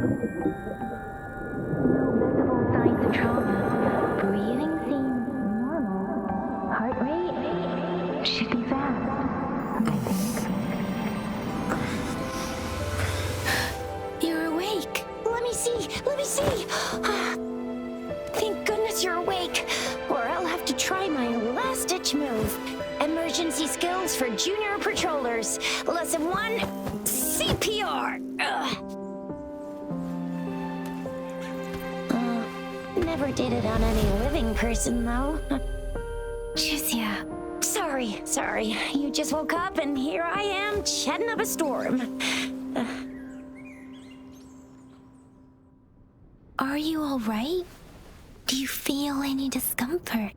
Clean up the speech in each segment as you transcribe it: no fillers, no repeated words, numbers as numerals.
Visible signs of trauma. Breathing seems normal. Heart rate should be fast, I think. You're awake. Let me see. Let me see. Thank goodness you're awake, or I'll have to try my last-ditch move. Emergency skills for junior patrollers. Lesson 1, CPR. Never did it on any living person, though. Jusia. Sorry. You just woke up, and here I am, chatting up a storm. Are you all right? Do you feel any discomfort?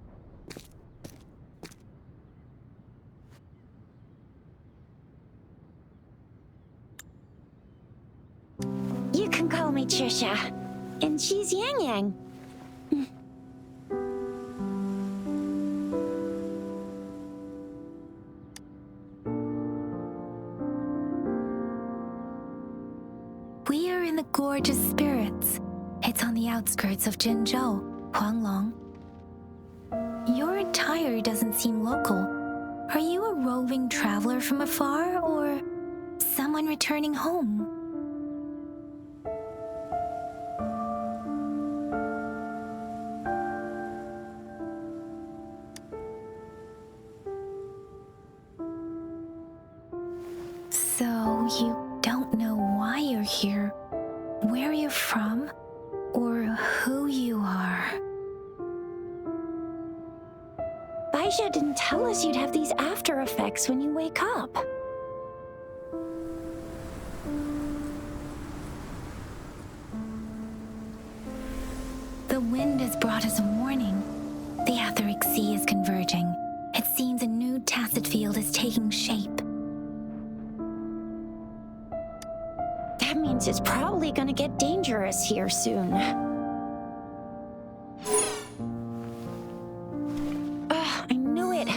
You can call me Trisha, and she's Yang Yang. We are in the Gorge of Spirits. It's on the outskirts of Jinzhou, Huanglong. Your attire doesn't seem local. Are you a roving traveler from afar, or someone returning home? So you don't know why you're here, where you're from, or who you are. Baisha didn't tell us you'd have these after effects when you wake up. The wind has brought us a warning. The Etheric Sea is converging. It seems a new tacit field is taking shape. That means it's probably gonna get dangerous here soon. I knew it.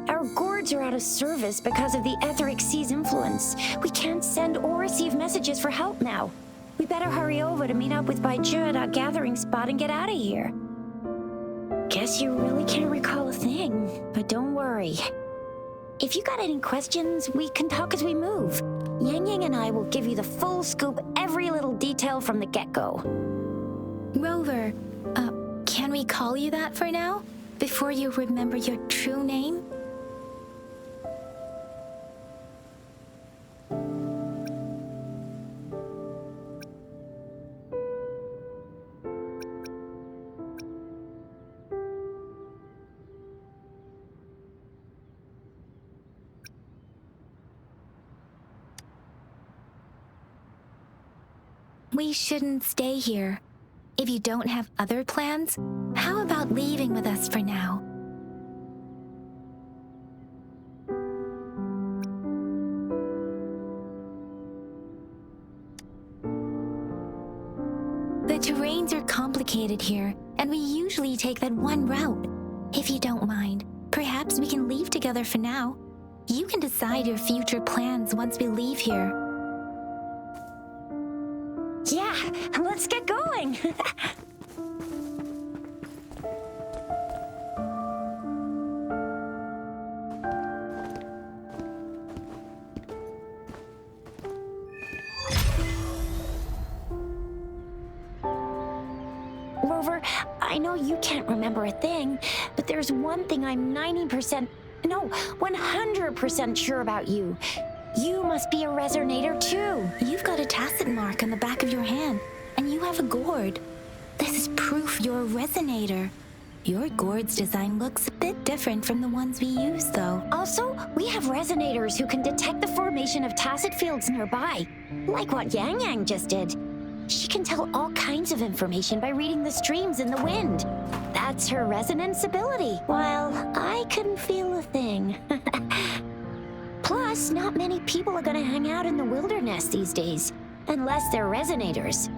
Our gourds are out of service because of the Etheric Sea's influence. We can't send or receive messages for help now. We better hurry over to meet up with Baizhi at our gathering spot and get out of here. Guess you really can't recall a thing, but don't worry. If you got any questions, we can talk as we move. Yang Yang and I will give you the full scoop, every little detail from the get-go. Rover, can we call you that for now? Before you remember your true name? We shouldn't stay here. If you don't have other plans, how about leaving with us for now? The terrains are complicated here, and we usually take that one route. If you don't mind, perhaps we can leave together for now. You can decide your future plans once we leave here. Yeah, let's get going. Rover, I know you can't remember a thing, but there's one thing I'm 100% sure about you. You must be a resonator too. You've got a tacit mark on the back of your hand, and you have a gourd. This is proof you're a resonator. Your gourd's design looks a bit different from the ones we use, though. Also, we have resonators who can detect the formation of tacit fields nearby, like what Yang Yang just did. She can tell all kinds of information by reading the streams in the wind. That's her resonance ability, while I couldn't feel a thing. Plus, not many people are gonna hang out in the wilderness these days, unless they're resonators.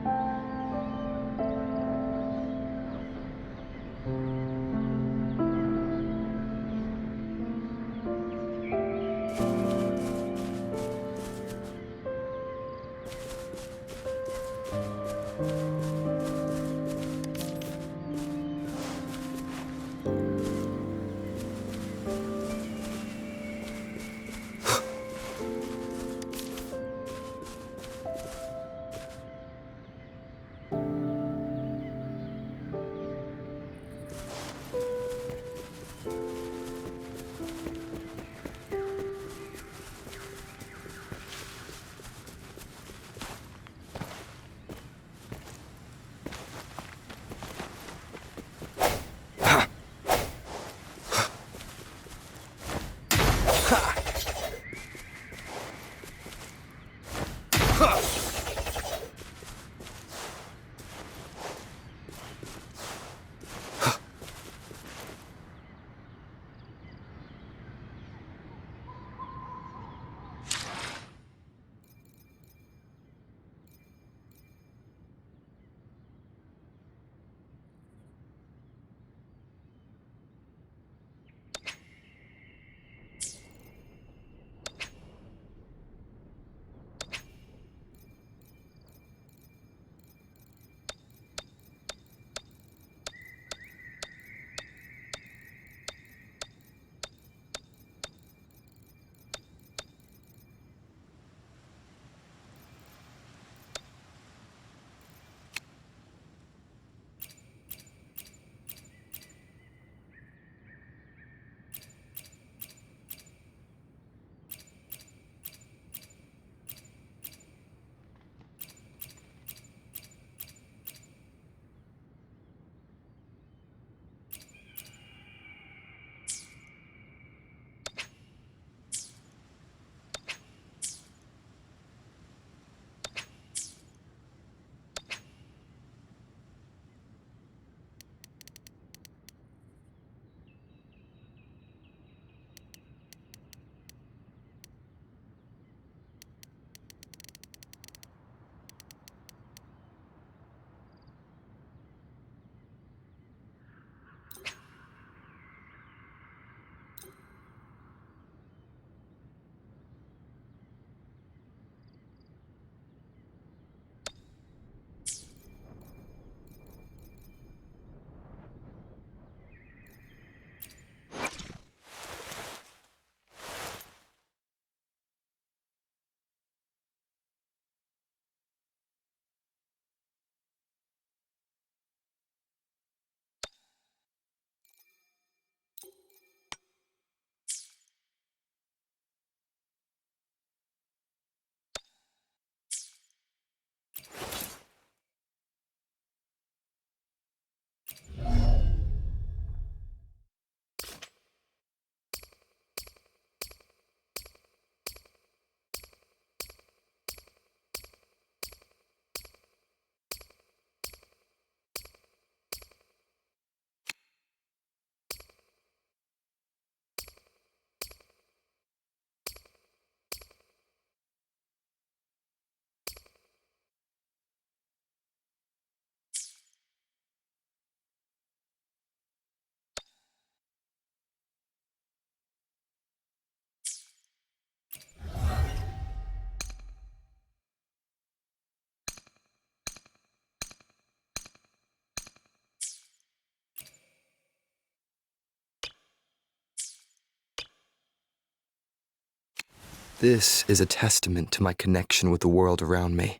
This is a testament to my connection with the world around me,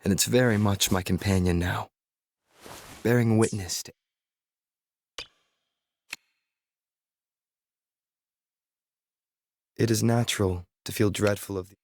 and it's very much my companion now, bearing witness to. It is natural to feel dreadful of the.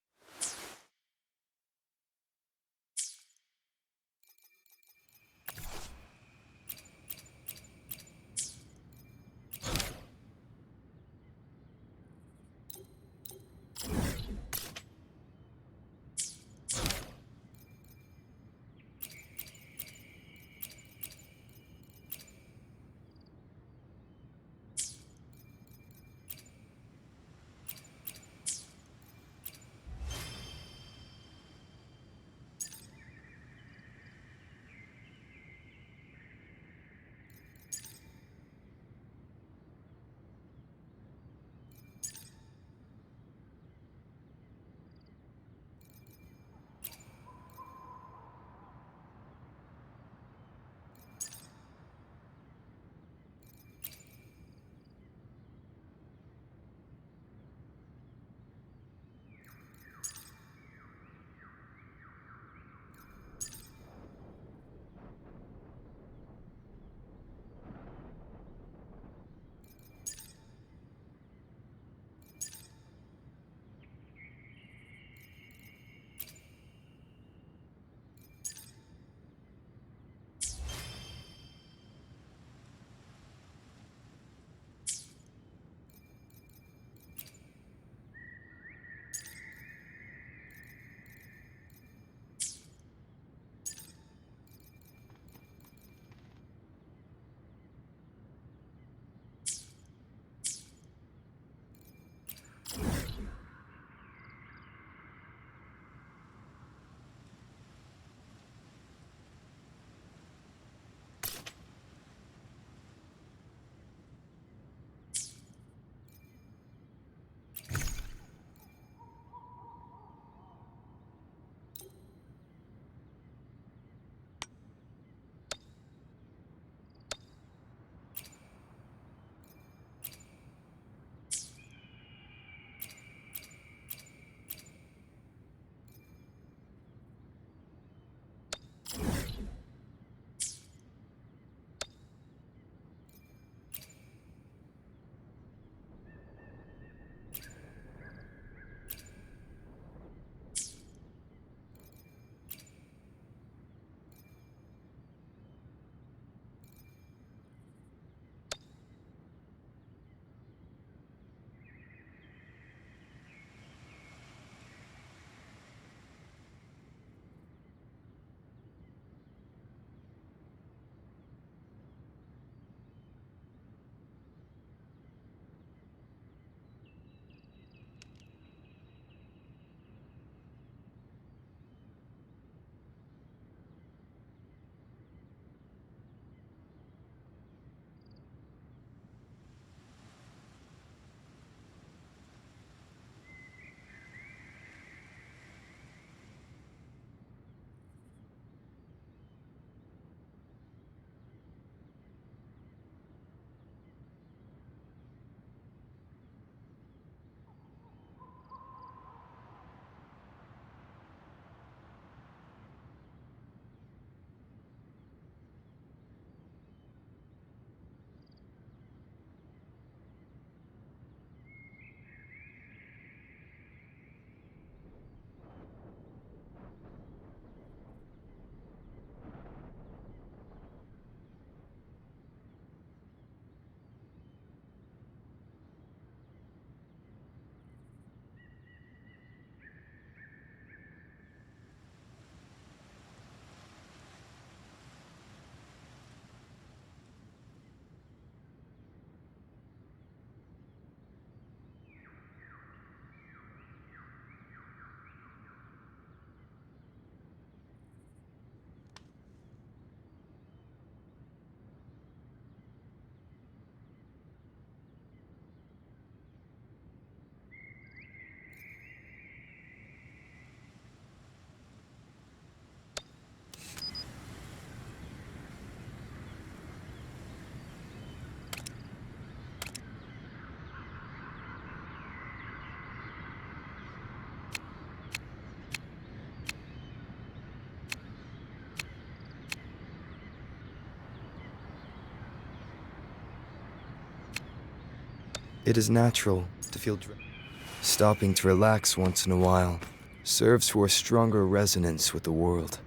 It is natural to feel stopping to relax once in a while serves for a stronger resonance with the world.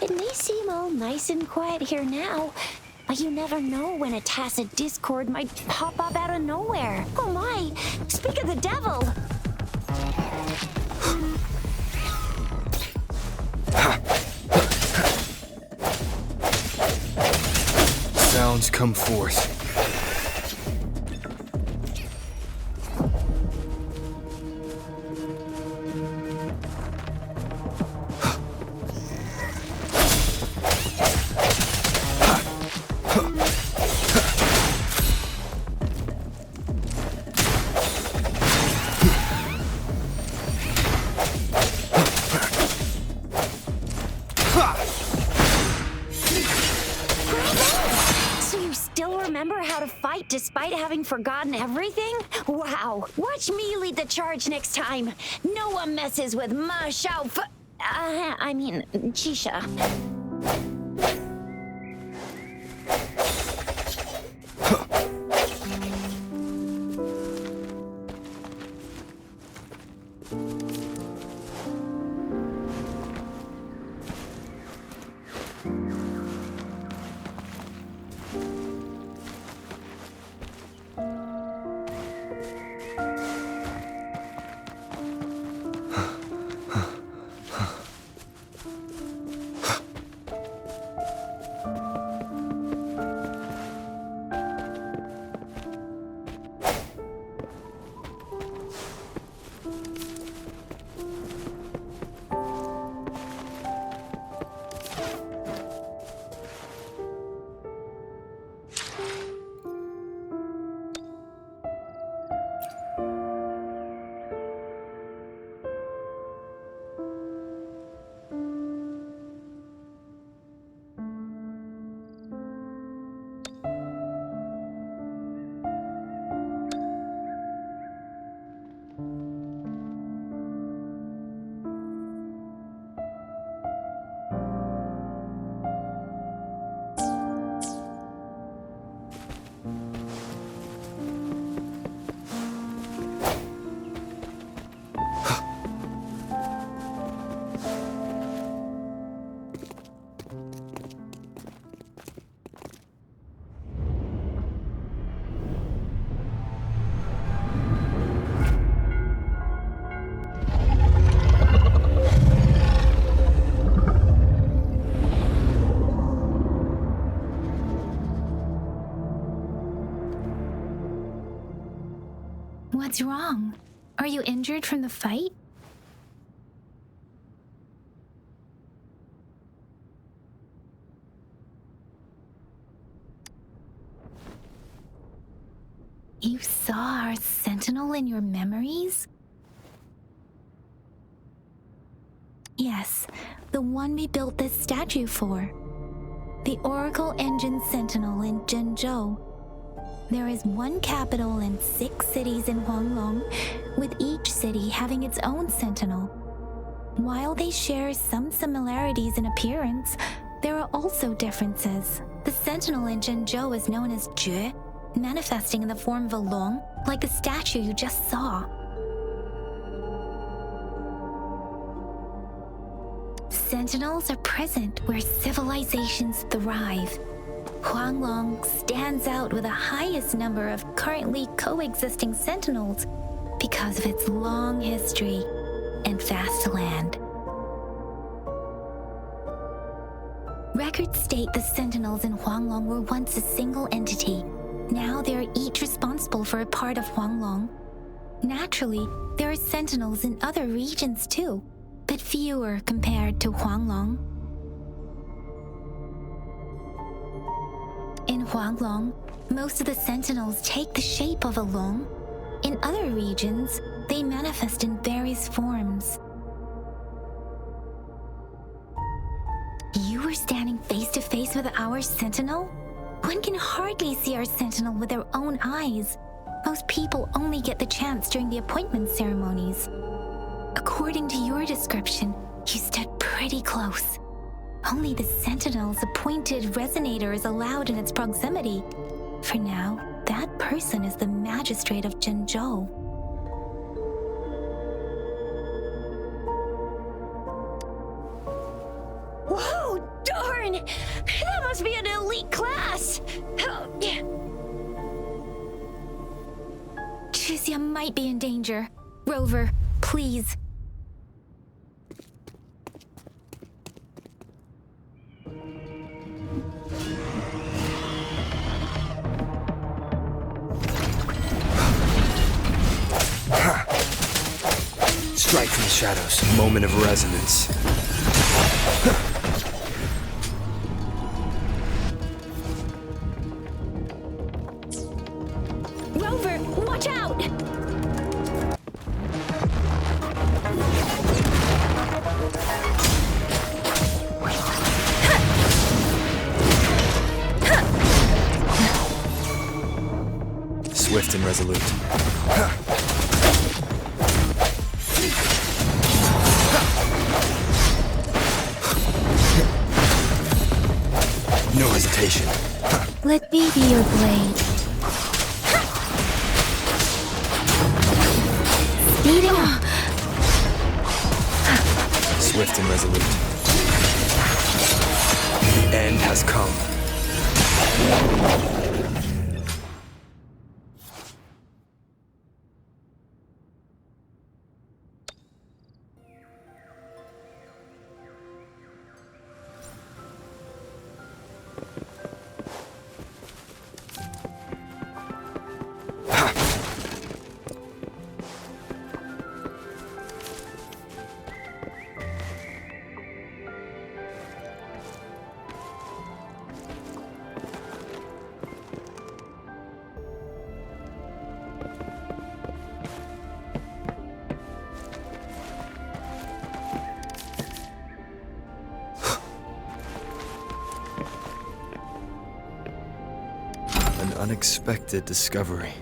It may seem all nice and quiet here now, but you never know when a tacit discord might pop up out of nowhere. Oh my! Speak of the devil! Sounds come forth. Remember how to fight despite having forgotten everything? Wow! Watch me lead the charge next time. No one messes with my Chisha. What's wrong? Are you injured from the fight? You saw our sentinel in your memories? Yes, the one we built this statue for. The Oracle Engine Sentinel in Zhenzhou. There is one capital and 6 cities in Huanglong, with each city having its own sentinel. While they share some similarities in appearance, there are also differences. The sentinel in Zhenzhou is known as Jue, manifesting in the form of a long, like the statue you just saw. Sentinels are present where civilizations thrive. Huanglong stands out with the highest number of currently coexisting sentinels because of its long history and vast land. Records state the sentinels in Huanglong were once a single entity. Now they are each responsible for a part of Huanglong. Naturally, there are sentinels in other regions too, but fewer compared to Huanglong. In Huanglong, most of the sentinels take the shape of a long. In other regions, they manifest in various forms. You were standing face to face with our sentinel? One can hardly see our sentinel with their own eyes. Most people only get the chance during the appointment ceremonies. According to your description, you stood pretty close. Only the sentinel's appointed resonator is allowed in its proximity. For now, that person is the magistrate of Zhenzhou. Whoa, darn! That must be an elite class! Chixia might be in danger. Rover, please. Strike from the shadows. Moment of resonance. Rover, watch out! Swift and resolute. No hesitation. Let me be your blade. Speeding up. Swift and resolute. The end has come. An unexpected discovery.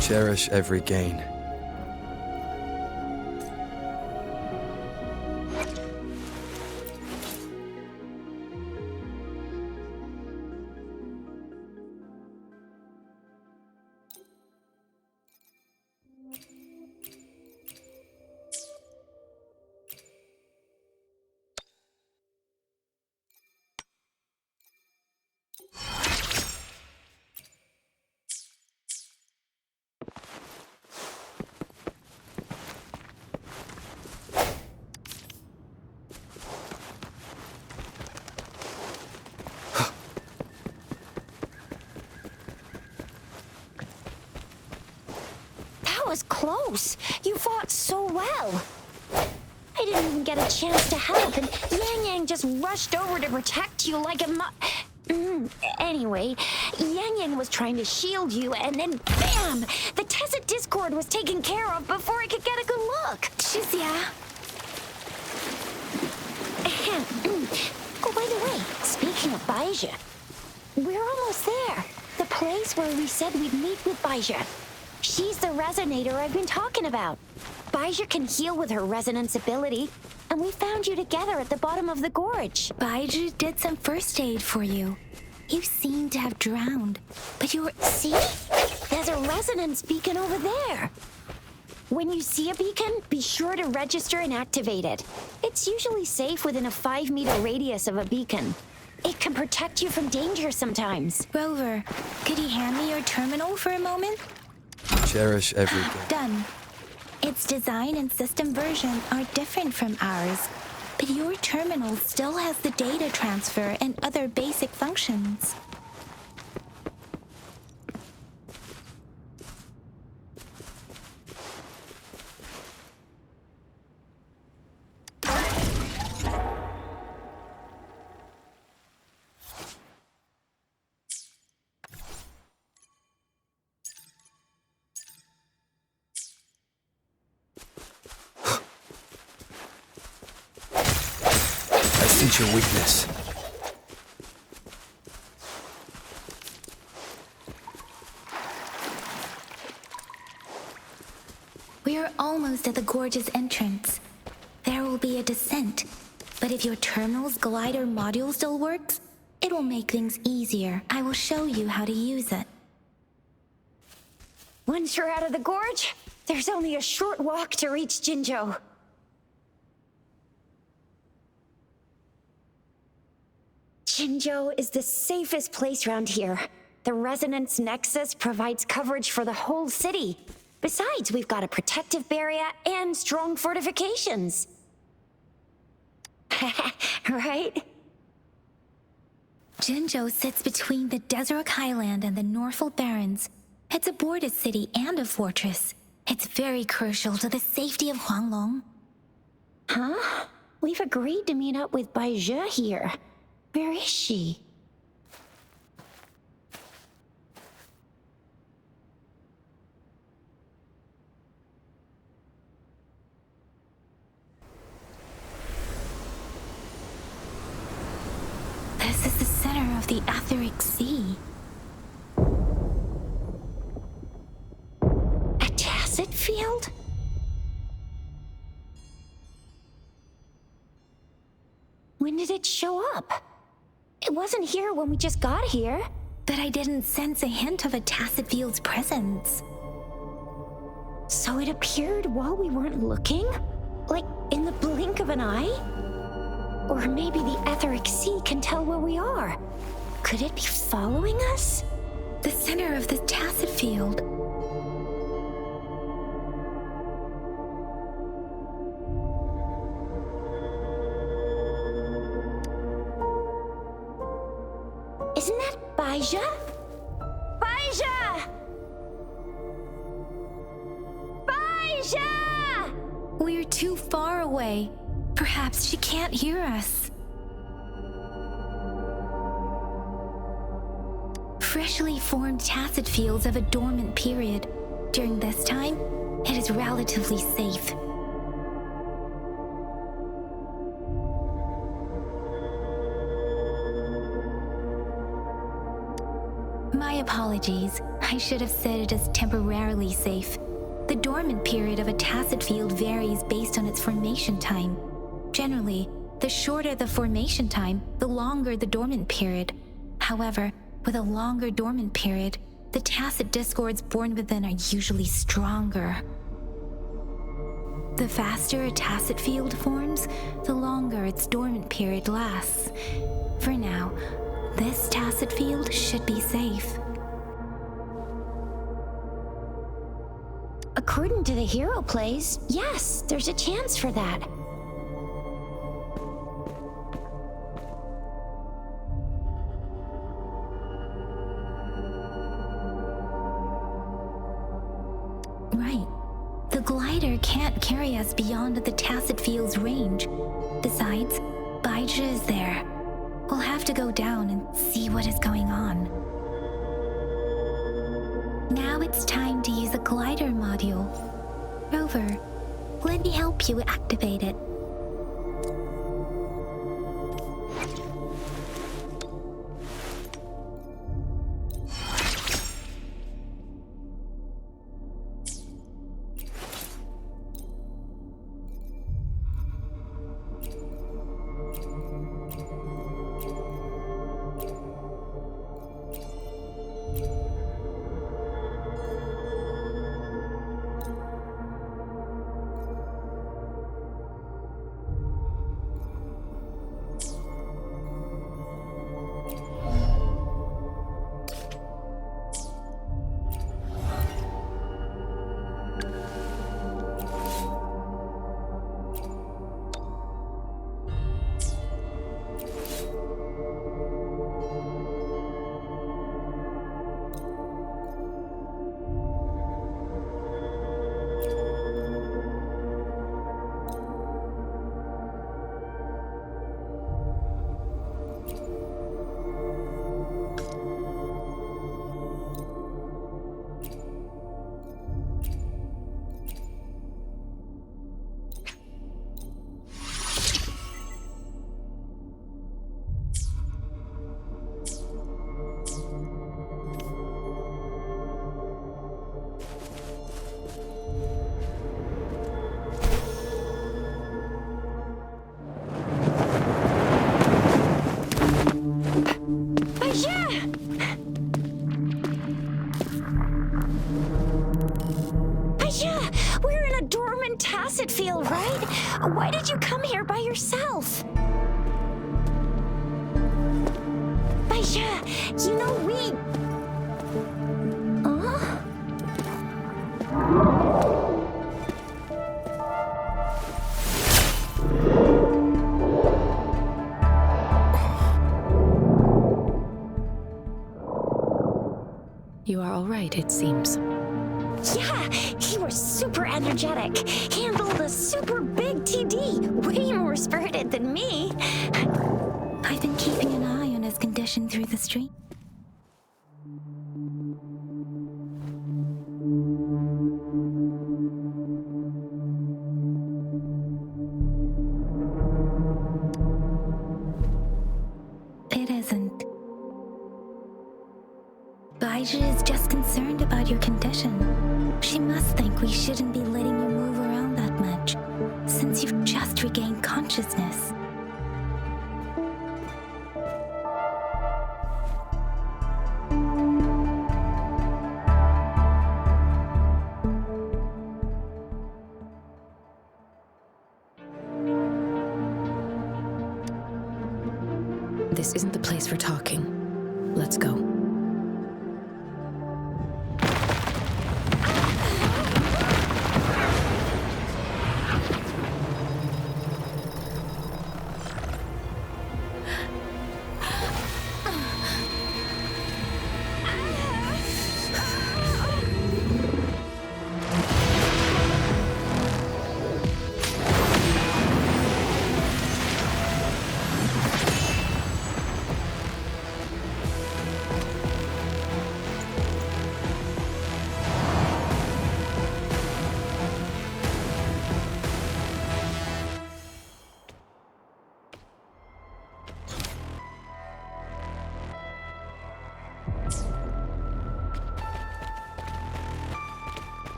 Cherish every gain. Was close. You fought so well. I didn't even get a chance to help, and Yang Yang just rushed over to protect you like a Anyway, Yang Yang was trying to shield you, and then bam! The Tessa Discord was taken care of before I could get a good look. Chixia. Oh, by the way, speaking of Baizha, we're almost there. The place where we said we'd meet with Baizha. She's the resonator I've been talking about. Baizhi can heal with her resonance ability, and we found you together at the bottom of the gorge. Baizhi did some first aid for you. You seem to have drowned, but you were... See? There's a resonance beacon over there. When you see a beacon, be sure to register and activate it. It's usually safe within a 5-meter radius of a beacon. It can protect you from danger sometimes. Rover, could you hand me your terminal for a moment? Cherish every day. Done. Its design and system version are different from ours, but your terminal still has the data transfer and other basic functions. I sense your weakness. We are almost at the gorge's entrance. There will be a descent, but if your terminal's glider module still works, it will make things easier. I will show you how to use it. Once you're out of the gorge, there's only a short walk to reach Jinzhou. Jinzhou is the safest place around here. The Resonance Nexus provides coverage for the whole city. Besides, we've got a protective barrier and strong fortifications. Right? Jinzhou sits between the Desert Highland and the Norfolk Barrens. It's a border city and a fortress. It's very crucial to the safety of Huanglong. Huh? We've agreed to meet up with Baizhi here. Where is she? This is the center of the Etheric Sea. A tacit field? When did it show up? It wasn't here when we just got here. But I didn't sense a hint of a tacit field's presence. So it appeared while we weren't looking? Like in the blink of an eye? Or maybe the Etheric Sea can tell where we are. Could it be following us? The center of the tacit field. Isn't that Baizhi? Baizhi! Baizhi! We're too far away. Perhaps she can't hear us. Freshly formed tacit fields have a dormant period. During this time, it is relatively safe. My apologies. I should have said it is temporarily safe. The dormant period of a tacit field varies based on its formation time. Generally, the shorter the formation time, the longer the dormant period. However, with a longer dormant period, the tacit discords born within are usually stronger. The faster a tacit field forms, the longer its dormant period lasts. For now, this tacit field should be safe. According to the hero plays, yes, there's a chance for that. Right. The glider can't carry us beyond the tacit field's range. Besides, Baizhi is there. We'll have to go down and see what is going on. Now it's time to use a glider module. Rover, let me help you activate it. in Tacitville, right? Why did you come here by yourself? Baija, you know we... You are all right, it seems. Yeah, he was super energetic. Handled a super big TD. Way more spirited than me. I've been keeping an eye on his condition through the stream. It isn't. Baija is just concerned about your condition. She must think we shouldn't be letting you move around that much, since you've just regained consciousness. This isn't the place for talking. Let's go.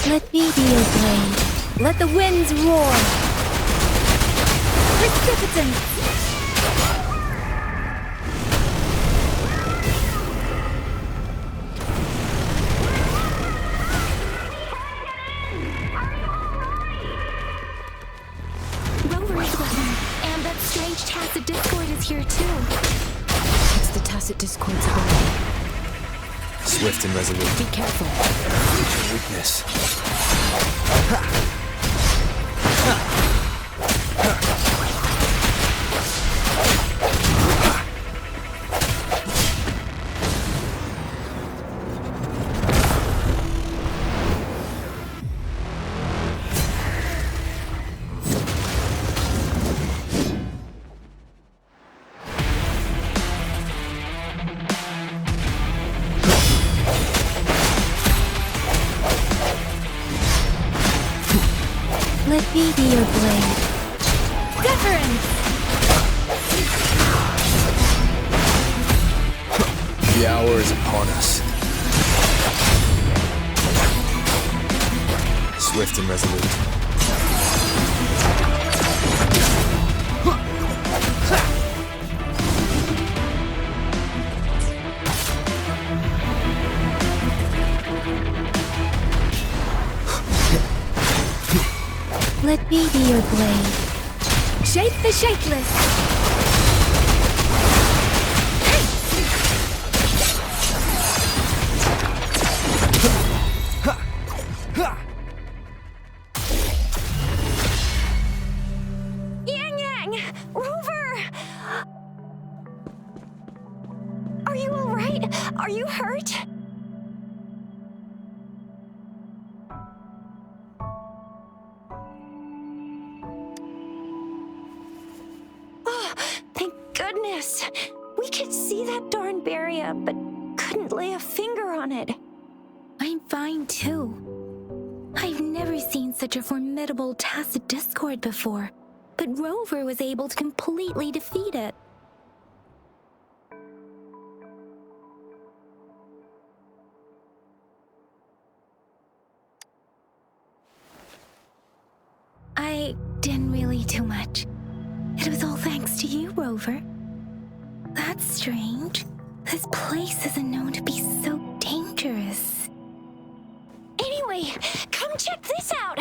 Let me be your blade. Let the winds roar. Precipitance! Rover is with him, and that strange tacit discord is here too. It's the tacit discords of the way. Swift and resolute. Be careful. Weakness. Let me be your blade. Deference! The hour is upon us. Swift and resolute. Let me be your blade. Shape the shapeless! Yang Yang! Rover! Are you alright? Are you hurt? Oh, thank goodness! We could see that darn barrier, but couldn't lay a finger on it. I'm fine too. I've never seen such a formidable tacit discord before, but Rover was able to completely defeat it. didn't really do much. It was all thanks to you, Rover. That's strange. This place isn't known to be so dangerous. Anyway, come check this out!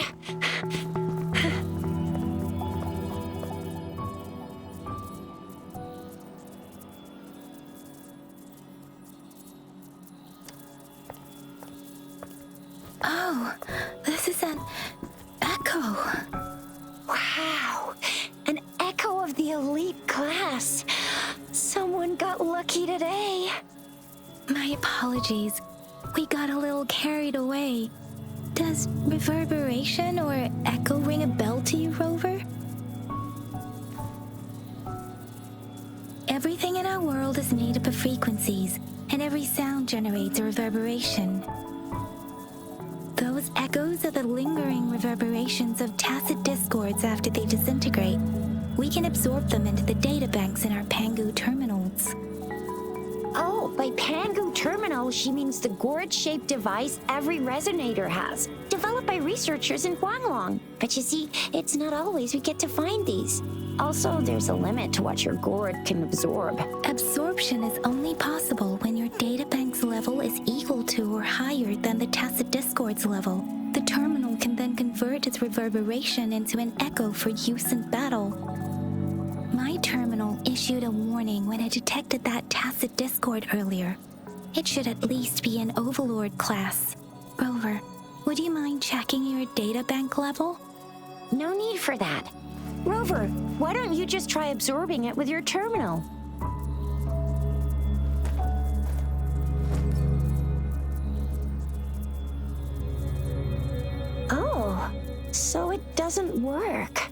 Oh, this is an echo. Wow, an echo of the elite class. Someone got lucky today. My apologies. We got a little carried away. Does reverberation or echo ring a bell to you, Rover? Everything in our world is made up of frequencies, and every sound generates a reverberation. Those echoes are the lingering reverberations of tacit discords after they disintegrate. We can absorb them into the data banks in our Pangu terminals. Oh, by Pangu terminal, she means the gourd-shaped device every resonator has, developed by researchers in Guanglong. But you see, it's not always we get to find these. Also, there's a limit to what your gourd can absorb. Absorption is only possible when your databank's level is equal to or higher than the tacit discord's level. The terminal can then convert its reverberation into an echo for use in battle. My terminal issued a warning when it detected that tacit discord earlier. It should at least be an Overlord class. Rover, would you mind checking your databank level? No need for that. Rover, why don't you just try absorbing it with your terminal? Oh, so it doesn't work.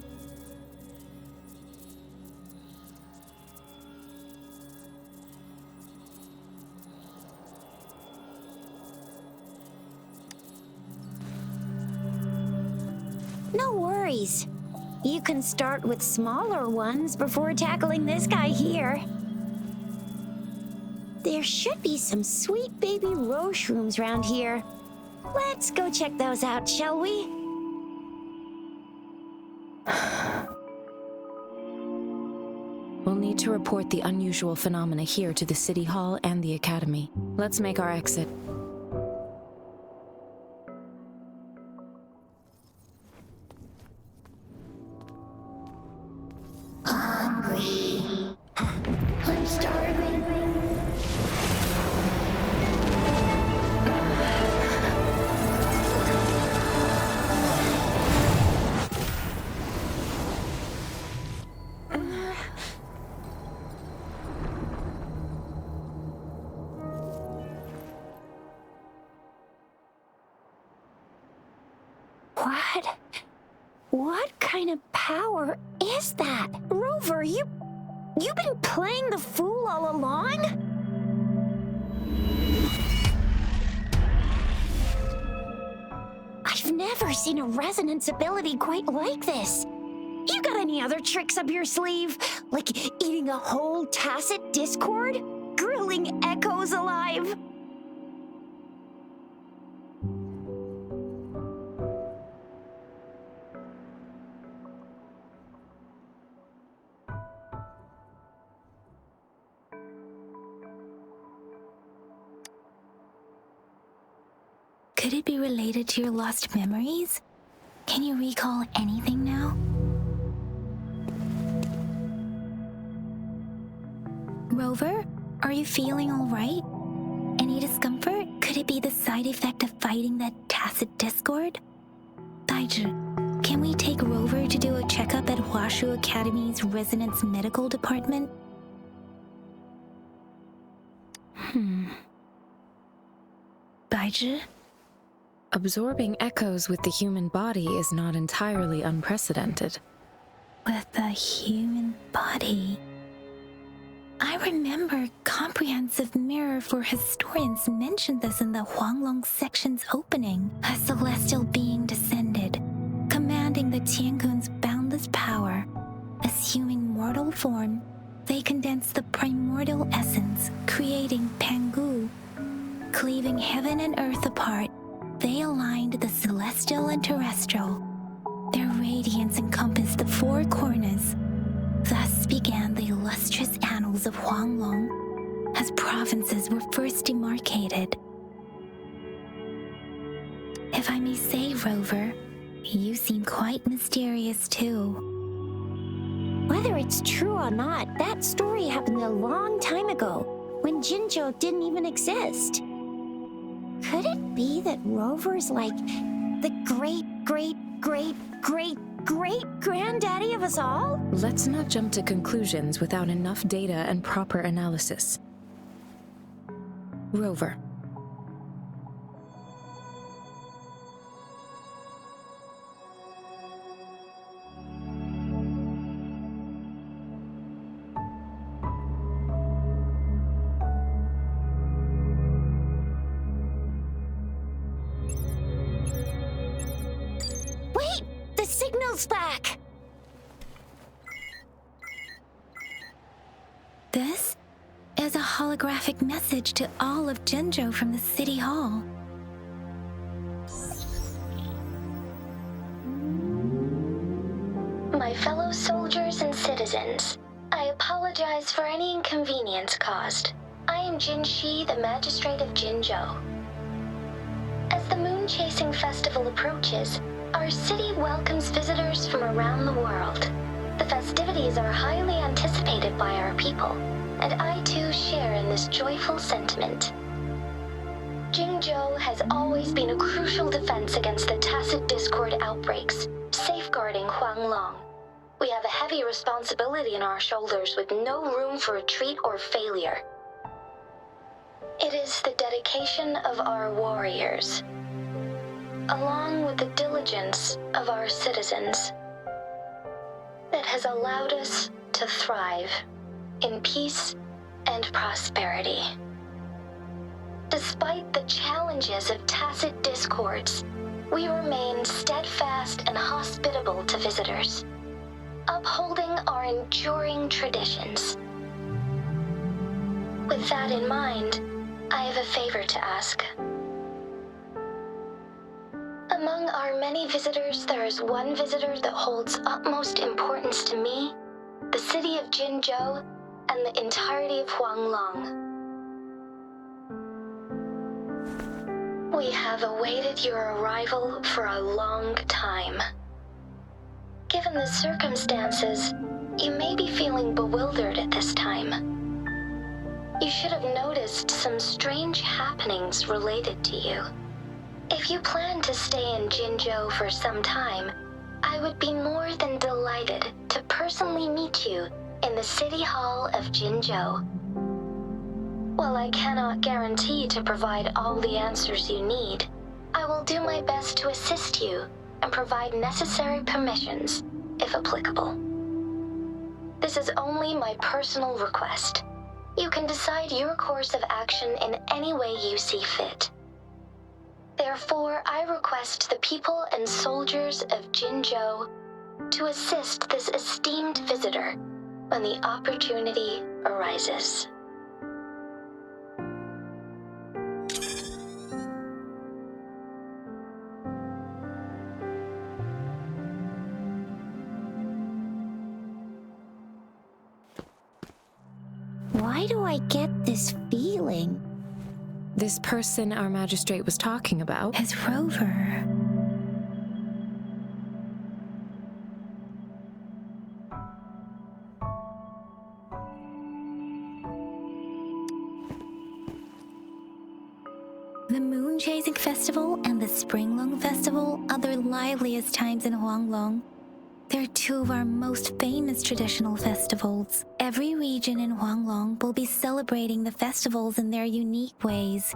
No worries. You can start with smaller ones before tackling this guy here. There should be some sweet baby rose shrooms around here. Let's go check those out, shall we? We'll need to report the unusual phenomena here to the City Hall and the Academy. Let's make our exit. I'm starving. What kind of power is that? Rover, you've been playing the fool all along? I've never seen a resonance ability quite like this. You got any other tricks up your sleeve? Like eating a whole tacit discord? Grilling echoes alive? Could it be related to your lost memories? Can you recall anything now? Rover, are you feeling all right? Any discomfort? Could it be the side effect of fighting that tacit discord? Daiju, can we take Rover to do a checkup at Hwashu Academy's Resonance Medical Department? Daiju? Absorbing echoes with the human body is not entirely unprecedented. With the human body. I remember Comprehensive Mirror for Historians mentioned this in the Huanglong section's opening. A celestial being descended, commanding the Tiankun's boundless power. Assuming mortal form, they condensed the primordial essence, creating Pangu. Cleaving heaven and earth apart, they aligned the celestial and terrestrial. Their radiance encompassed the four corners. Thus began the illustrious annals of Huanglong, as provinces were first demarcated. If I may say, Rover, you seem quite mysterious too. Whether it's true or not, that story happened a long time ago, when Jinzhou didn't even exist. Could it be that Rover's like the great-granddaddy of us all? Let's not jump to conclusions without enough data and proper analysis. Rover. Wait! The signal's back! This is a holographic message to all of Jinzhou from the City Hall. My fellow soldiers and citizens, I apologize for any inconvenience caused. I am Jin Shi, the Magistrate of Jinzhou. As the Moon Chasing Festival approaches, our city welcomes visitors from around the world. The festivities are highly anticipated by our people, and I too share in this joyful sentiment. Jinzhou has always been a crucial defense against the tacit discord outbreaks, safeguarding Huanglong. We have a heavy responsibility on our shoulders with no room for retreat or failure. It is the dedication of our warriors, along with the diligence of our citizens, that has allowed us to thrive in peace and prosperity. Despite the challenges of tacit discords, we remain steadfast and hospitable to visitors, upholding our enduring traditions. With that in mind, I have a favor to ask. Among our many visitors, there is one visitor that holds utmost importance to me, the city of Jinzhou, and the entirety of Huanglong. We have awaited your arrival for a long time. Given the circumstances, you may be feeling bewildered at this time. You should have noticed some strange happenings related to you. If you plan to stay in Jinzhou for some time, I would be more than delighted to personally meet you in the City Hall of Jinzhou. While I cannot guarantee to provide all the answers you need, I will do my best to assist you and provide necessary permissions, if applicable. This is only my personal request. You can decide your course of action in any way you see fit. Therefore, I request the people and soldiers of Jinzhou to assist this esteemed visitor when the opportunity arises. Why do I get this feeling? This person our magistrate was talking about? Is Rover. The Moon Chasing Festival and the Springlong Festival are the liveliest times in Huanglong. They're two of our most famous traditional festivals. Every region in Huanglong will be celebrating the festivals in their unique ways.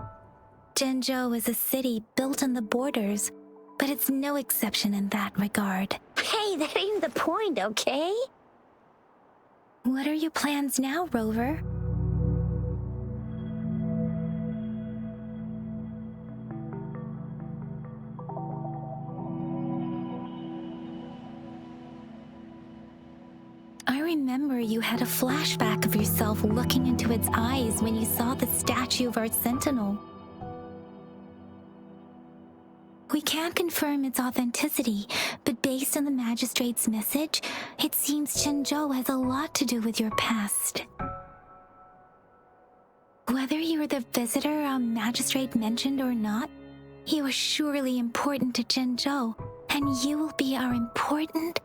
Jinzhou is a city built on the borders, but it's no exception in that regard. Hey, that ain't the point, okay? What are your plans now, Rover? I remember you had a flashback of yourself looking into its eyes when you saw the statue of our sentinel. We can't confirm its authenticity, but based on the magistrate's message, it seems Zhenzhou has a lot to do with your past. Whether you're the visitor our magistrate mentioned or not, you are surely important to Zhenzhou, and you will be our important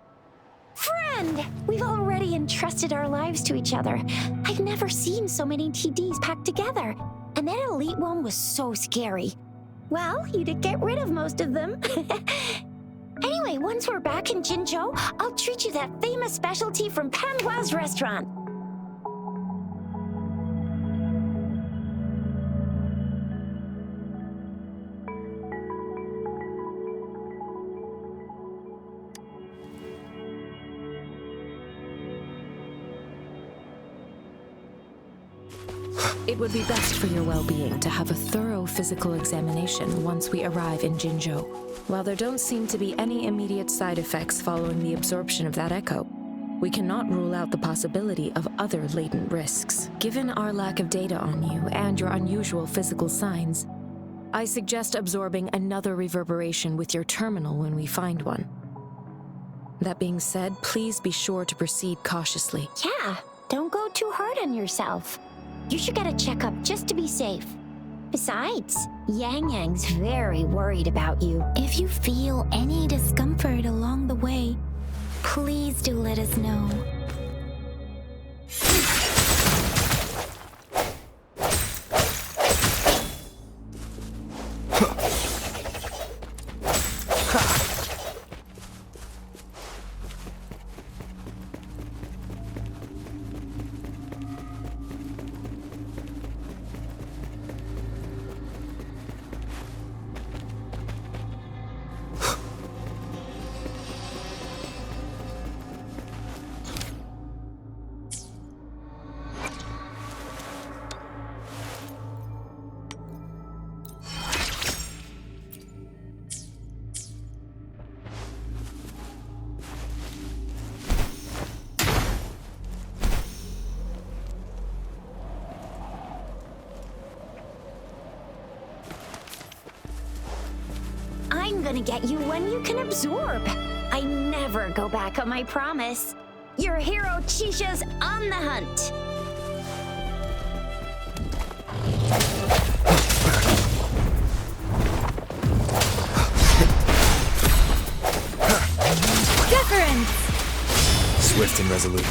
Friend! We've already entrusted our lives to each other. I've never seen so many TDs packed together. And that elite one was so scary. Well, you did get rid of most of them. Anyway, once we're back in Jinzhou, I'll treat you that famous specialty from Panhua's restaurant. It would be best for your well-being to have a thorough physical examination once we arrive in Jinzhou. While there don't seem to be any immediate side effects following the absorption of that echo, we cannot rule out the possibility of other latent risks. Given our lack of data on you and your unusual physical signs, I suggest absorbing another reverberation with your terminal when we find one. That being said, please be sure to proceed cautiously. Yeah, don't go too hard on yourself. You should get a checkup just to be safe. Besides, Yang Yang's very worried about you. If you feel any discomfort along the way, please do let us know. I'm gonna get you one you can absorb. I never go back on my promise. Your hero Chisha's on the hunt. Deference! Swift and resolute.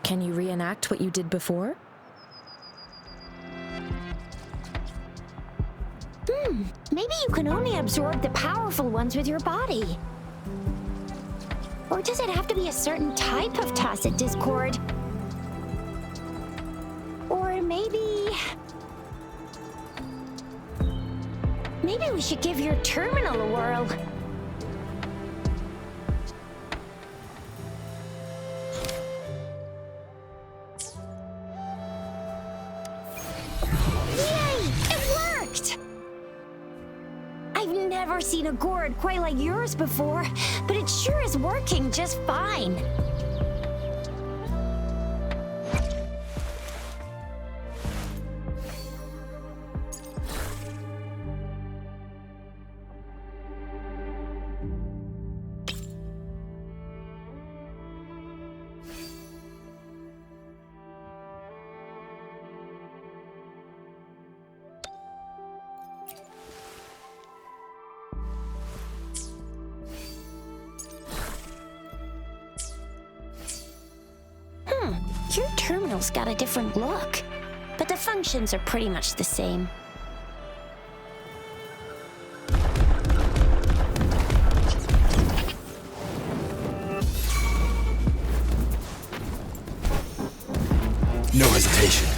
Can you reenact what you did before? Maybe you can only absorb the powerful ones with your body. Or does it have to be a certain type of tacit discord? Or maybe we should give your terminal a whirl. I've never seen a gourd quite like yours before, but it sure is working just fine. Your terminal's got a different look, but the functions are pretty much the same. No hesitation.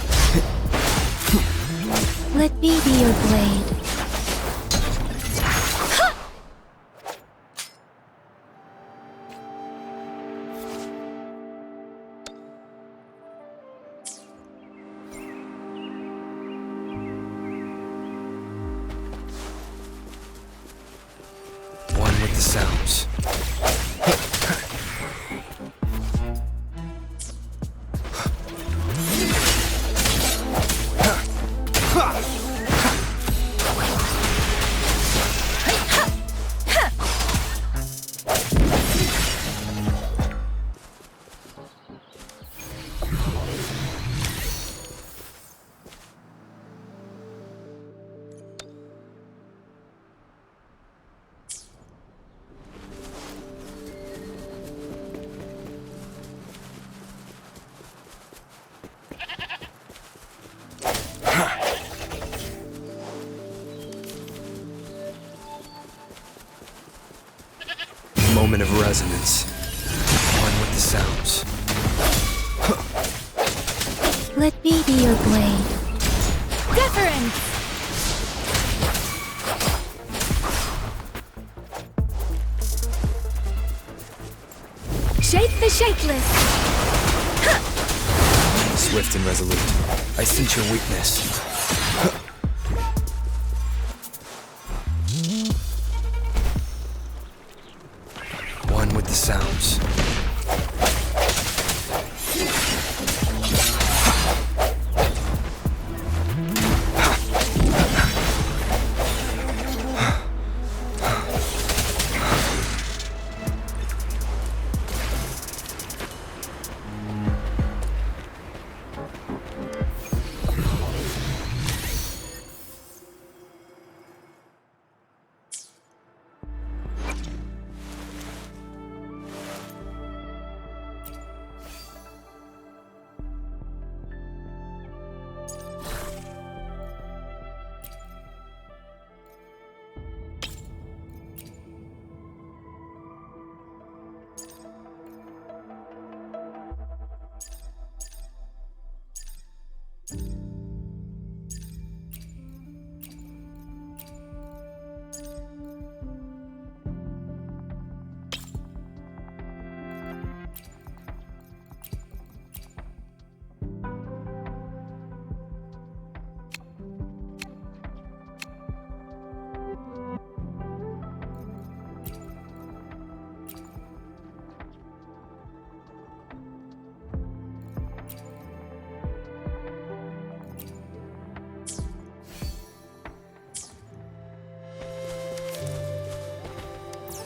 Let me be your blade. sounds. Moment of resonance. One with the sounds. Let me be your blade. Deference! Shake the shapeless! Swift and resolute. I sense your weakness. One with the sounds.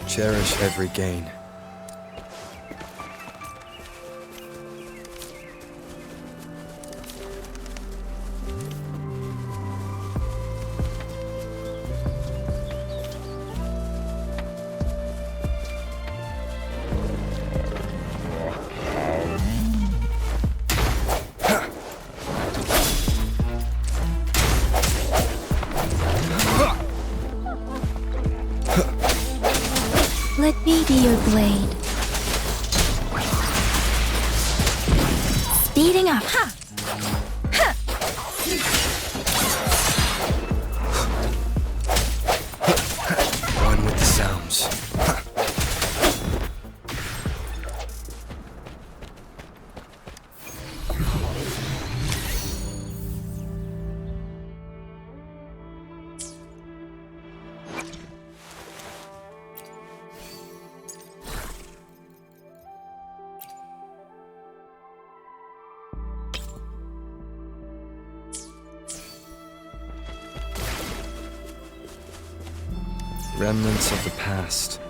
Cherish every gain. Let me be your blade. Speeding up. Ha! Ha! One with the sounds. Remnants of the past.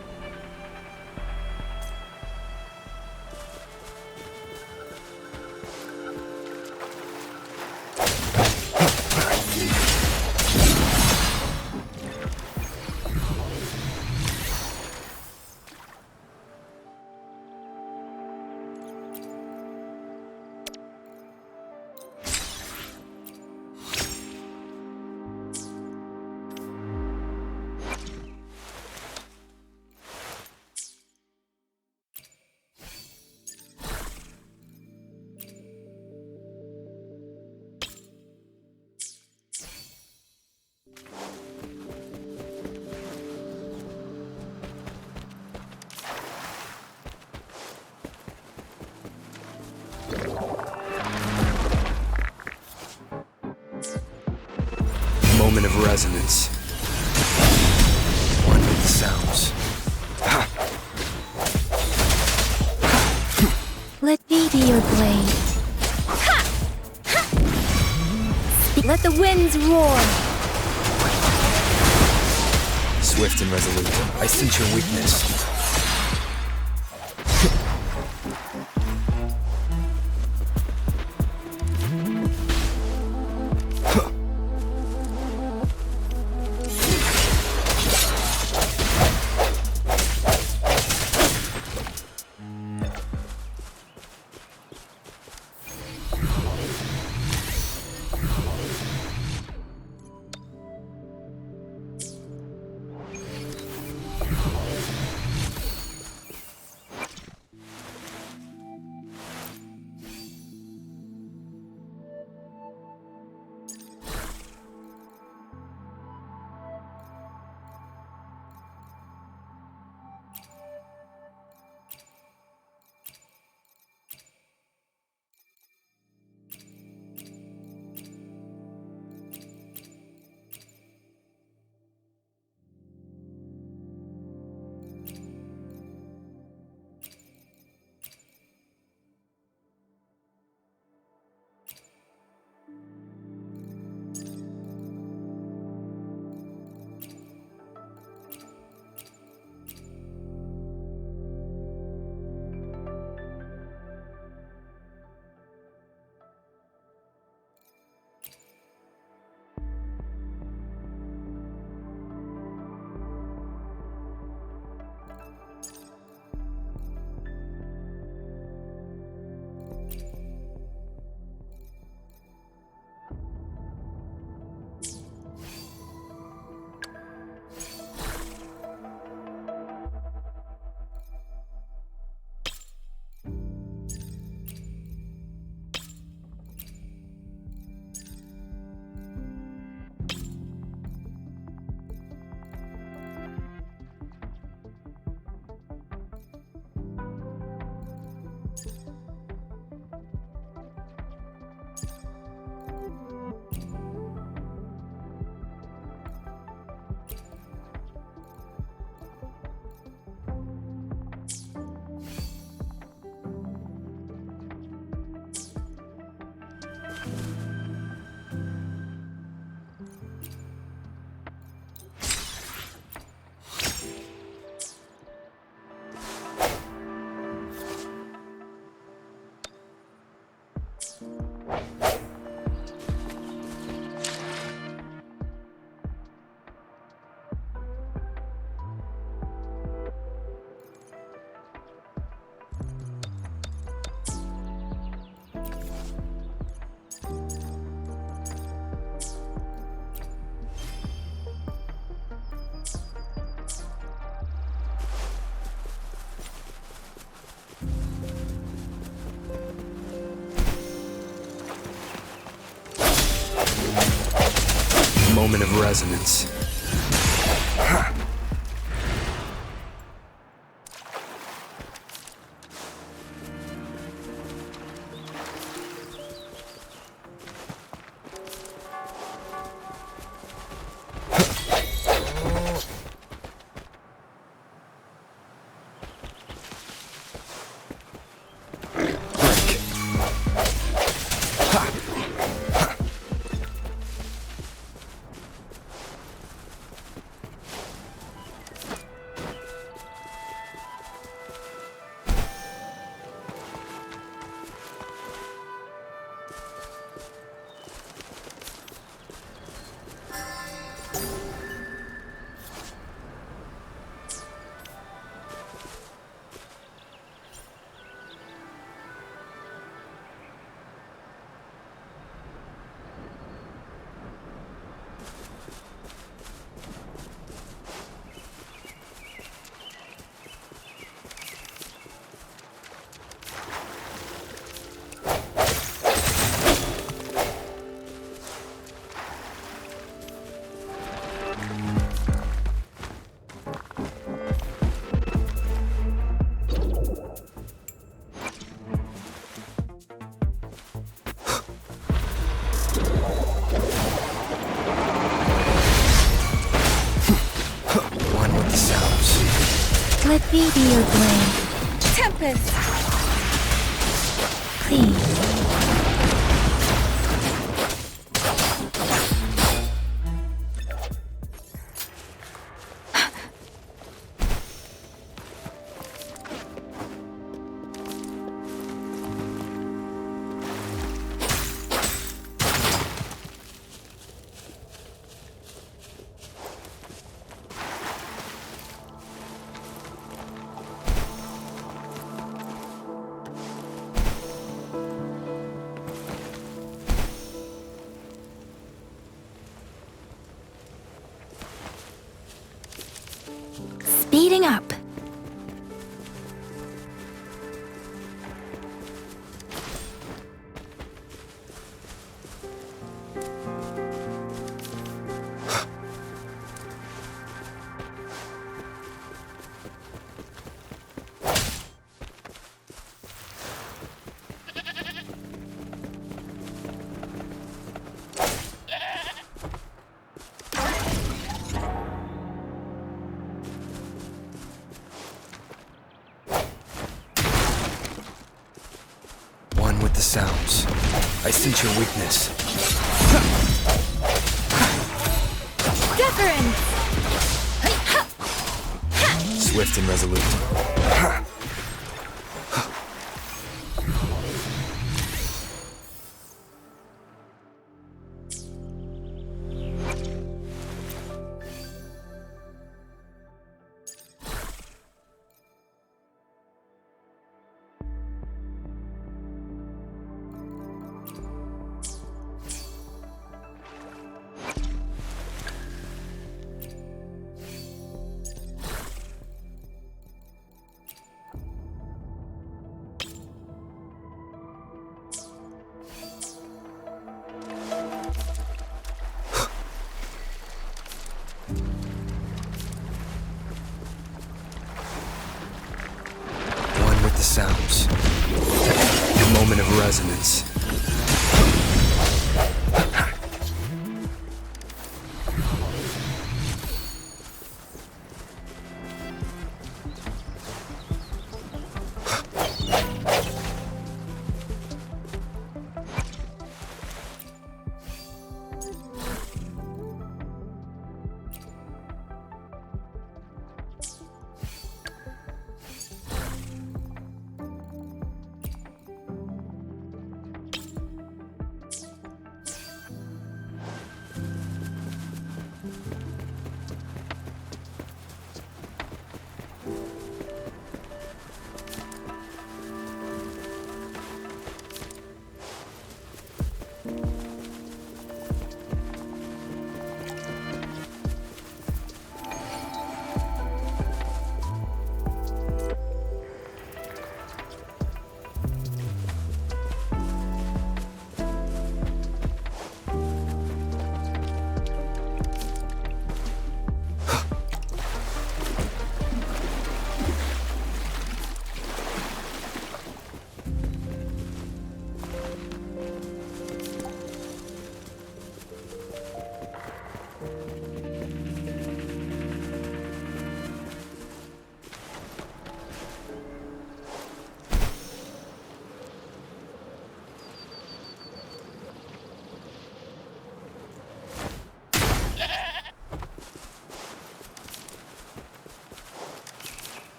Moment of resonance. One with the sounds. your blade. Ha! Ha! Let the winds roar. Swift and resolute, I sense your weakness. Moment of resonance. Let me be your blade. Tempest! please. Speeding up. One with the sounds. I sense your weakness. Wuthering! Swift and resolute. One with the sounds. The moment of resonance.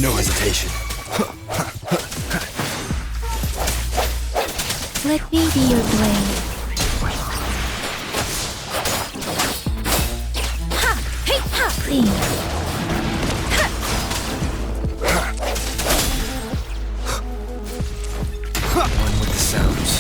No hesitation. Let me be your blade. Ha! Hey! Ha! Please. One with the sounds.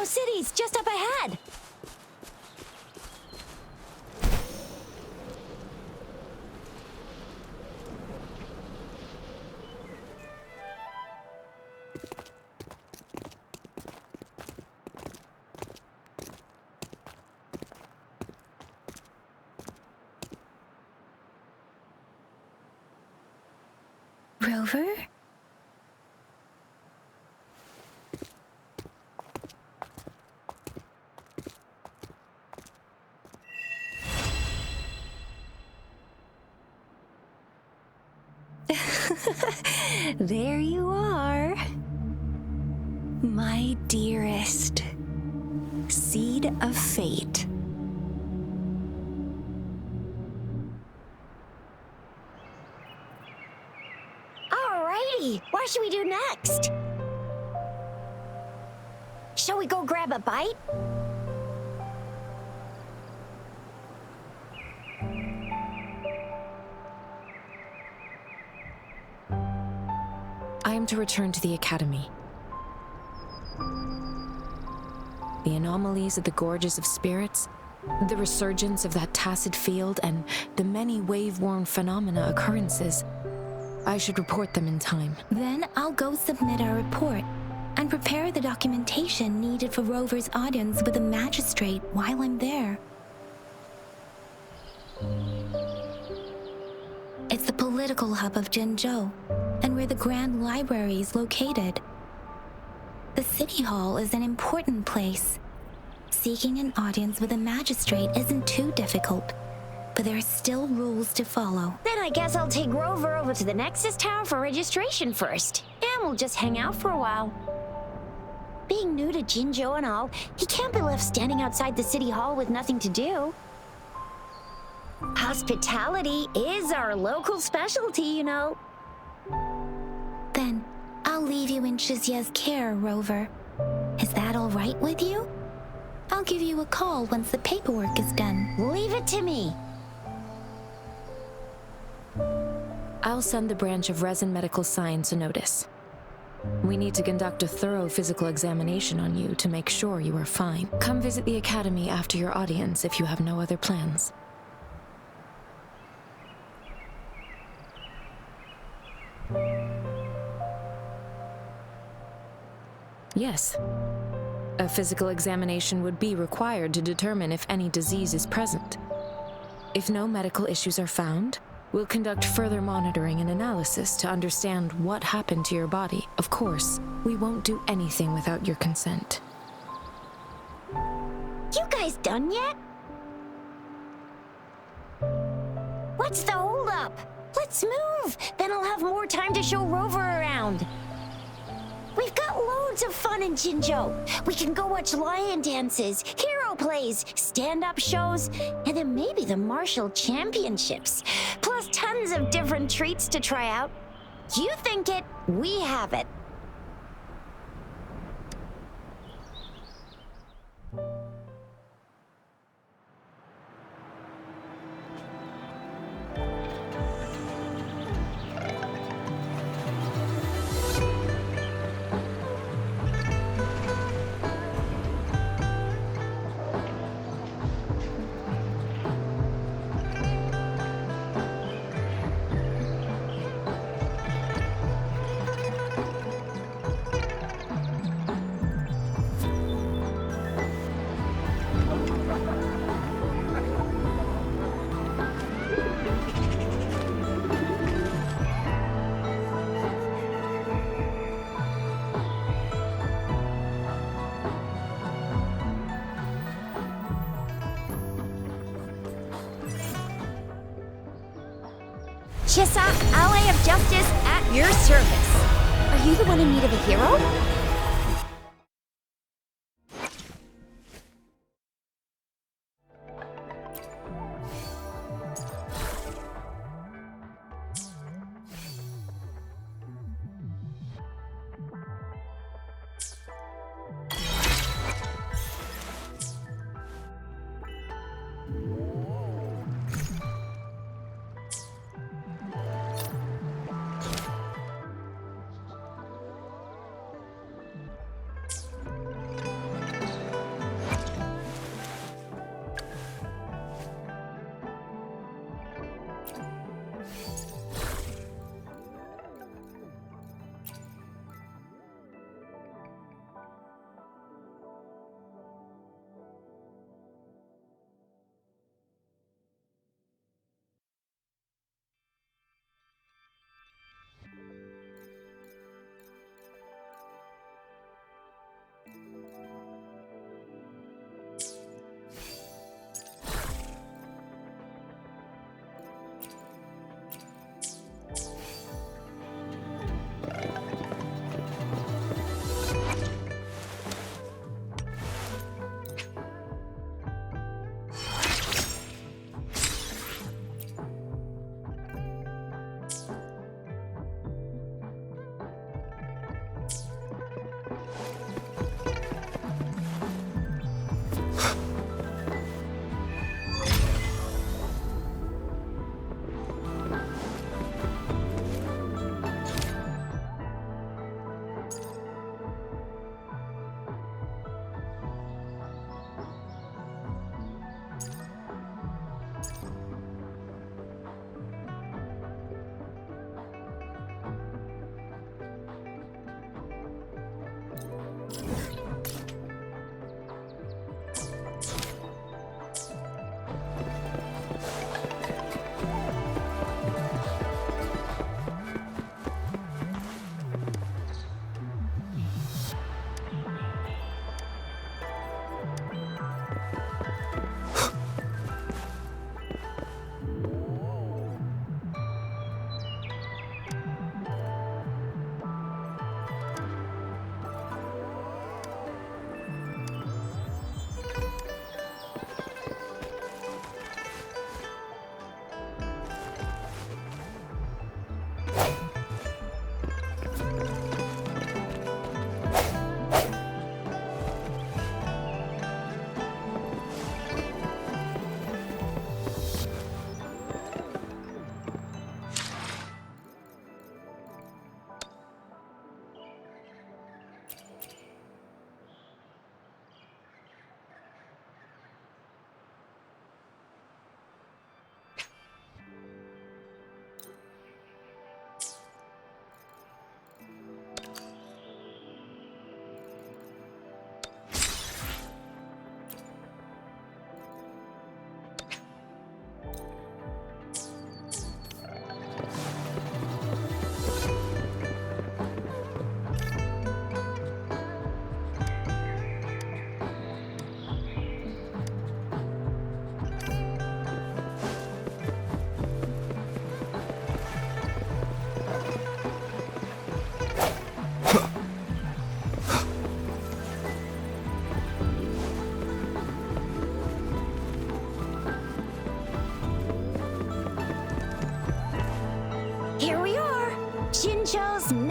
Those cities just up ahead. Rover? There you are. My dearest. Seed of fate. Alrighty, what should we do next? Shall we go grab a bite? I am to return to the Academy. The anomalies of the Gorges of Spirits, the resurgence of that tacit field, and the many wave-worn phenomena occurrences. I should report them in time. Then I'll go submit our report and prepare the documentation needed for Rover's audience with the magistrate while I'm there. It's the political hub of Jinzhou, and where the Grand Library is located. The City Hall is an important place. Seeking an audience with a magistrate isn't too difficult, but there are still rules to follow. Then I guess I'll take Rover over to the Nexus Tower for registration first, and we'll just hang out for a while. Being new to Jinzhou and all, he can't be left standing outside the City Hall with nothing to do. Hospitality is our local specialty, you know. Then I'll leave you in Shizia's care, Rover. Is that all right with you? I'll give you a call once the paperwork is done. Leave it to me. I'll send the branch of Resin Medical Science a notice. We need to conduct a thorough physical examination on you to make sure you are fine. Come visit the Academy after your audience if you have no other plans. Yes. A physical examination would be required to determine if any disease is present. If no medical issues are found, we'll conduct further monitoring and analysis to understand what happened to your body. Of course, we won't do anything without your consent. You guys done yet? What's the holdup? Let's move! Then I'll have more time to show Rover around. We've got loads of fun in Jinzhou. We can go watch lion dances, hero plays, stand-up shows, and then maybe the martial championships. Plus tons of different treats to try out. You think it, we have it. Chissa, ally of justice at your service. Are you the one in need of a hero?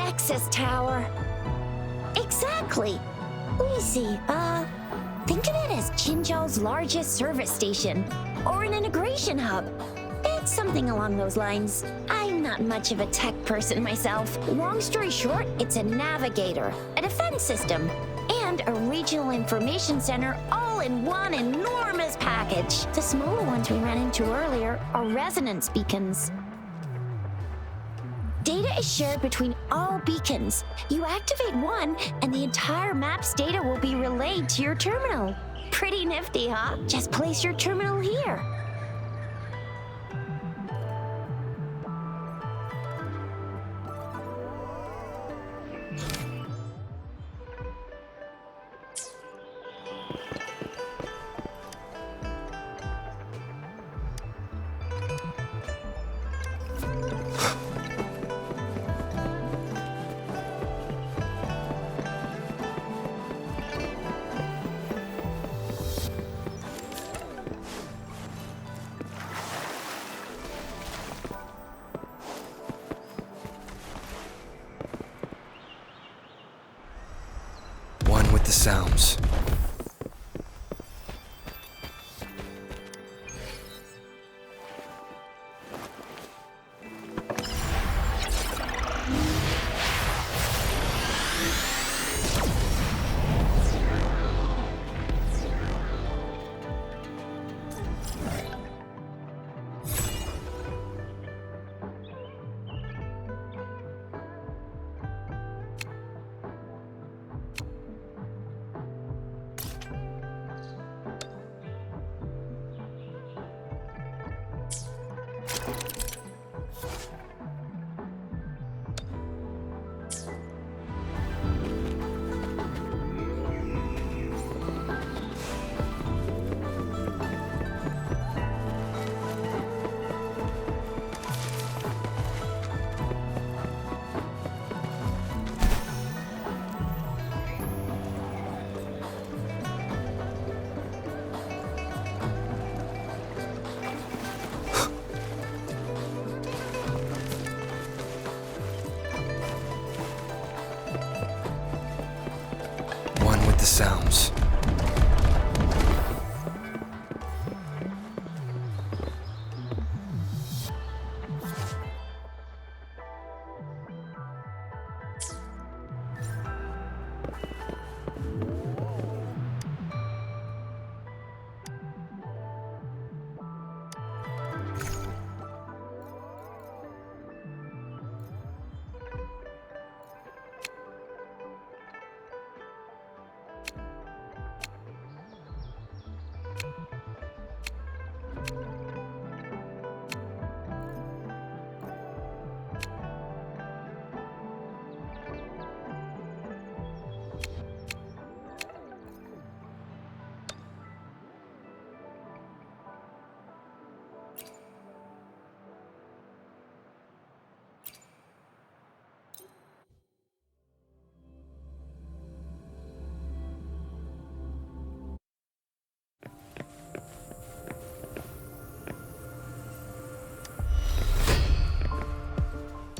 Nexus Tower. Exactly. Let me see. Think of it as Jinzhou's largest service station, or an integration hub. It's something along those lines. I'm not much of a tech person myself. Long story short, it's a navigator, a defense system, and a regional information center all in one enormous package. The smaller ones we ran into earlier are resonance beacons. Data is shared between all beacons. You activate one, and the entire map's data will be relayed to your terminal. Pretty nifty, huh? Just place your terminal here. One with the sounds. One with the sounds.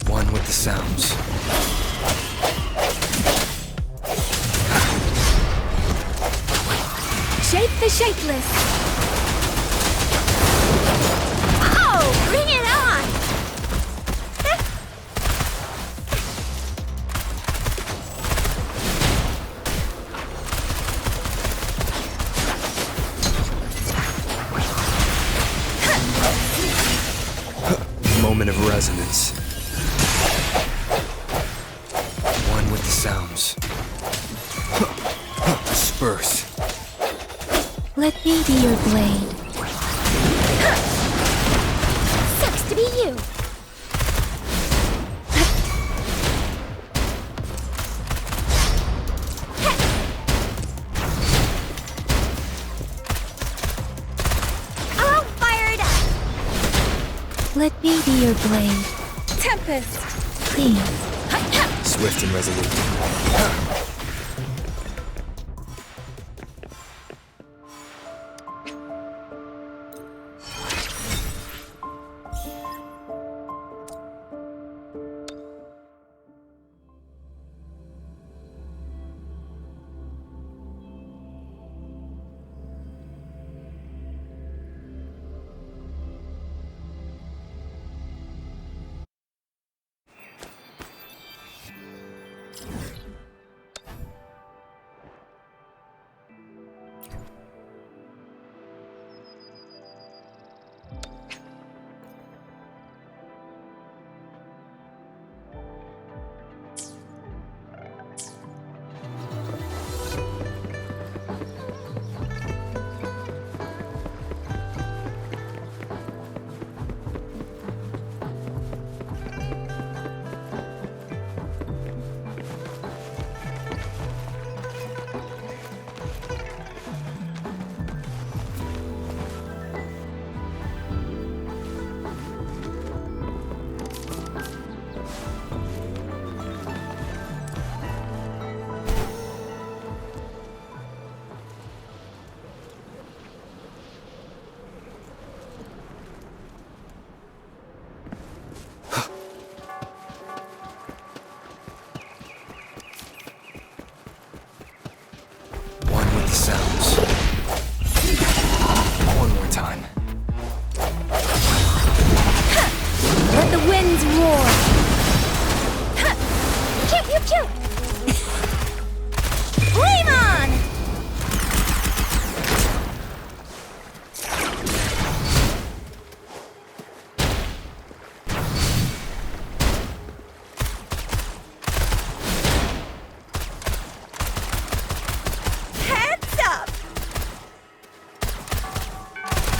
One with the sounds. Shape the shapeless! Oh, bring it on! Moment of resonance. One with the sounds. Disperse. Let me be your blade. Sucks to be you. I'll fire it up. Let me be your blade. Tempest! Please. Swift and resolute.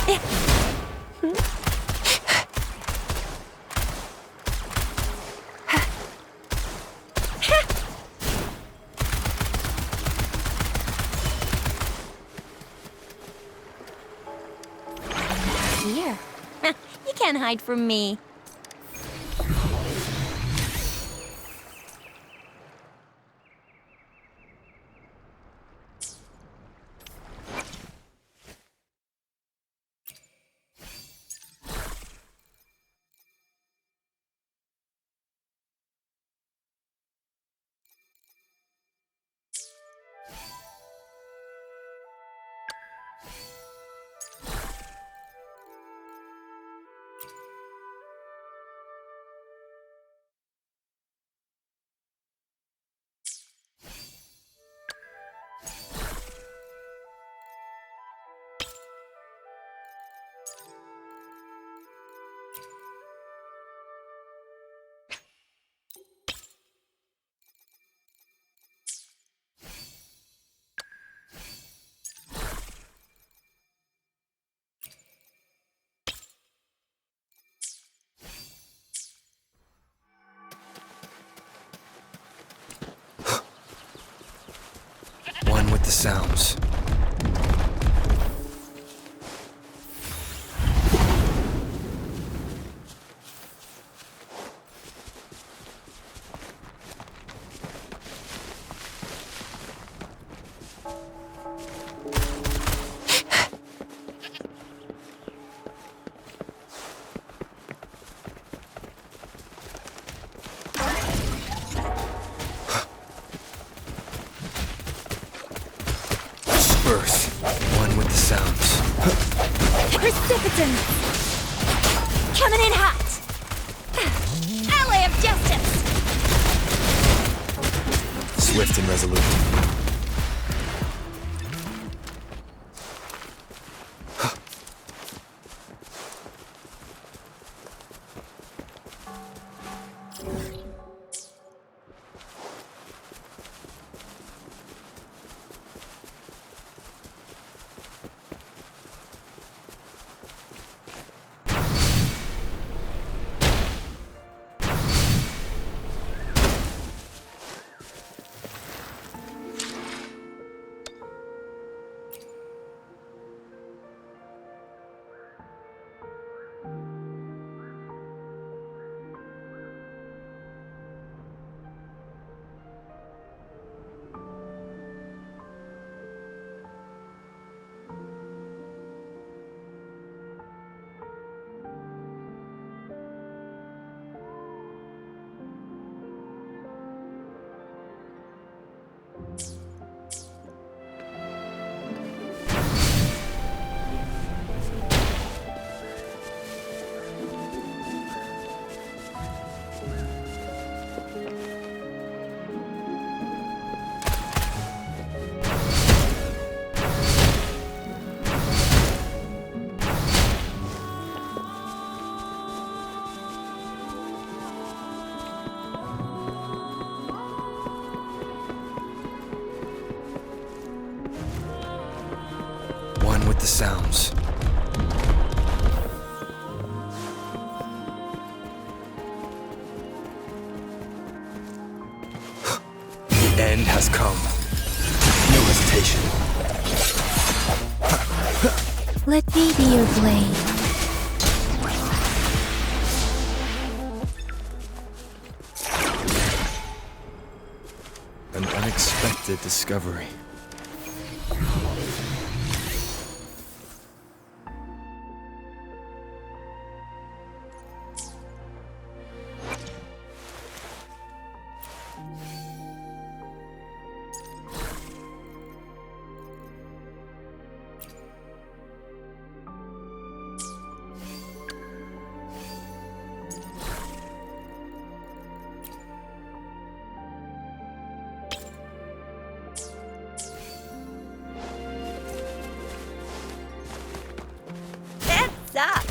Here. You can't hide from me. One with the sounds. Earth. One with the sounds. Precipitant! Coming in hot! Ally of justice! Swift and resolute. One with the sounds. The end has come. No hesitation. Let me be your blade. An unexpected discovery. That's up!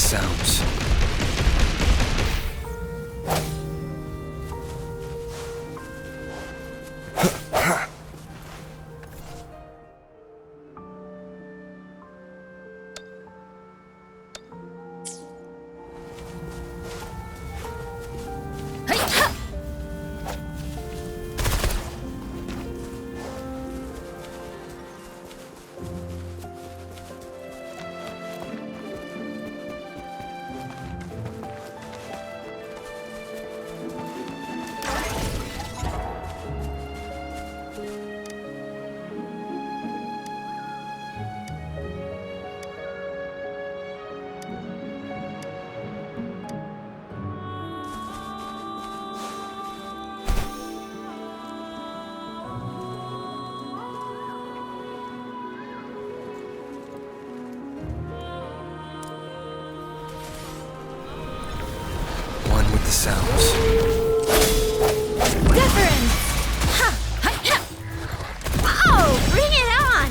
sounds. One with the sounds. Wuthering! Ha! Ha! Ha! Oh, bring it on!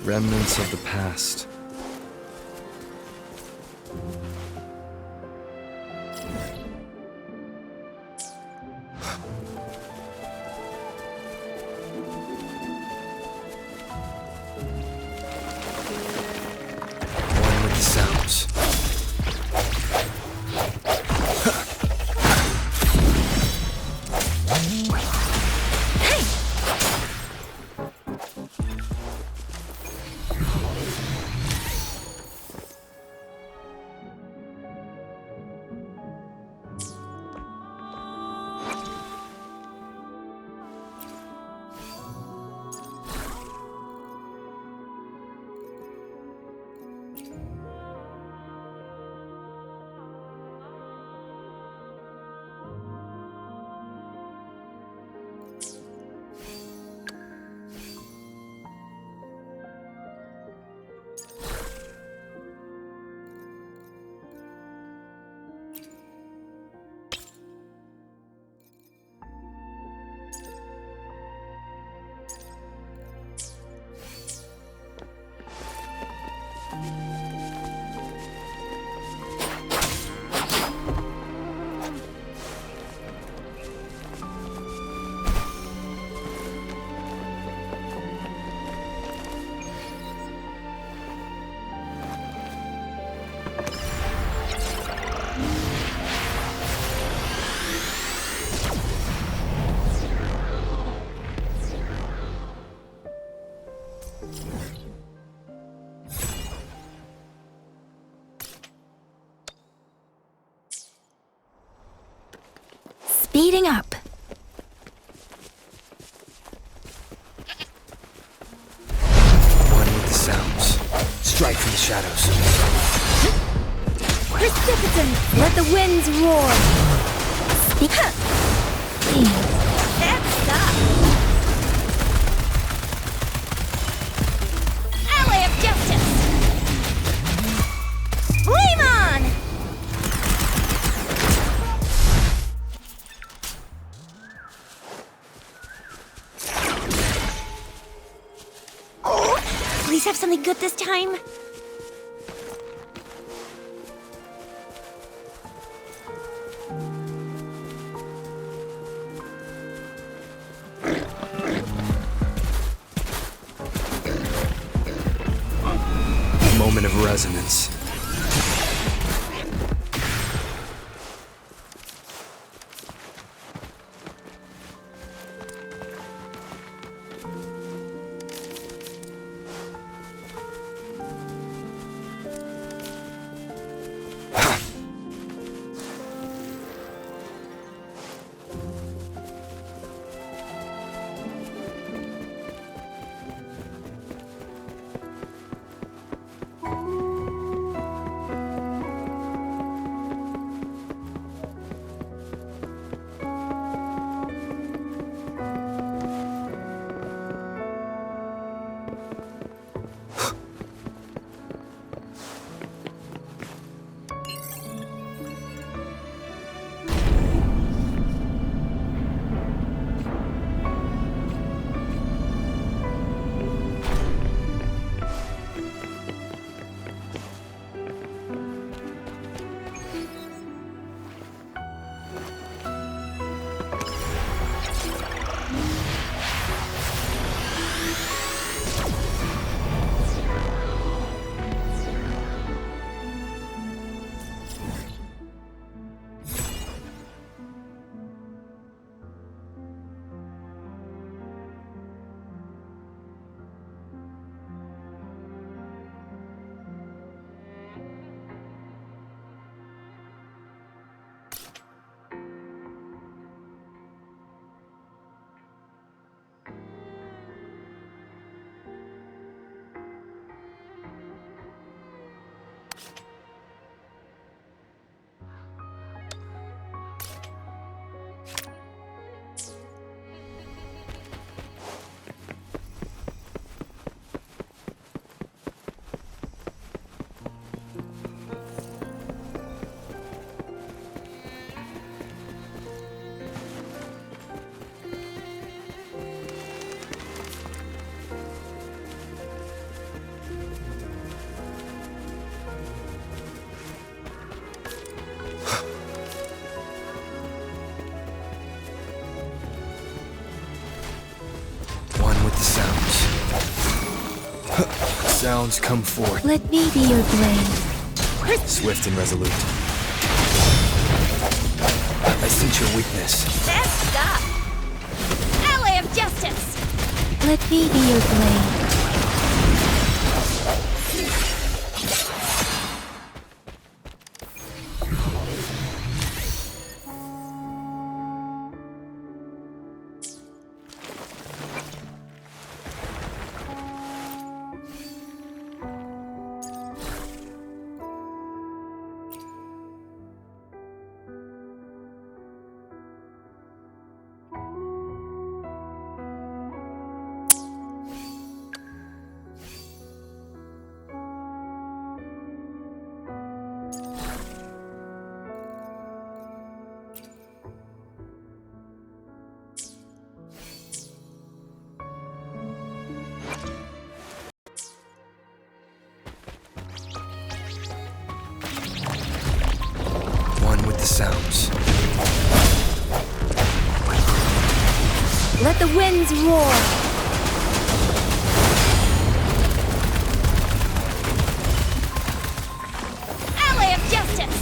Remnants of the past. One with the sounds. Speeding up. One with the sounds. Strike from the shadows. Precipitant! Let the winds roar! That's that. Please have something good this time. Moment of resonance. Sounds come forth. Let me be your blade. Swift and resolute. I sense your weakness. Next up! Ally of Justice! Let me be your blade. One with the sounds. Let the winds roar. Ally of Justice!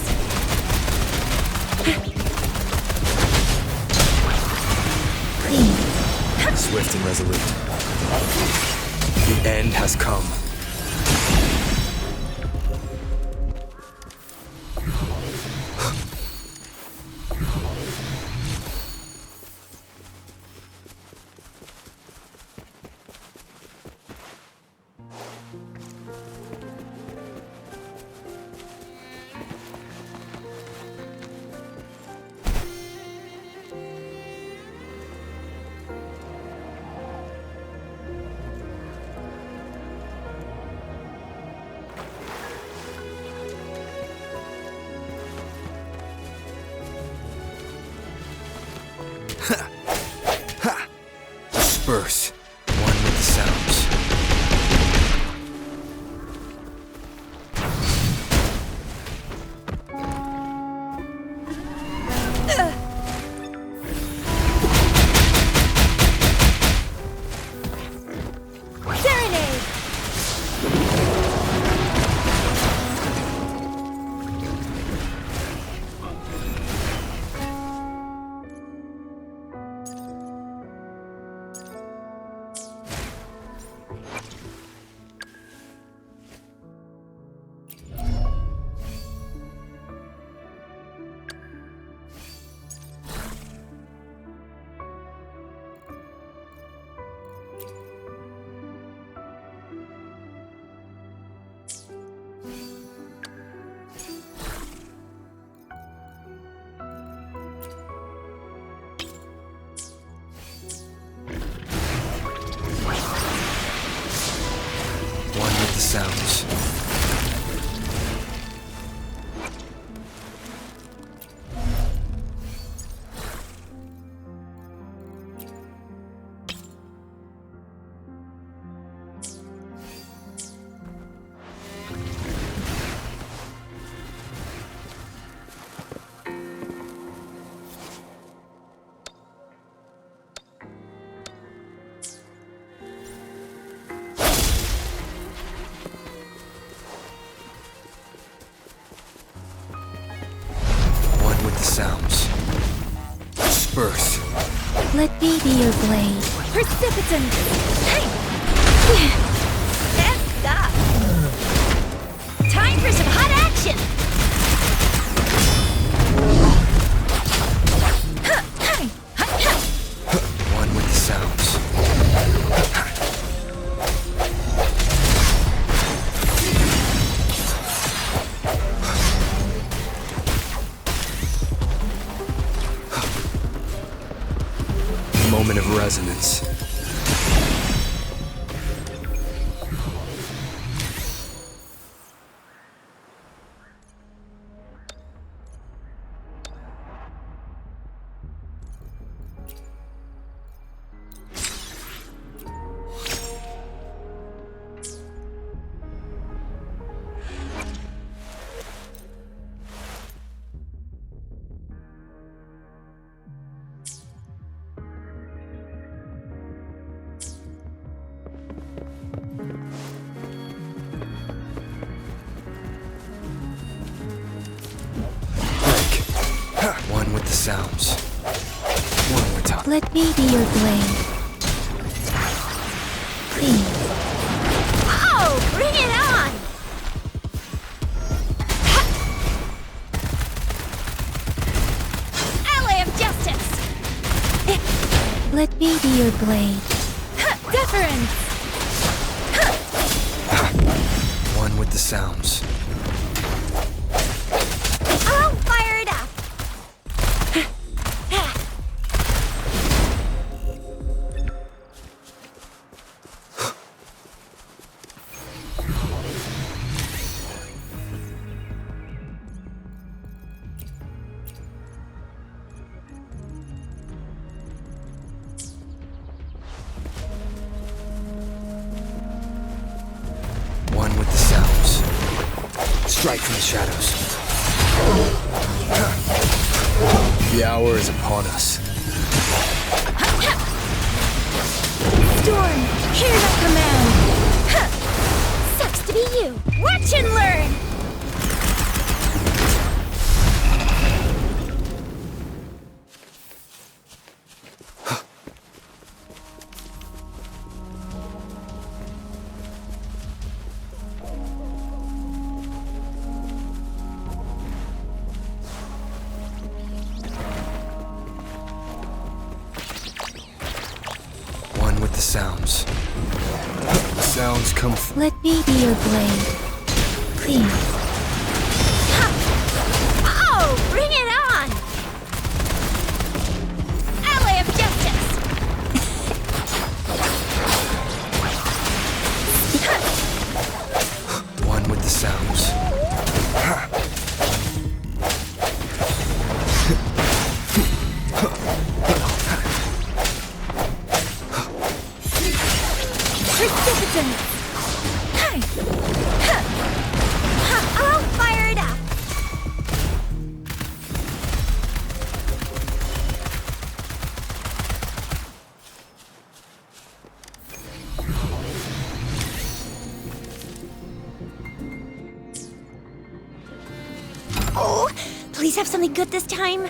Clean. Swift and resolute. The end has come. Disperse. One with the sounds. first. Let me be your blade. Precipitant! That's up. Time for some hot action. One with the sounds. Moment of resonance. One with the sounds. One more time. Let me be your blade. Please. Oh, bring it on. Ally of justice. Let me be your blade. Deference! One with the sounds. I'll fire it up. One with the sounds. Strike from the shadows. The hour is upon us. Storm, hear the command! Sucks to be you. Watch and learn. One with the sounds. The sounds come from. Let me be your blade. Please. Oh, bring it on. Ally of justice. One with the sounds. Precipitant! I'll fire it up. Oh, please have something good this time.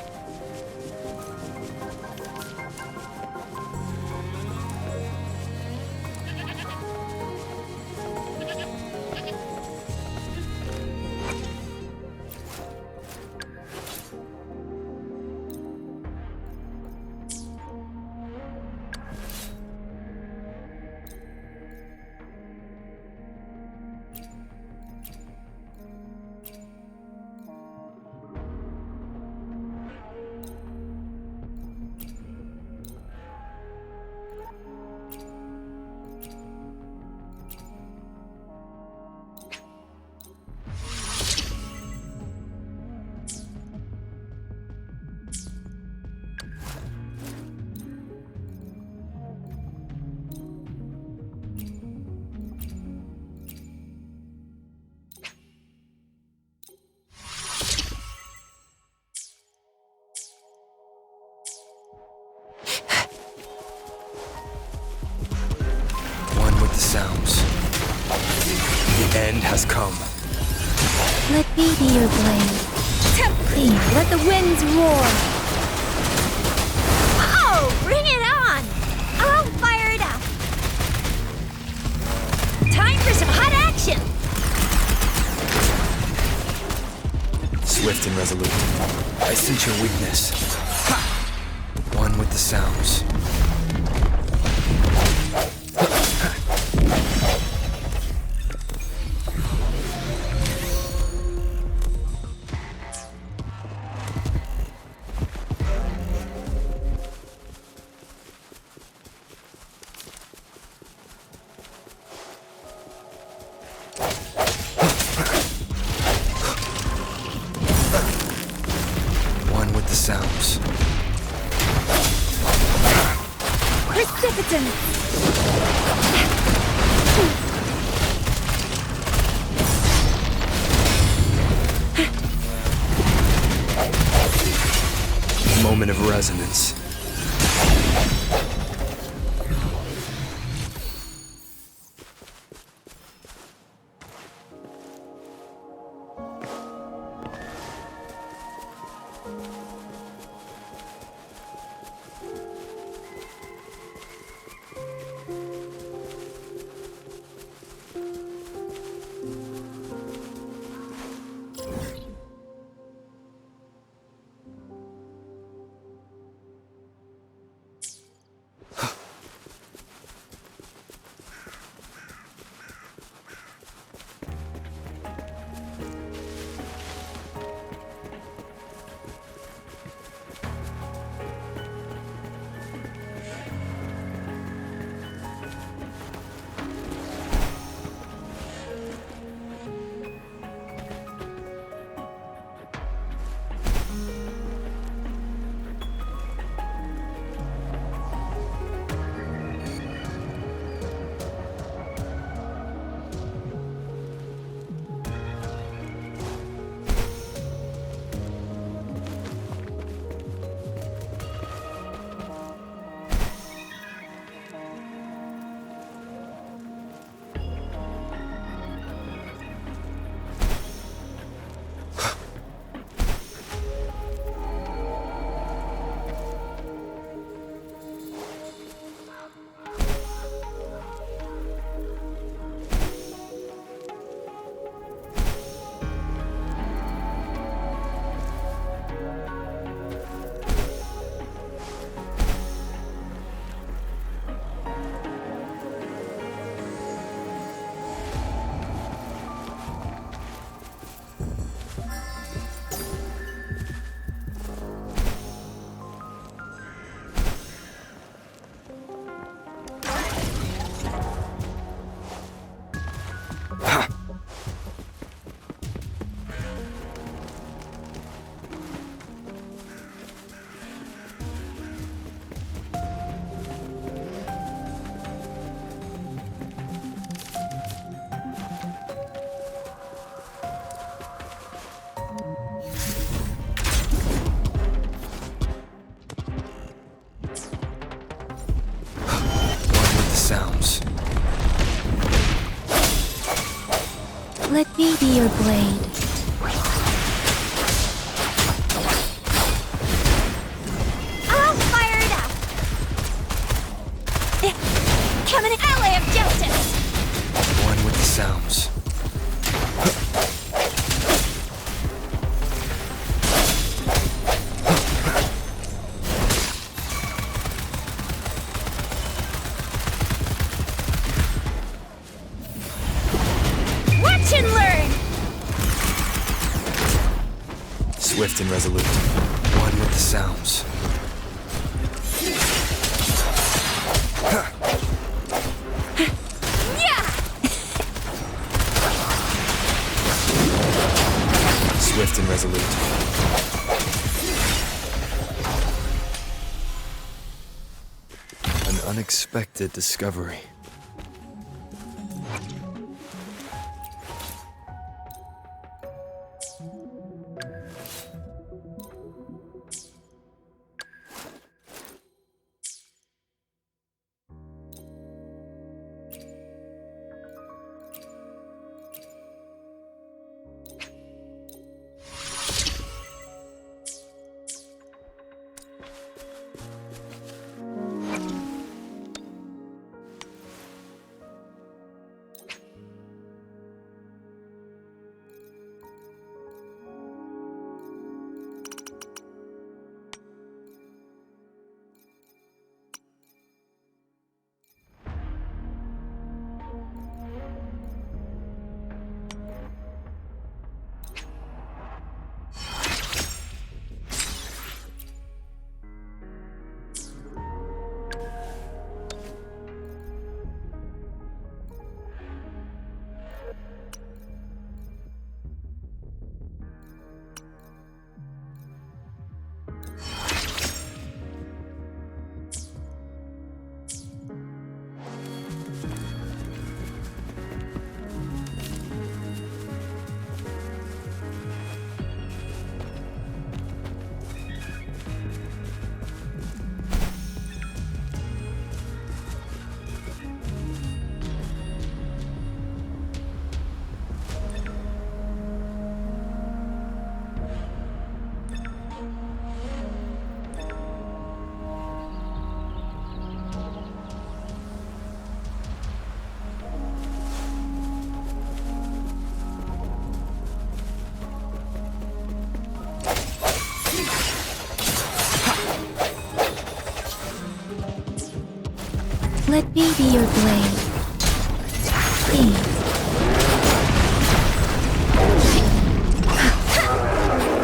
The sounds. The end has come. Let me be your blade. Please, let the winds roar! and resolute. I sense your weakness. Ha! One with the sounds. One with the sounds. Precipitant! Moment of resonance. Sounds. Let me be your blade. All fired up! Come an ally of justice! One with the sounds. Watch and learn! Swift and resolute. One with the sounds. Swift and resolute. An unexpected discovery. Let me be your blade. Please.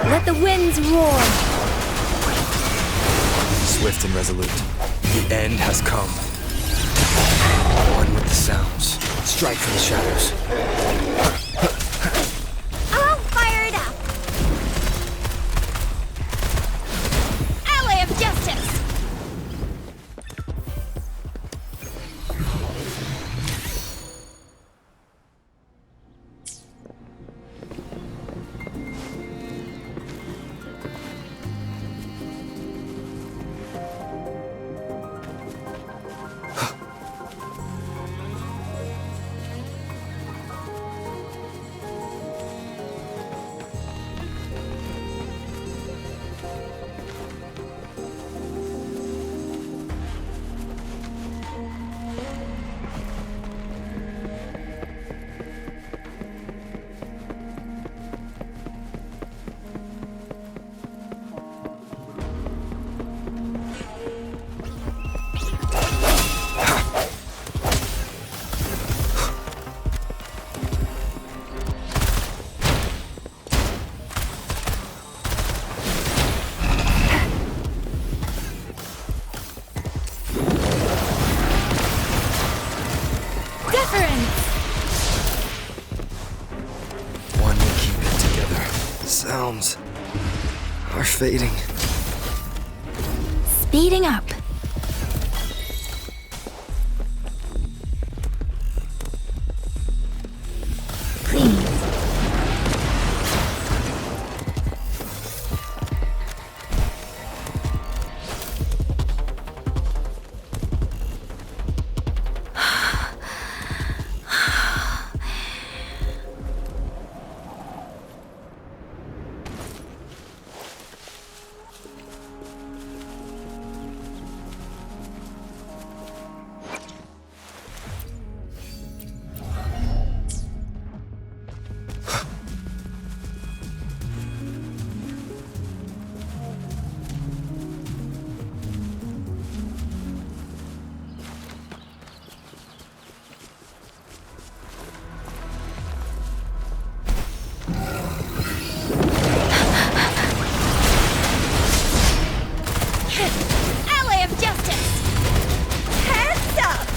Let the winds roar. Swift and resolute. The end has come. One with the sounds. Strike from the shadows. I'll fire it up! Ally of Justice! One will keep it together. Sounds are fading. Speeding up. Please. Ally of Justice! Hands up!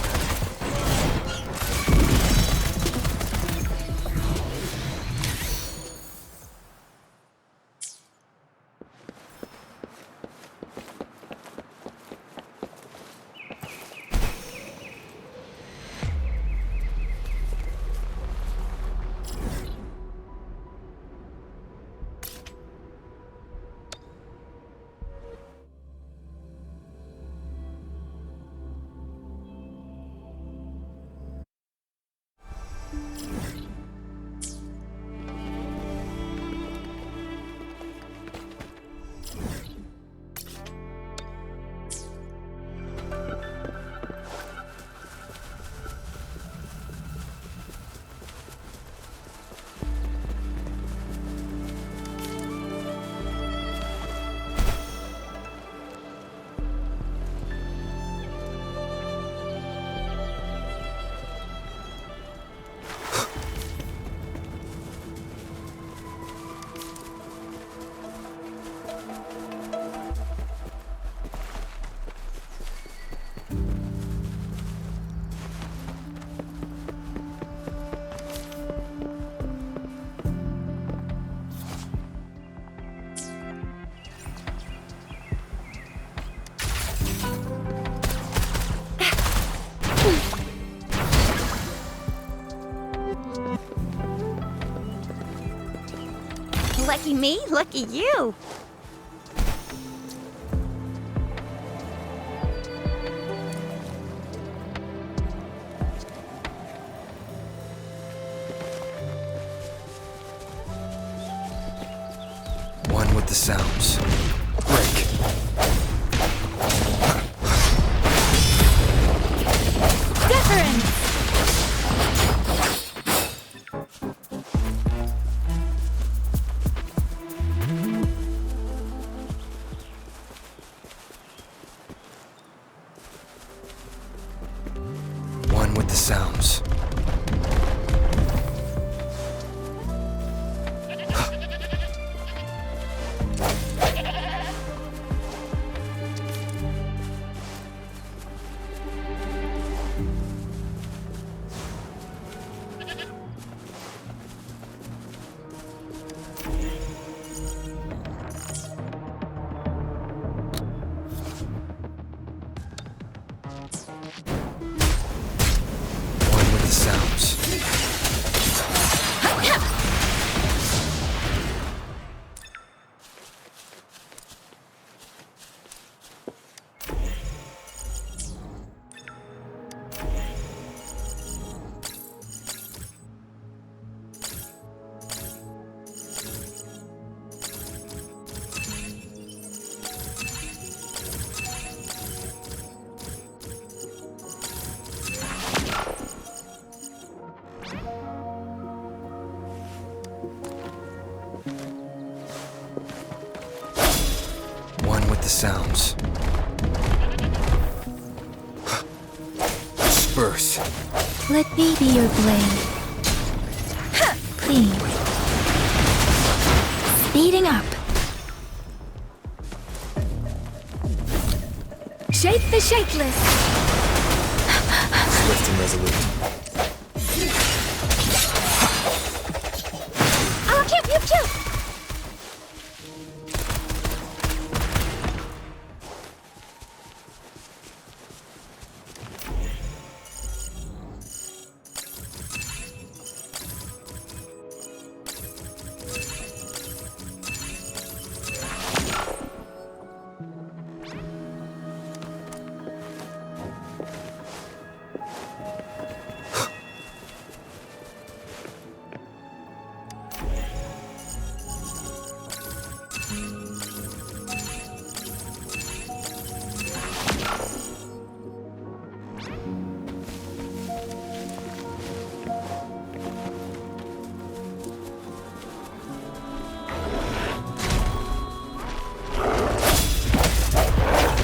Lucky me, lucky you. One with the sounds. Break. Deference! with the sounds. One with the sounds. One with the sounds. Disperse. Let me be your blade. Please. Speeding up. Shape the shapeless. Swift and resolute. Oh, pew, pew, pew.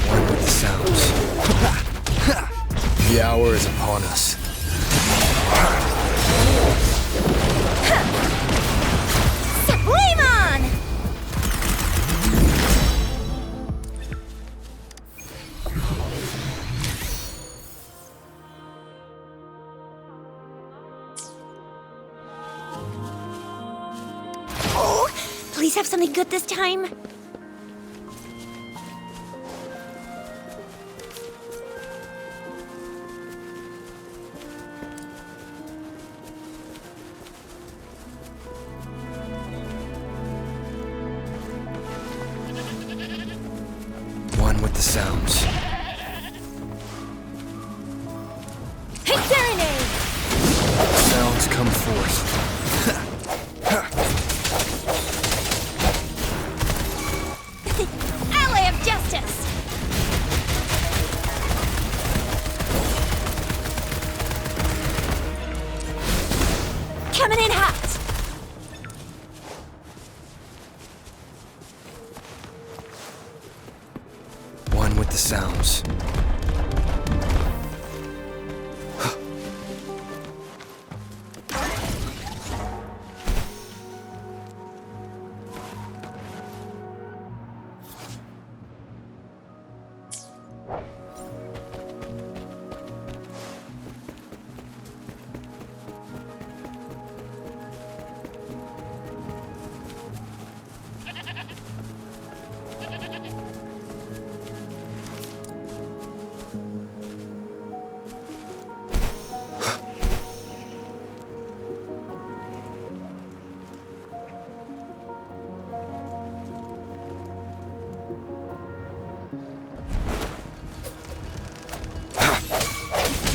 One with the sounds. The hour is upon us. Sublime on! Oh, please have something good this time. One with the sounds. Hey, serenade! Sounds come forth. Ally of justice! Coming in hot! One with the sounds.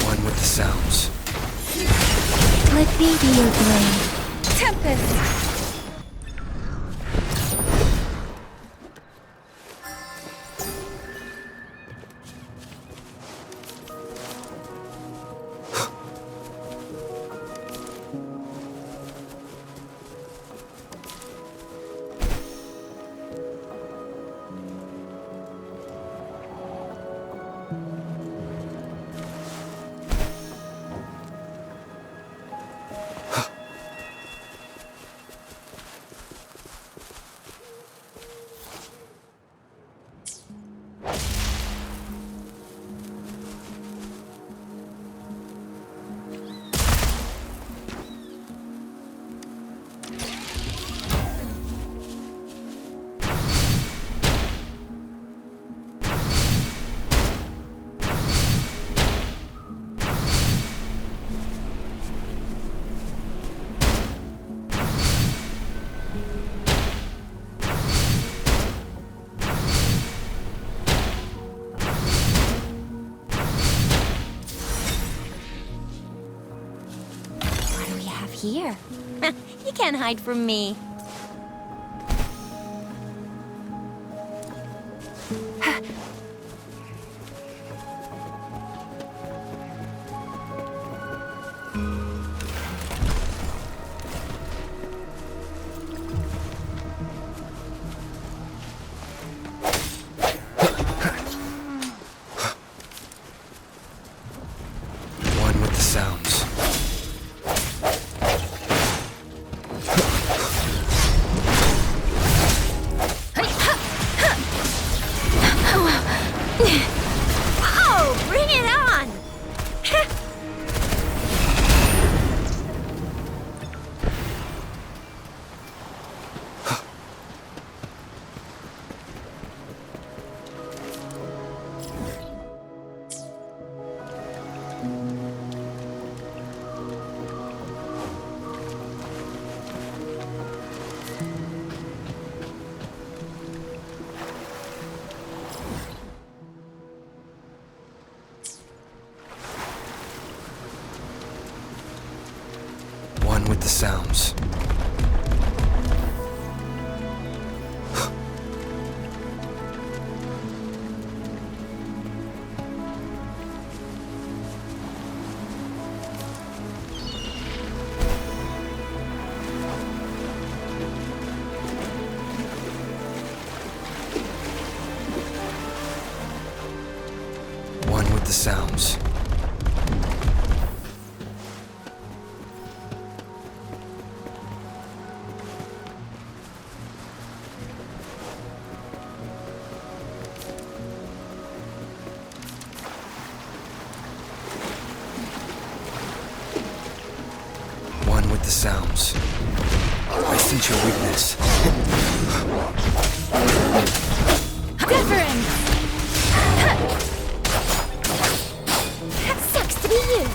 One with the sounds. Let me be your blade. Tempest! here. You can't hide from me. One with the sounds. Oh, bring it on! One with the sounds. One with the sounds. One with the sounds. I sense your weakness. Wuthering! Sucks to be you.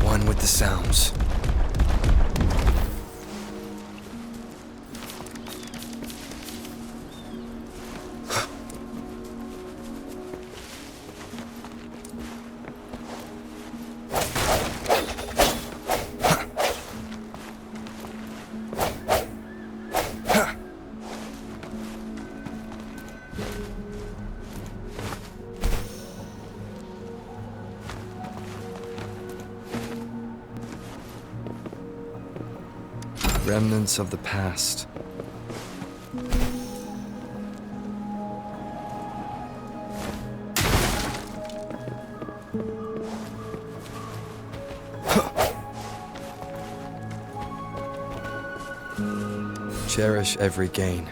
One with the sounds. Remnants of the past. Cherish every gain.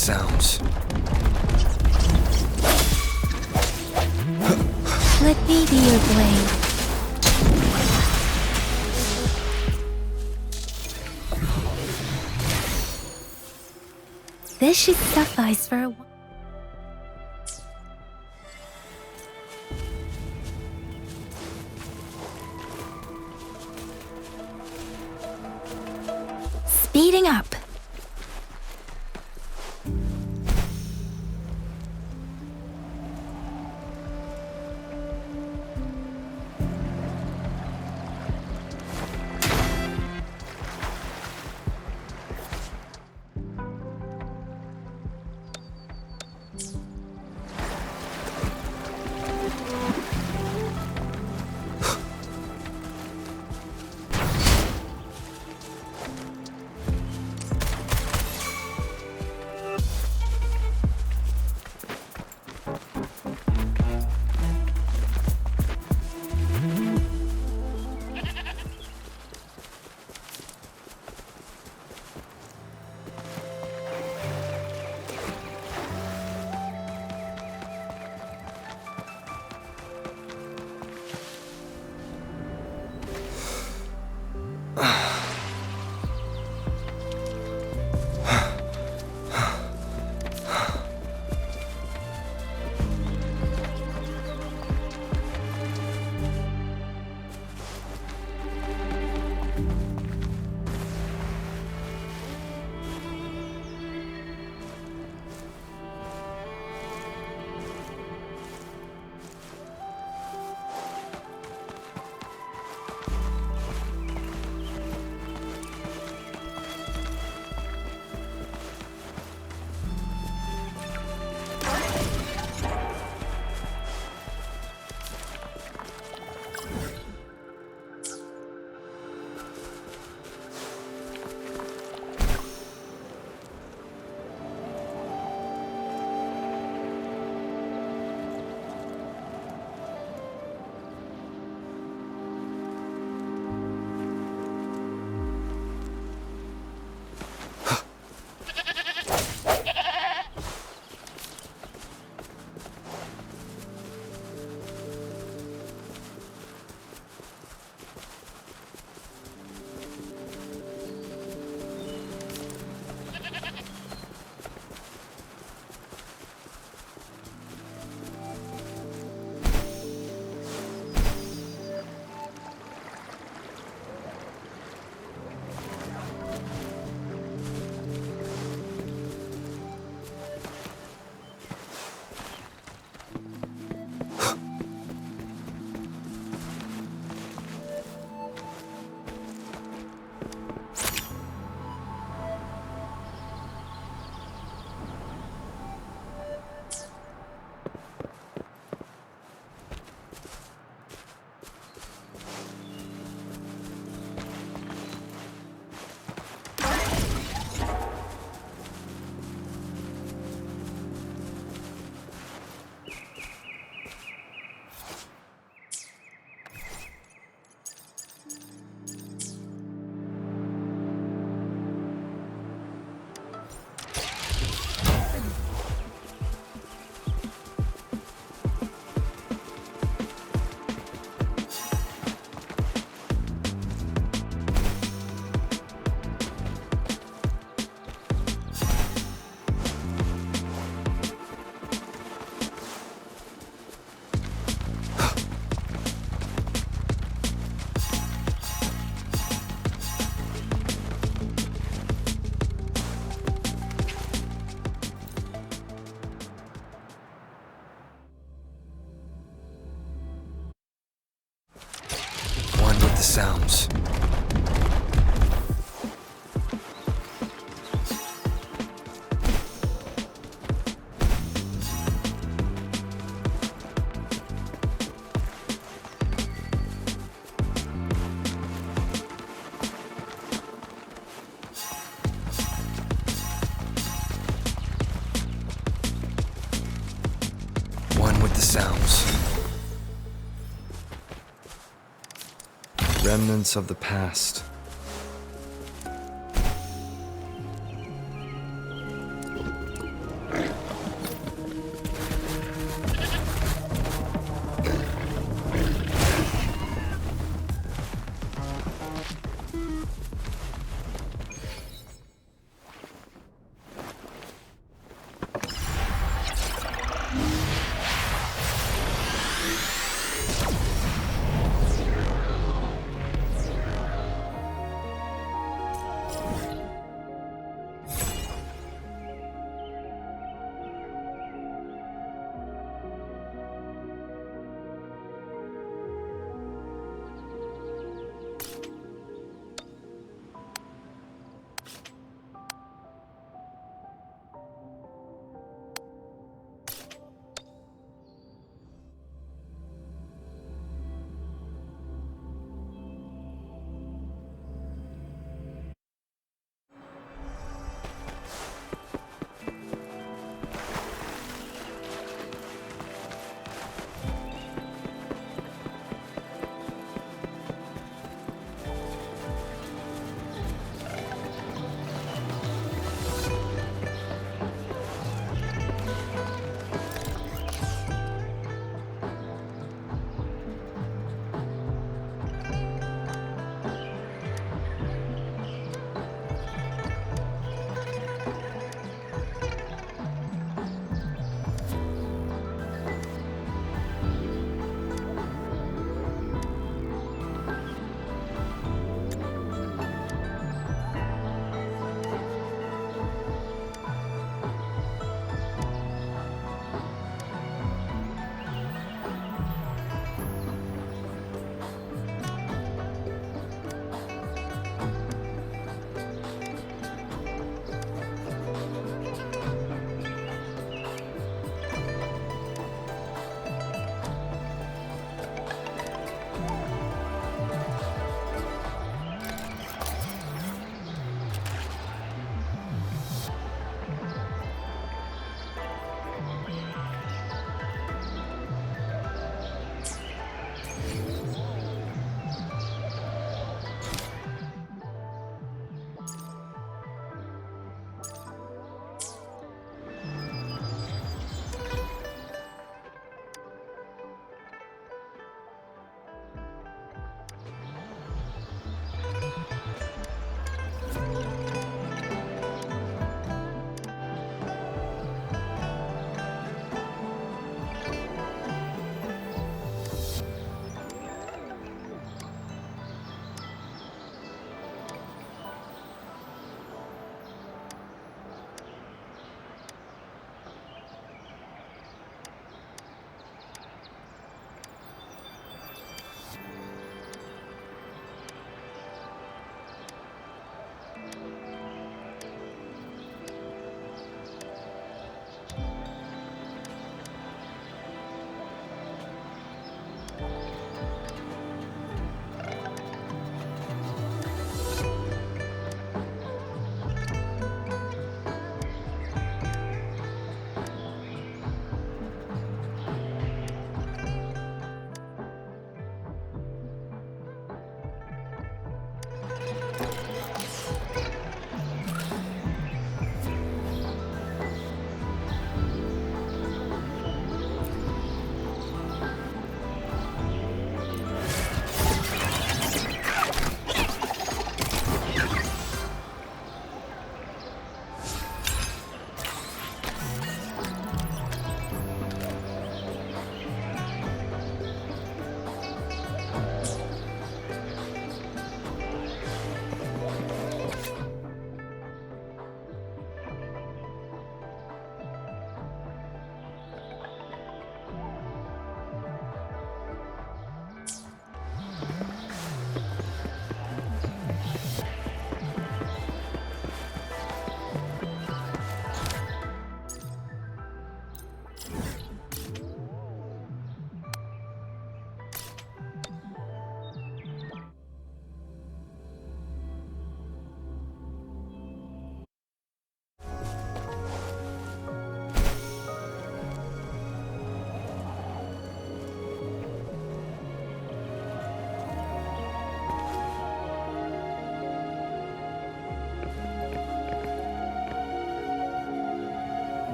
sounds. Let me be your blade. This should suffice for a while. Speeding up. The sounds. One with the sounds. Remnants of the past.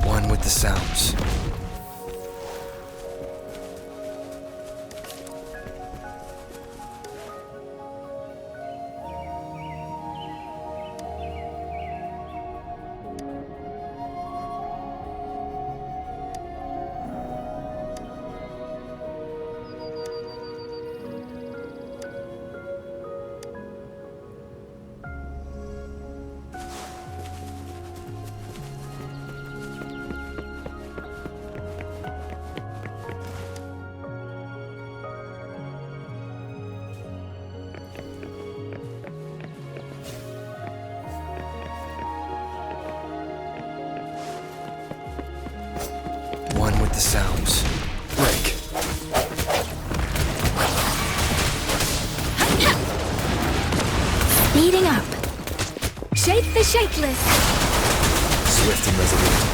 One with the sounds. One with the sounds. Break. Speeding up. Shape the shapeless. Swift and resolute.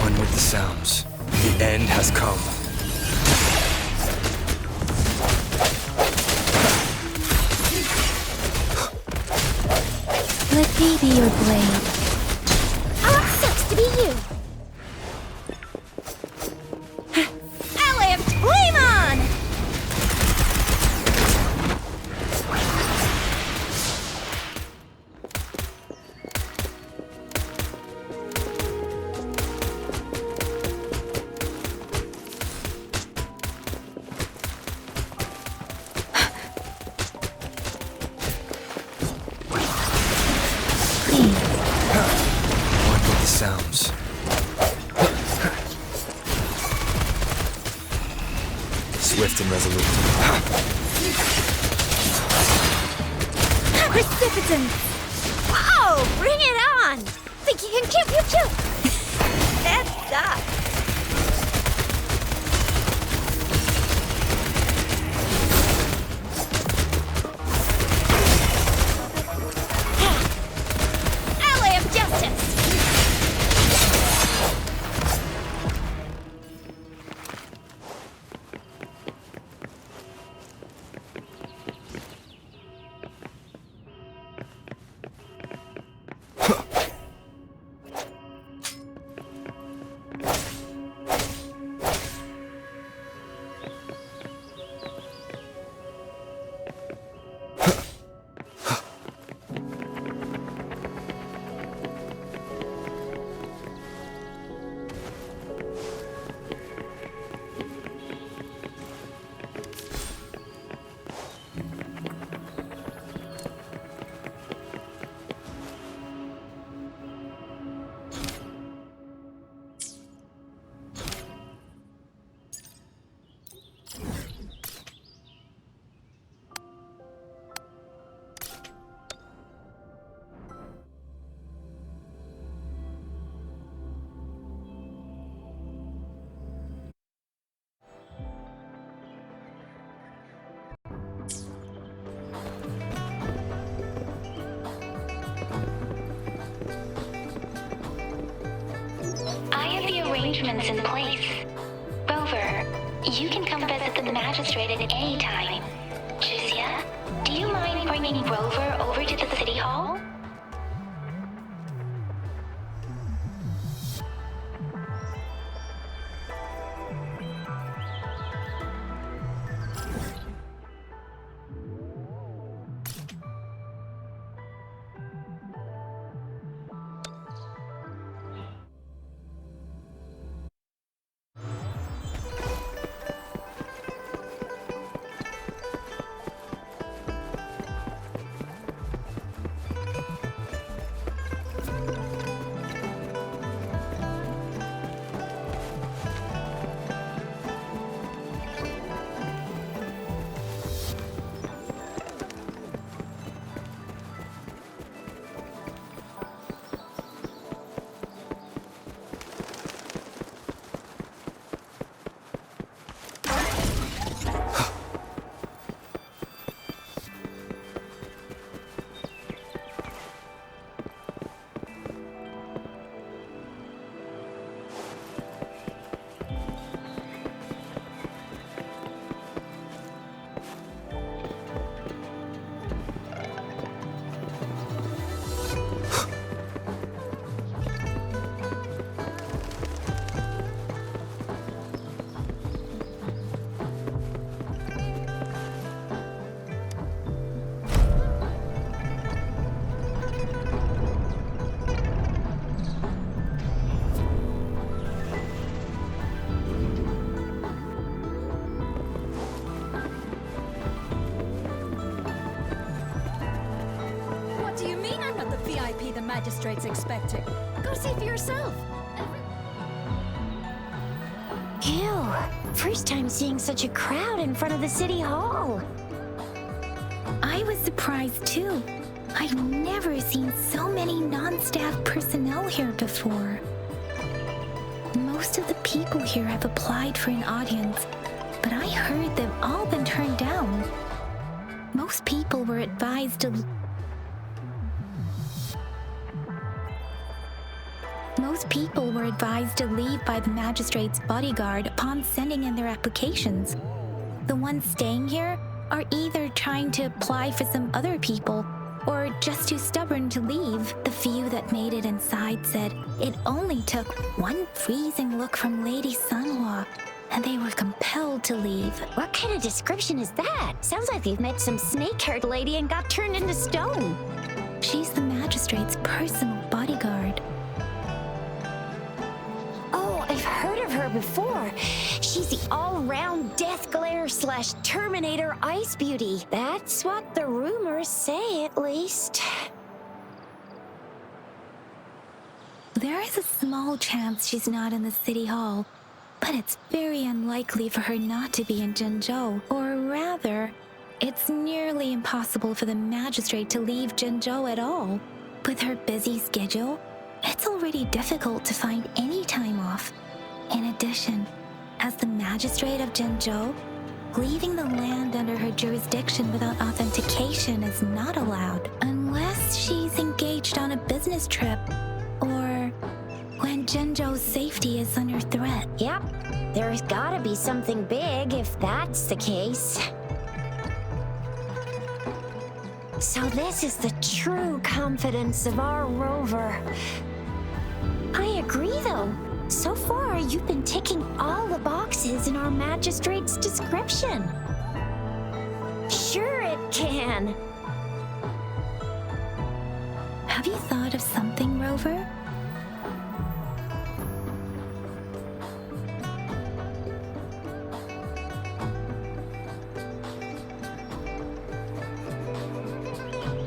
One with the sounds. The end has come. Let me be your blade. Oh, it sucks to be you. Aleph, flame on! One with the sounds. Swift and resolute. Precipitant! Whoa, bring it on! Think you can kill? That sucks. Alley of Justice! arrangements in place. Rover, you can come visit the magistrate at any time. Juzia, do you mind bringing Rover over to the city hall? What do you mean I'm not the VIP the magistrate's expecting? Go see for yourself. Ew. First time seeing such a crowd in front of the city hall. I was surprised too. I've never seen so many non-staff personnel here before. Most of the people here have applied for an audience, but I heard they've all been turned down. Most people were advised to leave by the magistrate's bodyguard upon sending in their applications. The ones staying here are either trying to apply for some other people or just too stubborn to leave. The few that made it inside said it only took one freezing look from Lady Sunhua and they were compelled to leave. What kind of description is that? Sounds like you've met some snake-haired lady and got turned into stone. She's the magistrate's personal bodyguard. Oh, I've heard of her before. She's the all-round Death Glare / Terminator Ice Beauty. That's what the rumors say, at least. There is a small chance she's not in the city hall, but it's very unlikely for her not to be in Jinzhou. Or rather, it's nearly impossible for the magistrate to leave Jinzhou at all. With her busy schedule, it's already difficult to find any time off. In addition, as the magistrate of Jinzhou, leaving the land under her jurisdiction without authentication is not allowed unless she's engaged on a business trip or when Jinzhou's safety is under threat. Yep, there's gotta be something big if that's the case. So this is the true confidence of our Rover. I agree, though. So far, you've been ticking all the boxes in our magistrate's description. Sure it can. Have you thought of something, Rover?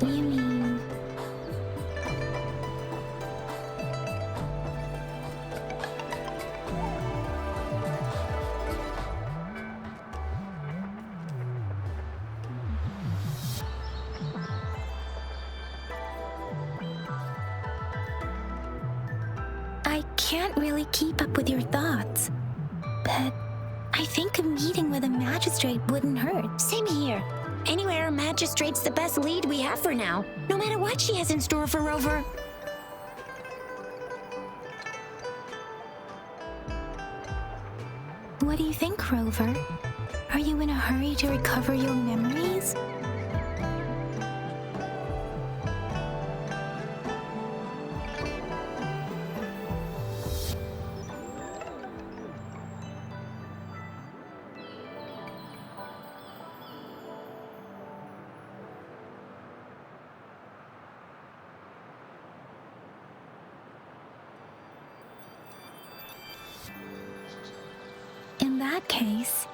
You mean... I can't really keep up with your thoughts, but I think a meeting with a magistrate wouldn't hurt. Same here. Anyway, our magistrate's the best lead we have for now, no matter what she has in store for Rover. What do you think, Rover? Are you in a hurry to recover your memories? In that case,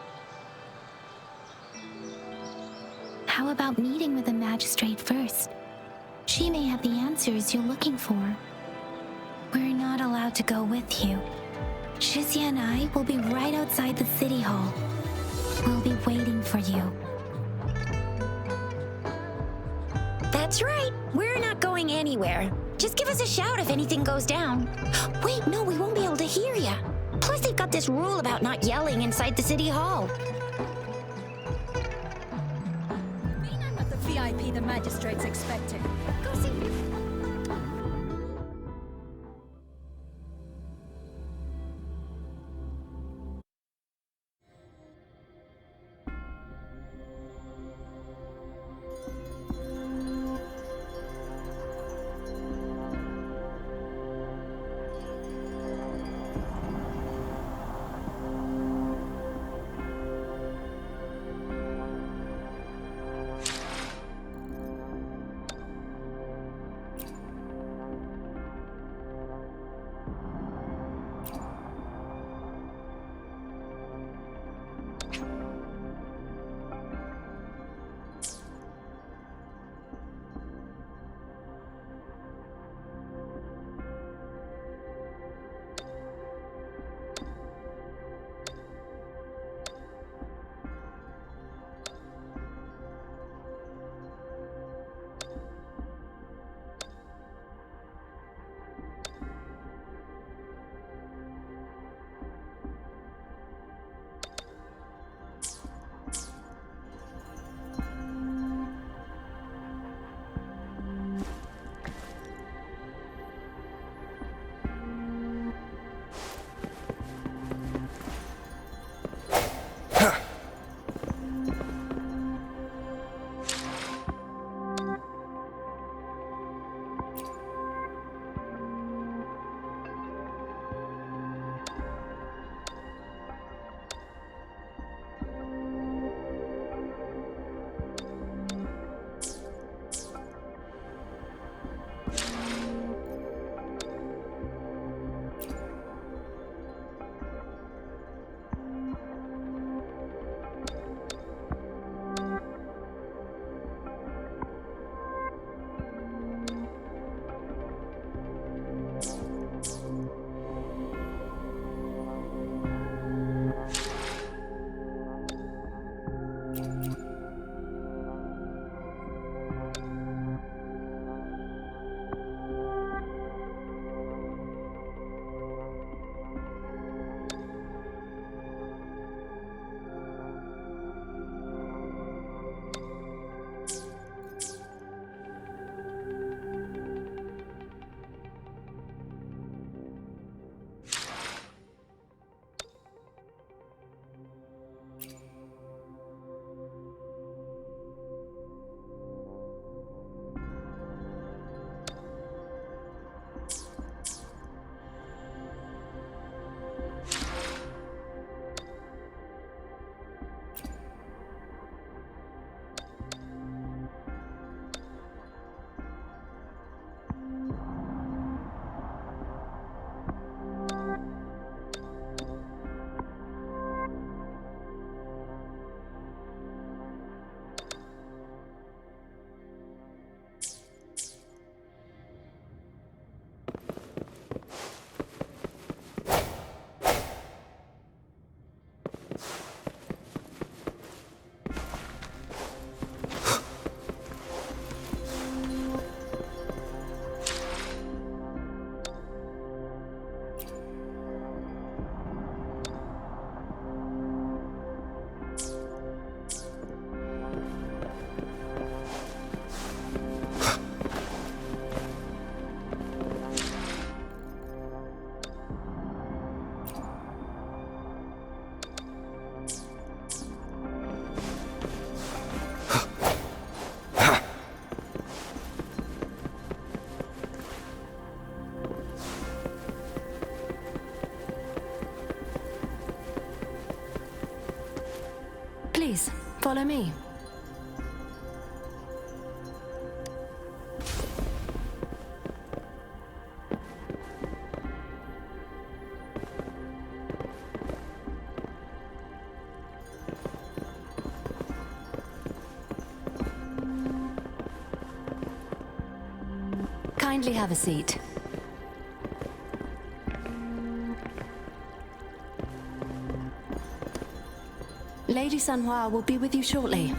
how about meeting with the magistrate first? She may have the answers you're looking for. We're not allowed to go with you. Shizia and I will be right outside the city hall. We'll be waiting for you. That's right. We're not going anywhere. Just give us a shout if anything goes down. Wait, no, we won't be able to hear ya. Plus, they've got this rule about not yelling inside the city hall. I'm not the VIP the magistrate's expecting. Go see. Follow me. Kindly have a seat. Lady Sanhua will be with you shortly.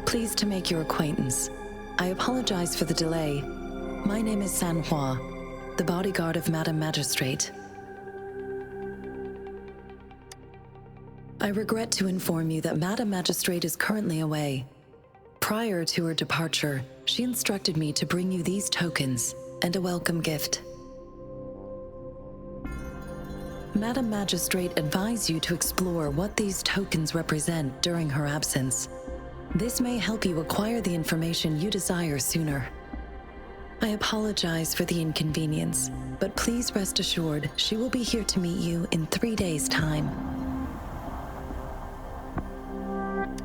Pleased to make your acquaintance. I apologize for the delay. My name is Sanhua, the bodyguard of Madame Magistrate. I regret to inform you that Madame Magistrate is currently away. Prior to her departure, she instructed me to bring you these tokens and a welcome gift. Madame Magistrate advised you to explore what these tokens represent during her absence. This may help you acquire the information you desire sooner. I apologize for the inconvenience, but please rest assured she will be here to meet you in 3 days' time.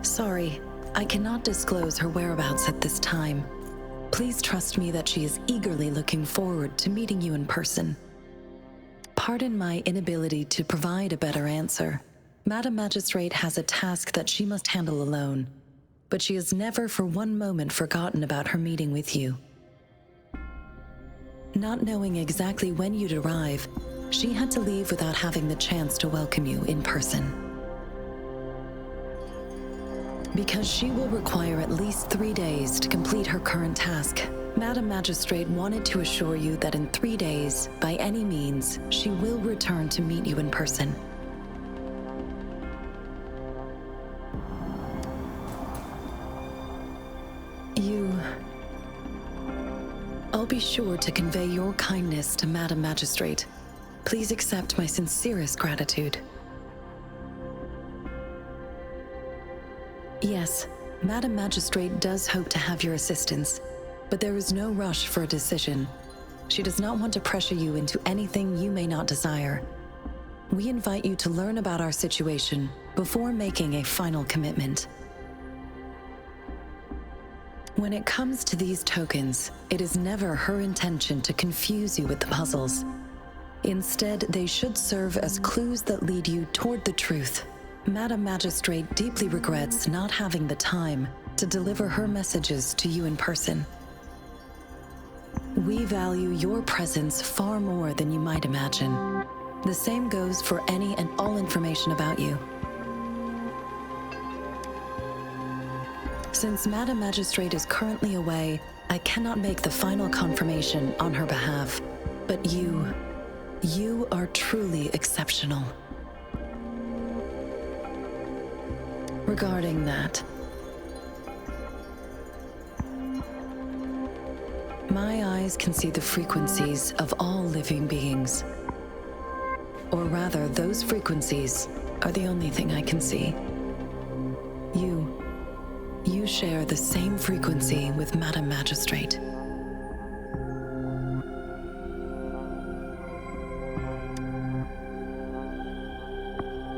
Sorry, I cannot disclose her whereabouts at this time. Please trust me that she is eagerly looking forward to meeting you in person. Pardon my inability to provide a better answer. Madame Magistrate has a task that she must handle alone, but she has never for one moment forgotten about her meeting with you. Not knowing exactly when you'd arrive, she had to leave without having the chance to welcome you in person. Because she will require at least 3 days to complete her current task, Madame Magistrate wanted to assure you that in 3 days, by any means, she will return to meet you in person. I'll be sure to convey your kindness to Madame Magistrate. Please accept my sincerest gratitude. Yes, Madame Magistrate does hope to have your assistance, but there is no rush for a decision. She does not want to pressure you into anything you may not desire. We invite you to learn about our situation before making a final commitment. When it comes to these tokens, it is never her intention to confuse you with the puzzles. Instead, they should serve as clues that lead you toward the truth. Madame Magistrate deeply regrets not having the time to deliver her messages to you in person. We value your presence far more than you might imagine. The same goes for any and all information about you. Since Madame Magistrate is currently away, I cannot make the final confirmation on her behalf. But you are truly exceptional. Regarding that, my eyes can see the frequencies of all living beings. Or rather, those frequencies are the only thing I can see. You share the same frequency with Madame Magistrate.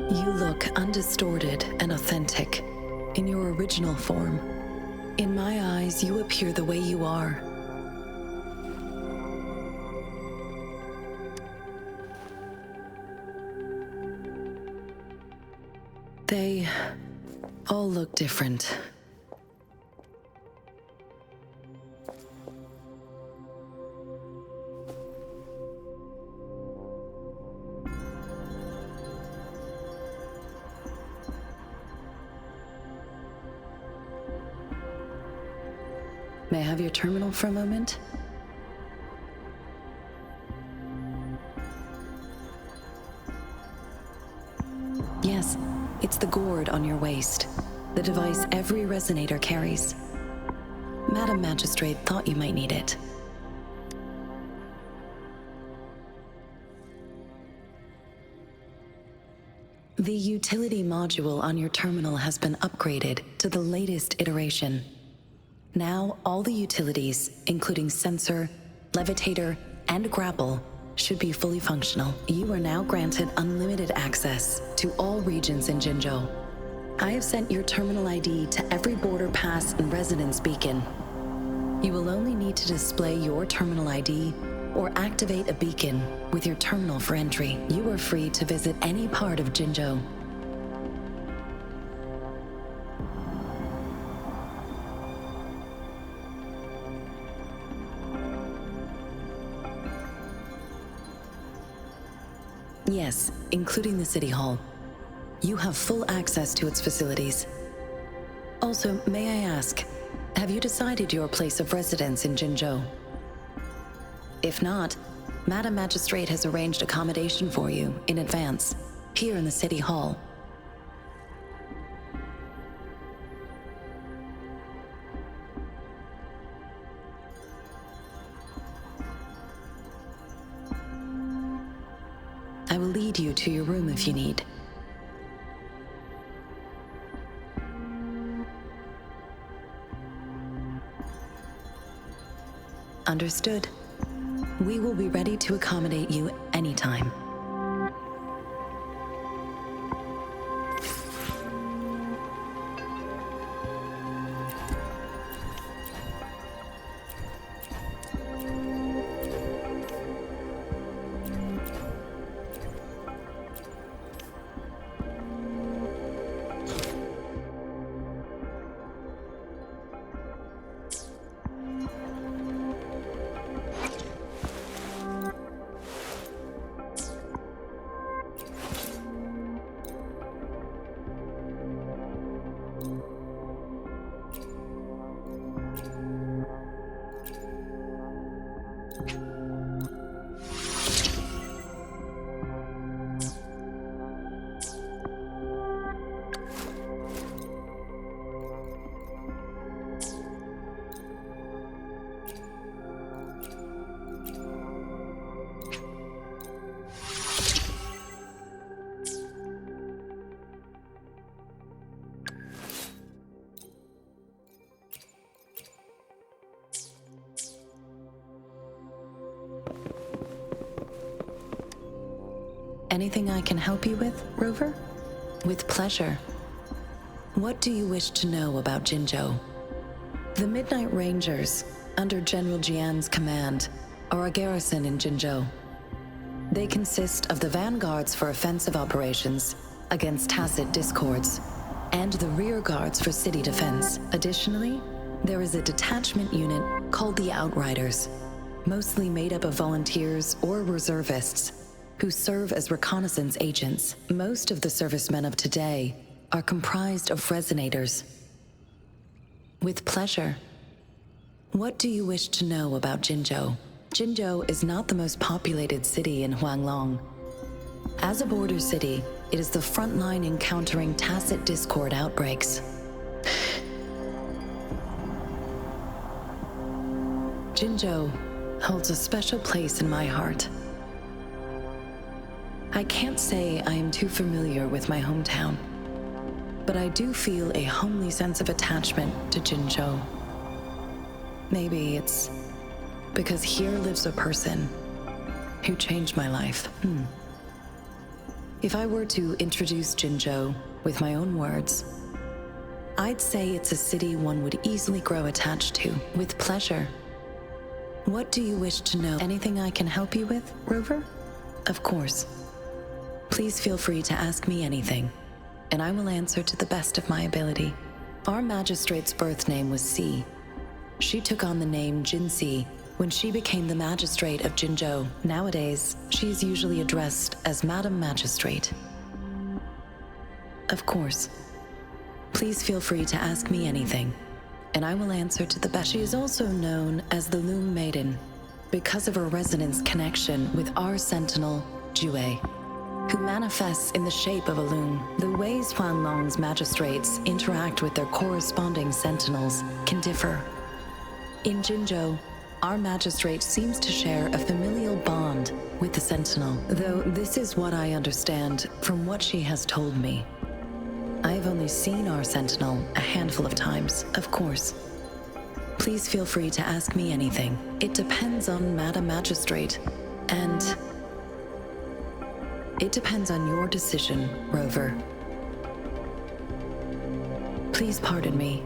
You look undistorted and authentic in your original form. In my eyes, you appear the way you are. They all look different. May I have your terminal for a moment? Yes, it's the gourd on your waist, the device every resonator carries. Madam Magistrate thought you might need it. The utility module on your terminal has been upgraded to the latest iteration. Now, all the utilities, including sensor, levitator, and grapple, should be fully functional. You are now granted unlimited access to all regions in Jinzhou. I have sent your terminal ID to every border pass and residence beacon. You will only need to display your terminal ID or activate a beacon with your terminal for entry. You are free to visit any part of Jinzhou. Yes, including the City Hall. You have full access to its facilities. Also, may I ask, have you decided your place of residence in Jinzhou? If not, Madam Magistrate has arranged accommodation for you in advance, here in the City Hall. I will lead you to your room if you need. Understood. We will be ready to accommodate you anytime. Anything I can help you with, Rover? With pleasure. What do you wish to know about Jinzhou? The Midnight Rangers, under General Jian's command, are a garrison in Jinzhou. They consist of the vanguards for offensive operations against tacit discords, and the rear guards for city defense. Additionally, there is a detachment unit called the Outriders, mostly made up of volunteers or reservists who serve as reconnaissance agents. Most of the servicemen of today are comprised of resonators. With pleasure. What do you wish to know about Jinzhou? Jinzhou is not the most populated city in Huanglong. As a border city, it is the front line in countering tacit discord outbreaks. Jinzhou holds a special place in my heart. I can't say I am too familiar with my hometown, but I do feel a homely sense of attachment to Jinzhou. Maybe it's because here lives a person who changed my life. If I were to introduce Jinzhou with my own words, I'd say it's a city one would easily grow attached to, with pleasure. What do you wish to know? Anything I can help you with, Rover? Of course. Please feel free to ask me anything, and I will answer to the best of my ability. Our magistrate's birth name was Si. She took on the name Jinsi when she became the magistrate of Jinzhou. Nowadays, she is usually addressed as Madam Magistrate. Of course. Please feel free to ask me anything, and I will answer to the best. She is also known as the Loom Maiden because of her resonance connection with our sentinel, Jue, who manifests in the shape of a loom. The ways Huanlong's magistrates interact with their corresponding sentinels can differ. In Jinzhou, our magistrate seems to share a familial bond with the sentinel, though this is what I understand from what she has told me. I have only seen our sentinel a handful of times, of course. Please feel free to ask me anything. It depends on Madam Magistrate, and it depends on your decision, Rover. Please pardon me.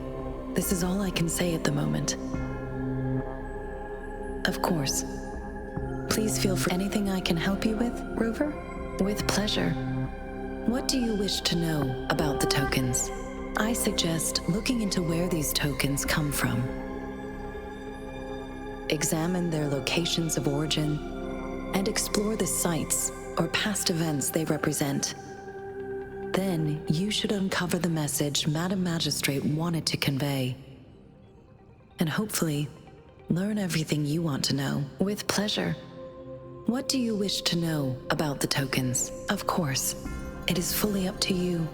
This is all I can say at the moment. Of course. Please feel free. Anything I can help you with, Rover? With pleasure. What do you wish to know about the tokens? I suggest looking into where these tokens come from. Examine their locations of origin and explore the sites or past events they represent. Then you should uncover the message Madam Magistrate wanted to convey. And hopefully, learn everything you want to know. With pleasure. What do you wish to know about the tokens? Of course, it is fully up to you.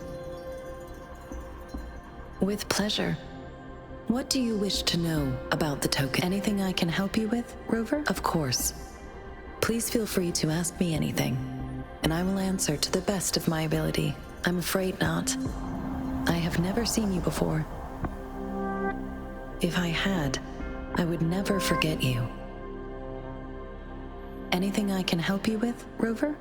With pleasure. What do you wish to know about the token? Anything I can help you with, Rover? Of course. Please feel free to ask me anything, and I will answer to the best of my ability. I'm afraid not. I have never seen you before. If I had, I would never forget you. Anything I can help you with, Rover?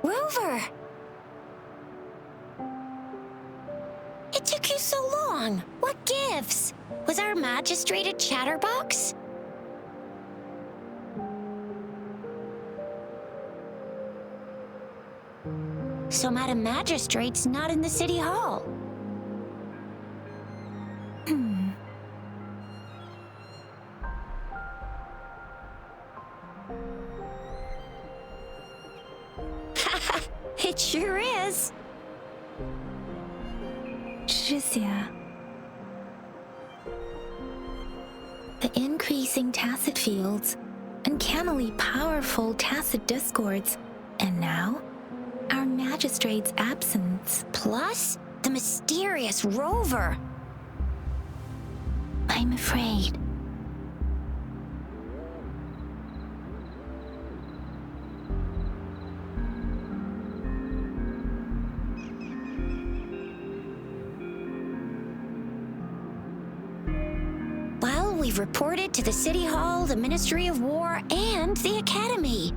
Rover! It took you so long. What gives? Was our magistrate a chatterbox? So Madam Magistrate's not in the city hall. It sure is. Zhixia. The increasing tacit fields, uncannily powerful tacit discords, and now, our magistrate's absence. Plus, the mysterious Rover. I'm afraid. We've reported to the City Hall, the Ministry of War, and the Academy.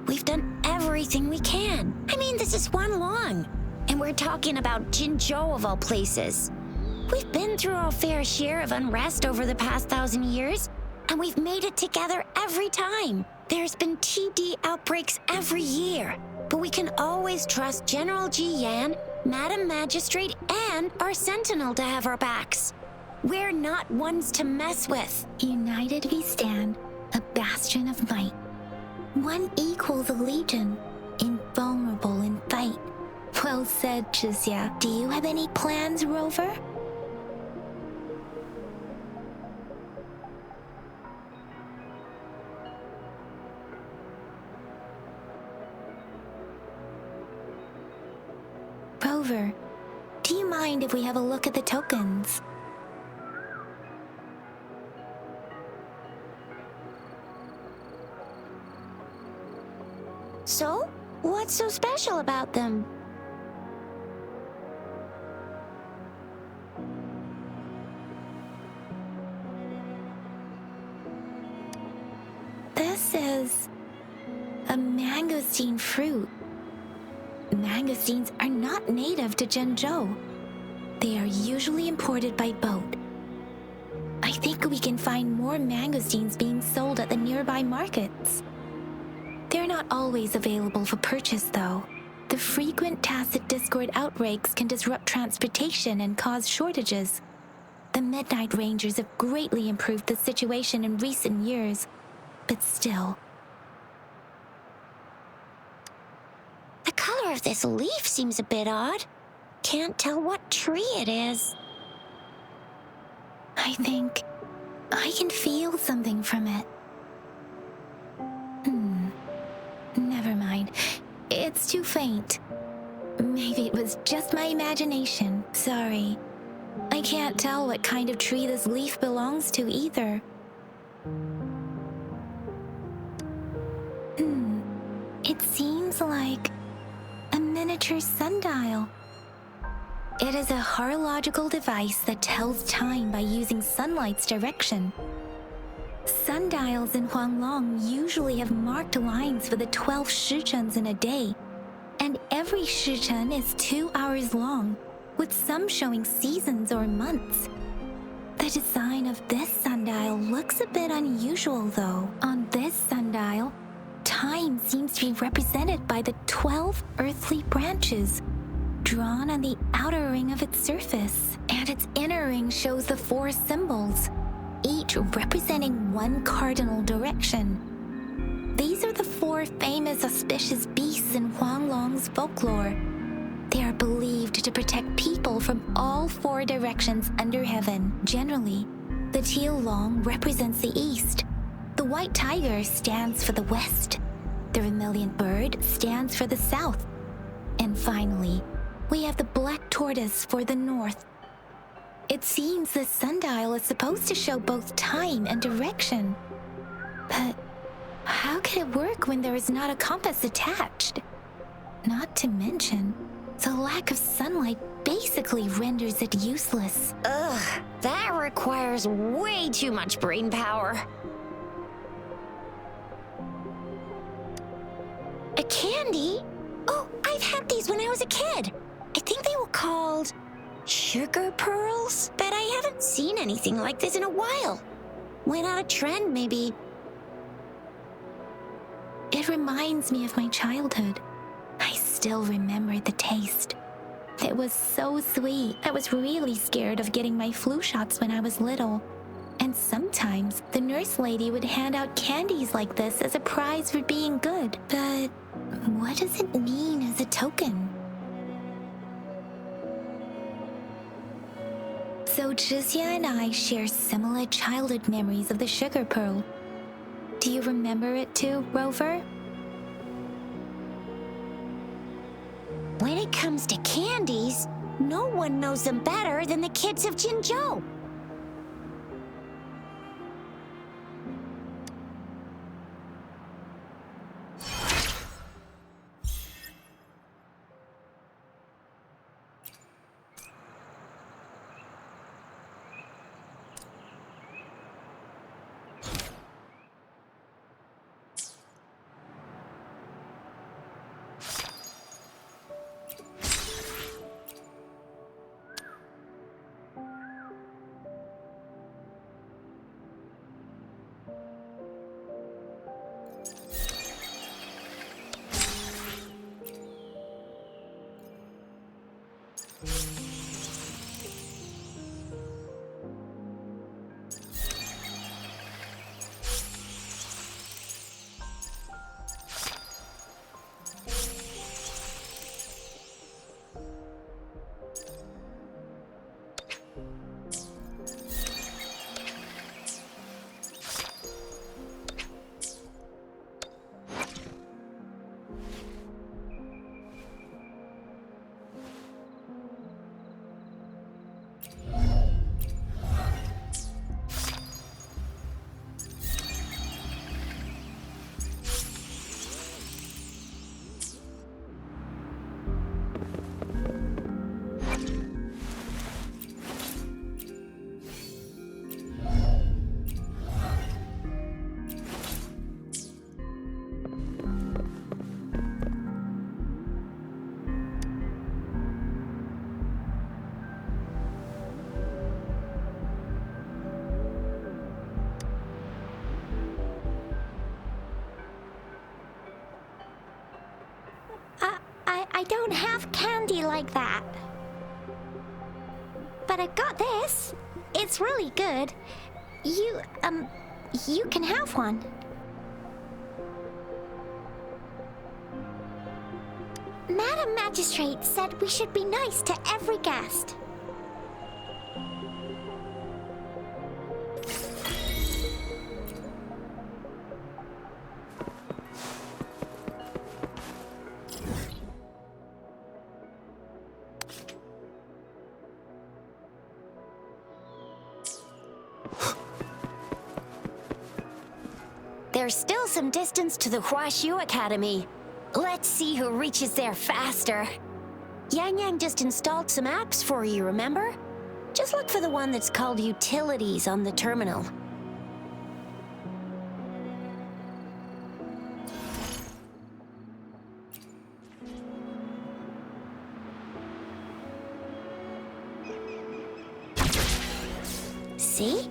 We've done everything we can. I mean, this is Huanlong. And we're talking about Jinzhou of all places. We've been through our fair share of unrest over the past 1,000 years, and we've made it together every time. There's been TD outbreaks every year, but we can always trust General Ji Yan, Madam Magistrate, and our Sentinel to have our backs. We're not ones to mess with. United we stand, a bastion of might. One equals a legion, invulnerable in fight. Well said, Zhixia. Do you have any plans, Rover? Rover, do you mind if we have a look at the tokens? So, what's so special about them? This is a mangosteen fruit. Mangosteens are not native to Zhengzhou. They are usually imported by boat. I think we can find more mangosteens being sold at the nearby markets. They're not always available for purchase, though. The frequent tacit discord outbreaks can disrupt transportation and cause shortages. The Midnight Rangers have greatly improved the situation in recent years, but still. The color of this leaf seems a bit odd. Can't tell what tree it is. I think I can feel something from it. Never mind. It's too faint. Maybe it was just my imagination. Sorry. I can't tell what kind of tree this leaf belongs to either. It seems like a miniature sundial. It is a horological device that tells time by using sunlight's direction. Sundials in Huanglong usually have marked lines for the 12 shichens in a day, and every shichen is 2 hours long, with some showing seasons or months. The design of this sundial looks a bit unusual, though. On this sundial, time seems to be represented by the 12 earthly branches, drawn on the outer ring of its surface, and its inner ring shows the 4 symbols, each representing one cardinal direction. These are the 4 famous auspicious beasts in Huanglong's folklore. They are believed to protect people from all 4 directions under heaven. Generally, the teal long represents the east, the white tiger stands for the west, the vermilion bird stands for the south, and finally, we have the black tortoise for the north. It seems the sundial is supposed to show both time and direction. But how can it work when there is not a compass attached? Not to mention, the lack of sunlight basically renders it useless. Ugh, that requires way too much brain power. A candy? Oh, I've had these when I was a kid. I think they were called sugar pearls, but I haven't seen anything like this in a while. Went out of trend, maybe. It reminds me of my childhood. I still remember the taste. It was so sweet. I was really scared of getting my flu shots when I was little. And sometimes the nurse lady would hand out candies like this as a prize for being good. But what does it mean as a token? So Zhixia and I share similar childhood memories of the sugar pearl. Do you remember it too, Rover? When it comes to candies, no one knows them better than the kids of Jinzhou. don't have candy like that. But I've got this. It's really good. You can have one. Madam Magistrate said we should be nice to every guest. There's still some distance to the Huashu Academy. Let's see who reaches there faster. Yang Yang just installed some apps for you, remember? Just look for the one that's called Utilities on the terminal. See?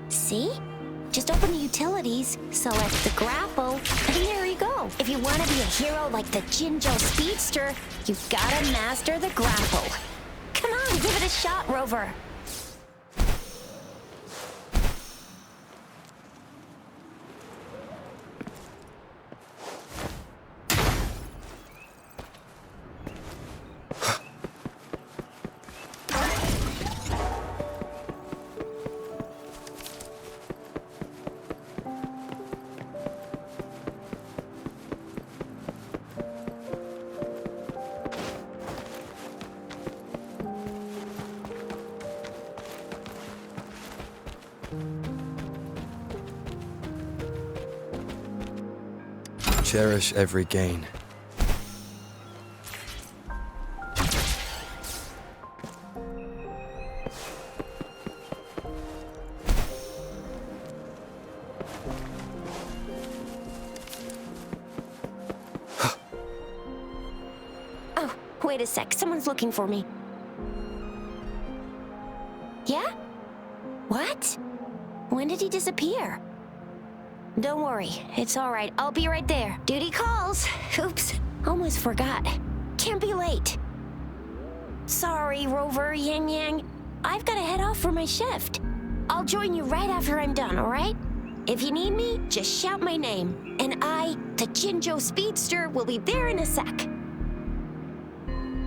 See? Just open the utilities, select the grapple, and there you go. If you want to be a hero like the Jinzhou Speedster, you've gotta master the grapple. Come on, give it a shot, Rover. Cherish every gain. Oh, wait a sec. Someone's looking for me. Yeah? What? When did he disappear? Don't worry, it's all right. I'll be right there. Duty calls. Oops, almost forgot. Can't be late. Sorry, Rover, Yang Yang. I've got to head off for my shift. I'll join you right after I'm done, all right? If you need me, just shout my name. And I, the Jinzhou Speedster, will be there in a sec.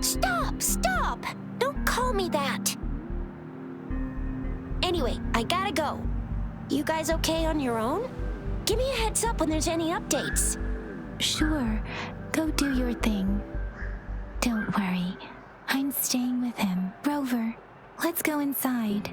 Stop! Stop! Don't call me that. Anyway, I gotta go. You guys okay on your own? Give me a heads up when there's any updates. Sure, go do your thing. Don't worry, I'm staying with him. Rover, let's go inside.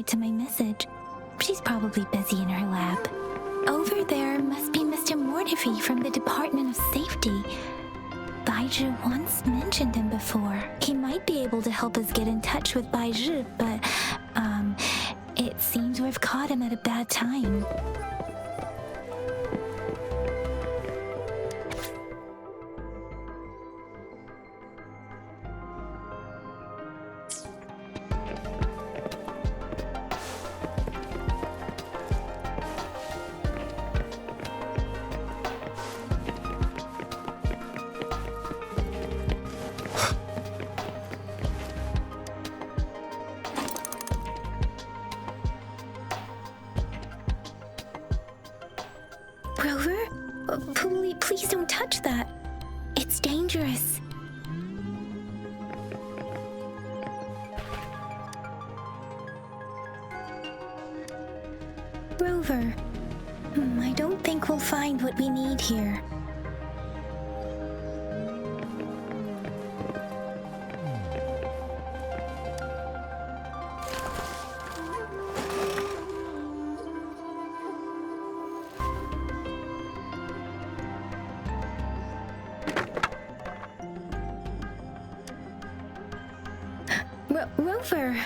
to my message. She's probably busy in her lab. Over there must be Mr. Mortifi from the Department of Safety. Baizhi once mentioned him before. He might be able to help us get in touch with Baizhi, but, it seems we've caught him at a bad time. Rover? Please don't touch that. It's dangerous. Rover, I don't think we'll find what we need here. Rover!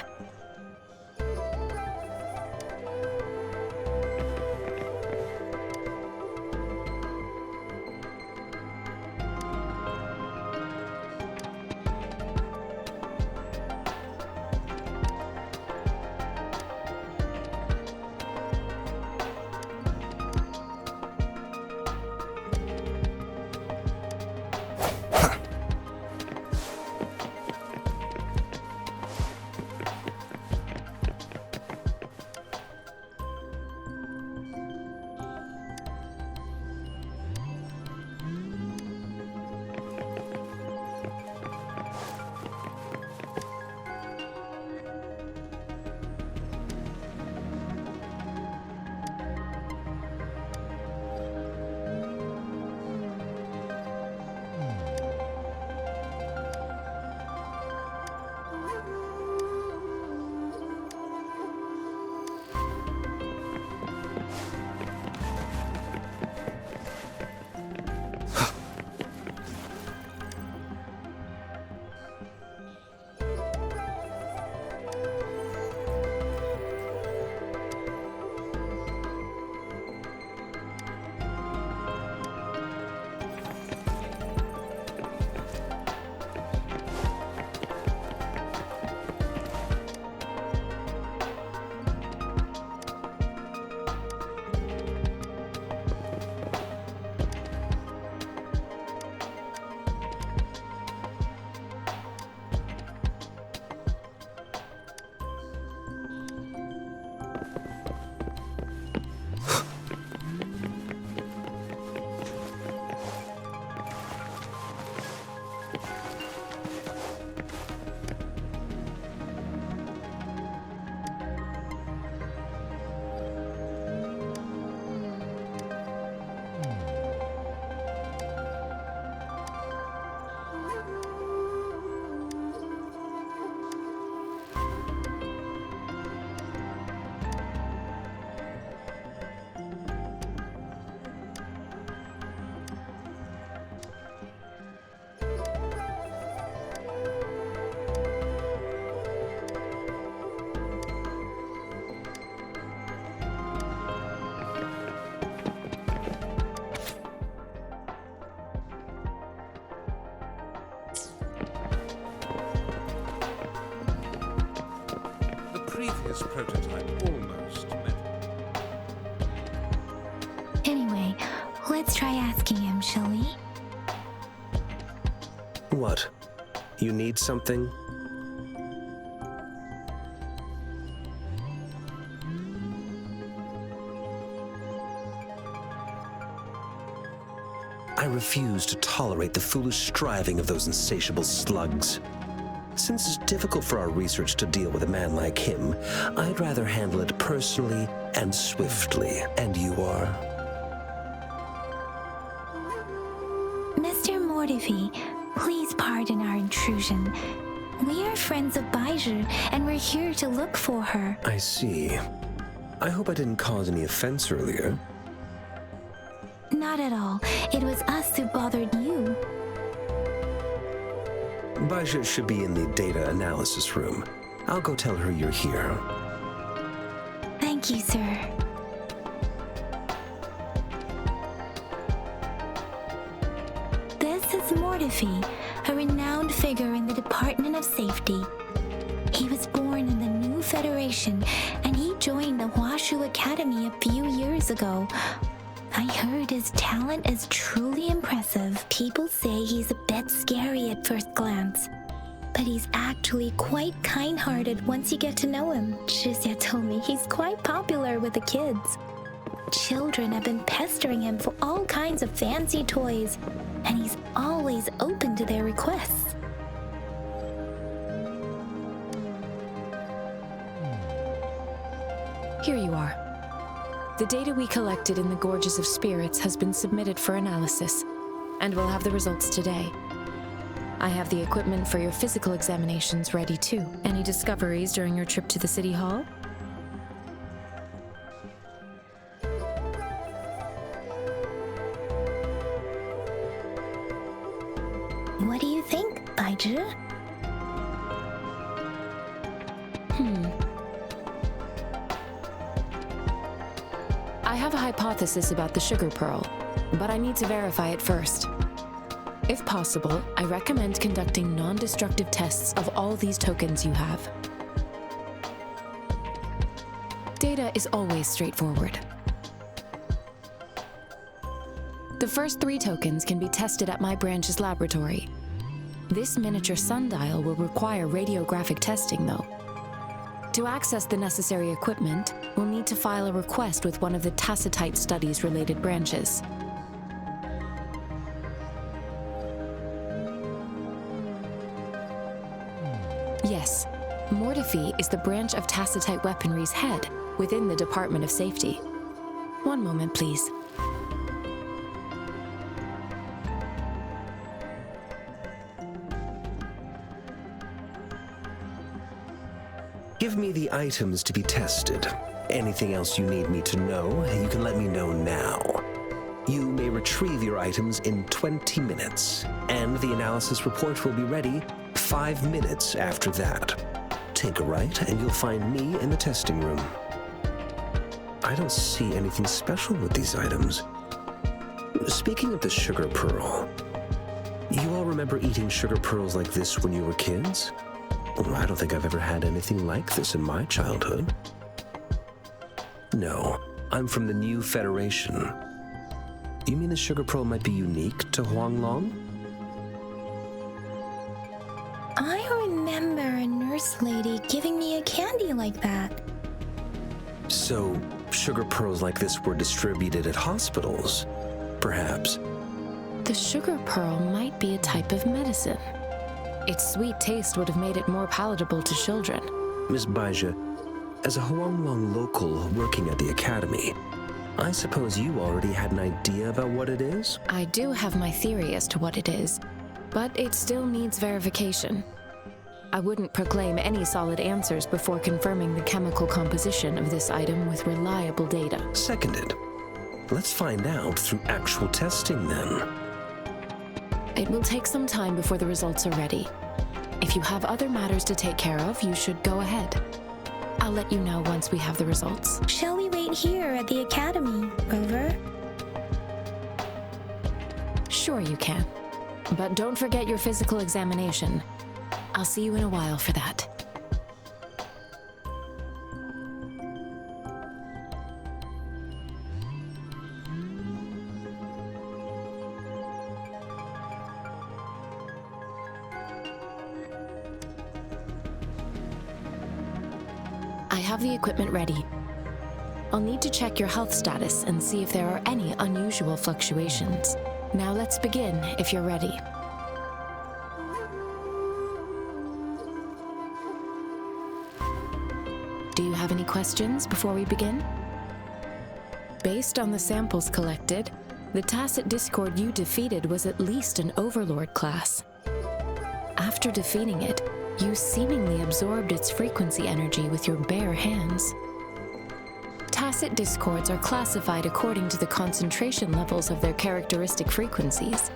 Previous prototype almost met. Anyway, let's try asking him, shall we? What? You need something? I refuse to tolerate the foolish striving of those insatiable slugs. Since it's difficult for our research to deal with a man like him, I'd rather handle it personally and swiftly. And you are? Mr. Mortifi, please pardon our intrusion. We are friends of Baizhi, and we're here to look for her. I see. I hope I didn't cause any offense earlier. Not at all. It was us who bothered you. Baizhi should be in the data analysis room. I'll go tell her you're here. Thank you, sir. This is Mortifi, a renowned figure in the Department of Safety. He was born in the new Federation, and he joined the Huashu Academy a few years ago. I heard his talent is truly impressive. People say he's a bit scary at first glance, but he's actually quite kind-hearted once you get to know him. Shizia told me he's quite popular with the kids. Children have been pestering him for all kinds of fancy toys, and he's always open to their requests. Here you are. The data we collected in the Gorges of Spirits has been submitted for analysis, and we'll have the results today. I have the equipment for your physical examinations ready too. Any discoveries during your trip to the City Hall? What do you think, Baizhi? I have a hypothesis about the sugar pearl, but I need to verify it first. If possible, I recommend conducting non-destructive tests of all these tokens you have. Data is always straightforward. The first 3 tokens can be tested at my branch's laboratory. This miniature sundial will require radiographic testing, though. To access the necessary equipment, we'll need to file a request with one of the Tacitite Studies-related branches. Yes, Mortifi is the branch of Tacitite Weaponry's head within the Department of Safety. One moment, please. Give me the items to be tested. Anything else you need me to know, you can let me know now. You may retrieve your items in 20 minutes, and the analysis report will be ready 5 minutes after that. Take a right, and you'll find me in the testing room. I don't see anything special with these items. Speaking of the sugar pearl, you all remember eating sugar pearls like this when you were kids? I don't think I've ever had anything like this in my childhood. No, I'm from the new Federation. You mean the sugar pearl might be unique to Huanglong? I remember a nurse lady giving me a candy like that. So, sugar pearls like this were distributed at hospitals, perhaps? The sugar pearl might be a type of medicine. Its sweet taste would have made it more palatable to children. Miss Baizhi, as a Huanglong local working at the academy, I suppose you already had an idea about what it is? I do have my theory as to what it is, but it still needs verification. I wouldn't proclaim any solid answers before confirming the chemical composition of this item with reliable data. Seconded. Let's find out through actual testing then. It will take some time before the results are ready. If you have other matters to take care of, you should go ahead. I'll let you know once we have the results. Shall we wait here at the academy, Rover? Sure you can. But don't forget your physical examination. I'll see you in a while for that. I have the equipment ready. I'll need to check your health status and see if there are any unusual fluctuations. Now let's begin, if you're ready. Do you have any questions before we begin? Based on the samples collected, the Tacit Discord you defeated was at least an Overlord class. After defeating it, you seemingly absorbed its frequency energy with your bare hands. Tacit discords are classified according to the concentration levels of their characteristic frequencies.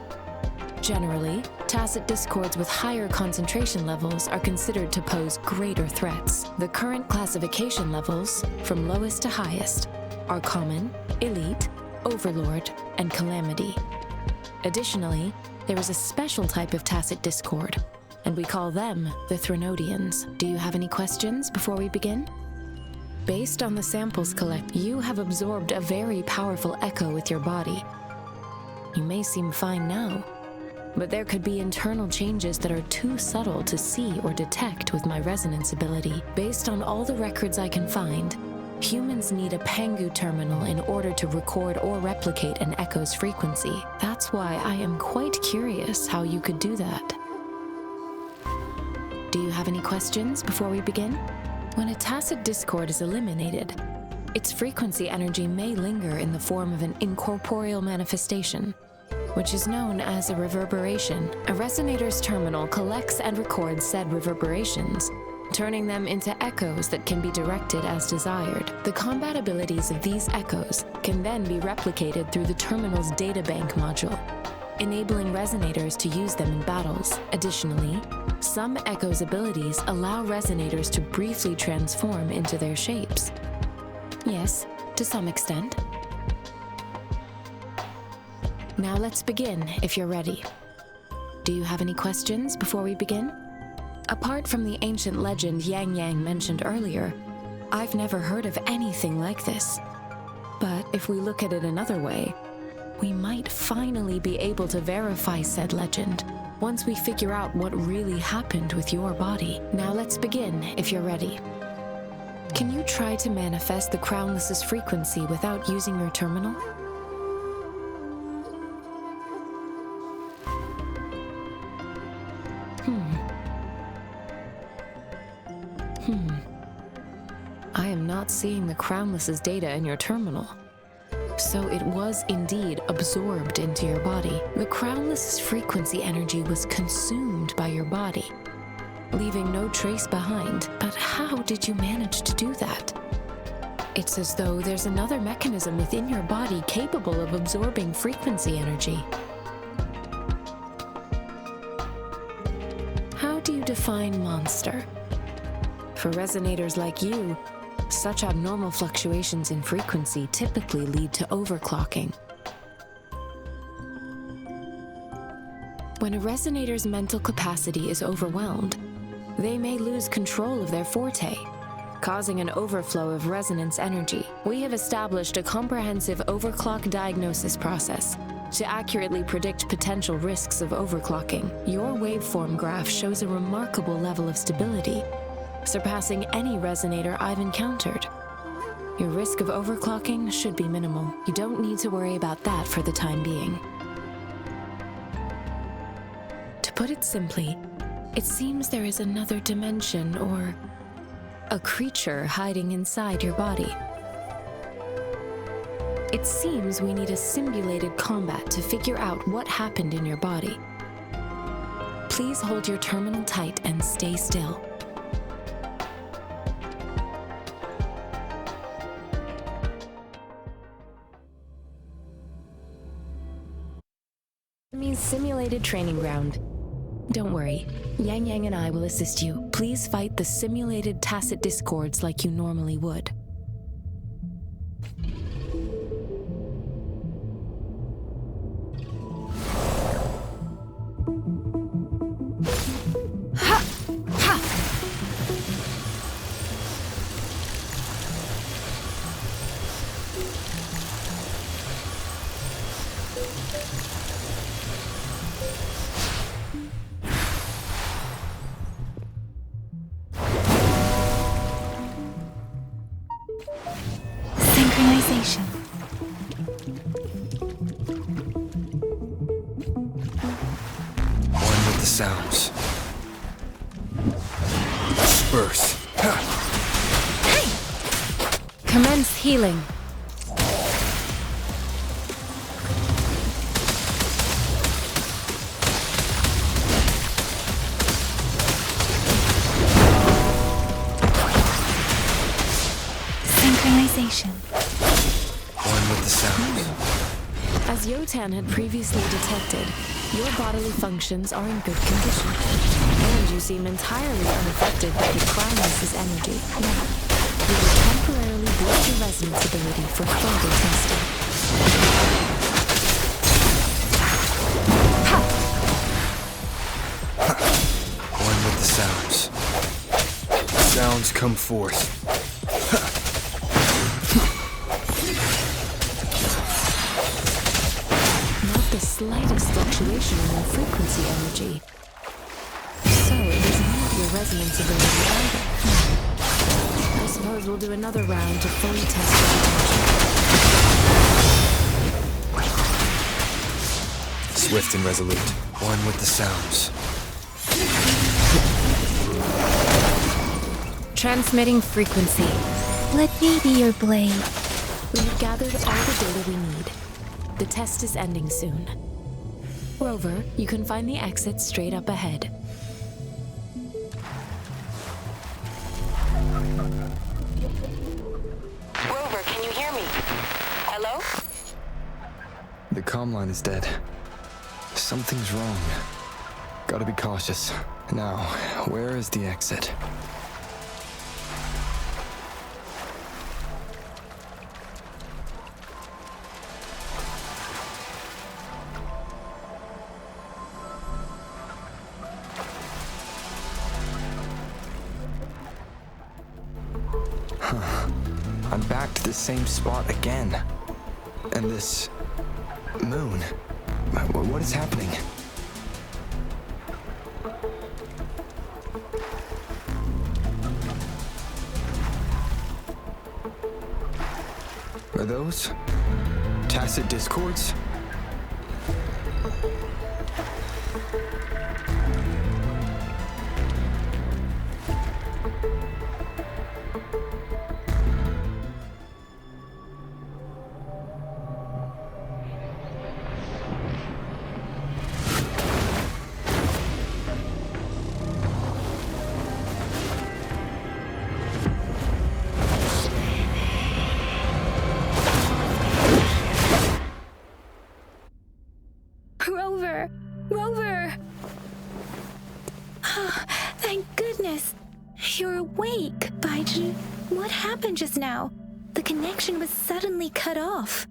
Generally, tacit discords with higher concentration levels are considered to pose greater threats. The current classification levels, from lowest to highest, are common, elite, overlord, and calamity. Additionally, there is a special type of tacit discord, and we call them the Threnodians. Do you have any questions before we begin? Based on the samples collected, you have absorbed a very powerful echo with your body. You may seem fine now, but there could be internal changes that are too subtle to see or detect with my resonance ability. Based on all the records I can find, humans need a Pangu terminal in order to record or replicate an echo's frequency. That's why I am quite curious how you could do that. Do you have any questions before we begin? When a tacit discord is eliminated, its frequency energy may linger in the form of an incorporeal manifestation, which is known as a reverberation. A resonator's terminal collects and records said reverberations, turning them into echoes that can be directed as desired. The combat abilities of these echoes can then be replicated through the terminal's databank module, enabling resonators to use them in battles. Additionally, some echoes' abilities allow resonators to briefly transform into their shapes. Yes, to some extent. Now let's begin, if you're ready. Do you have any questions before we begin? Apart from the ancient legend Yang Yang mentioned earlier, I've never heard of anything like this. But if we look at it another way, we might finally be able to verify said legend once we figure out what really happened with your body. Now let's begin, if you're ready. Can you try to manifest the Crownless's frequency without using your terminal? I am not seeing the Crownless's data in your terminal. So it was indeed absorbed into your body. The Crownless's frequency energy was consumed by your body, leaving no trace behind. But how did you manage to do that? It's as though there's another mechanism within your body capable of absorbing frequency energy. How do you define monster? For resonators like you, such abnormal fluctuations in frequency typically lead to overclocking. When a resonator's mental capacity is overwhelmed, they may lose control of their forte, causing an overflow of resonance energy. We have established a comprehensive overclock diagnosis process to accurately predict potential risks of overclocking. Your waveform graph shows a remarkable level of stability, surpassing any resonator I've encountered. Your risk of overclocking should be minimal. You don't need to worry about that for the time being. To put it simply, it seems there is another dimension or a creature hiding inside your body. It seems we need a simulated combat to figure out what happened in your body. Please hold your terminal tight and stay still. Simulated training ground. Don't worry, Yang Yang and I will assist you. Please fight the simulated tacit discords like you normally would. Synchronization. One with the sounds. Disperse. Commence healing. synchronization. One with the sound. As Yotan had previously detected, your bodily functions are in good condition, and you seem entirely unaffected by the Crownless's energy. We will temporarily boost your resonance ability for further testing. One with the sounds. Sounds come forth. Not the slightest fluctuation in your frequency energy. So it is not your resonance ability either. I suppose we'll do another round to fully test your potential. Swift and resolute. One with the sounds. Transmitting frequency. Let me be your blade. We have gathered all the data we need. The test is ending soon. Rover, you can find the exit straight up ahead. Rover, can you hear me? Hello? The comm line is dead. Something's wrong. Gotta be cautious. Now, where is the exit? I'm back to the same spot again. And this moon. What is happening? Are those tacit discords? Rover! Rover! Thank goodness! You're awake, Baiji. What happened just now? The connection was suddenly cut off.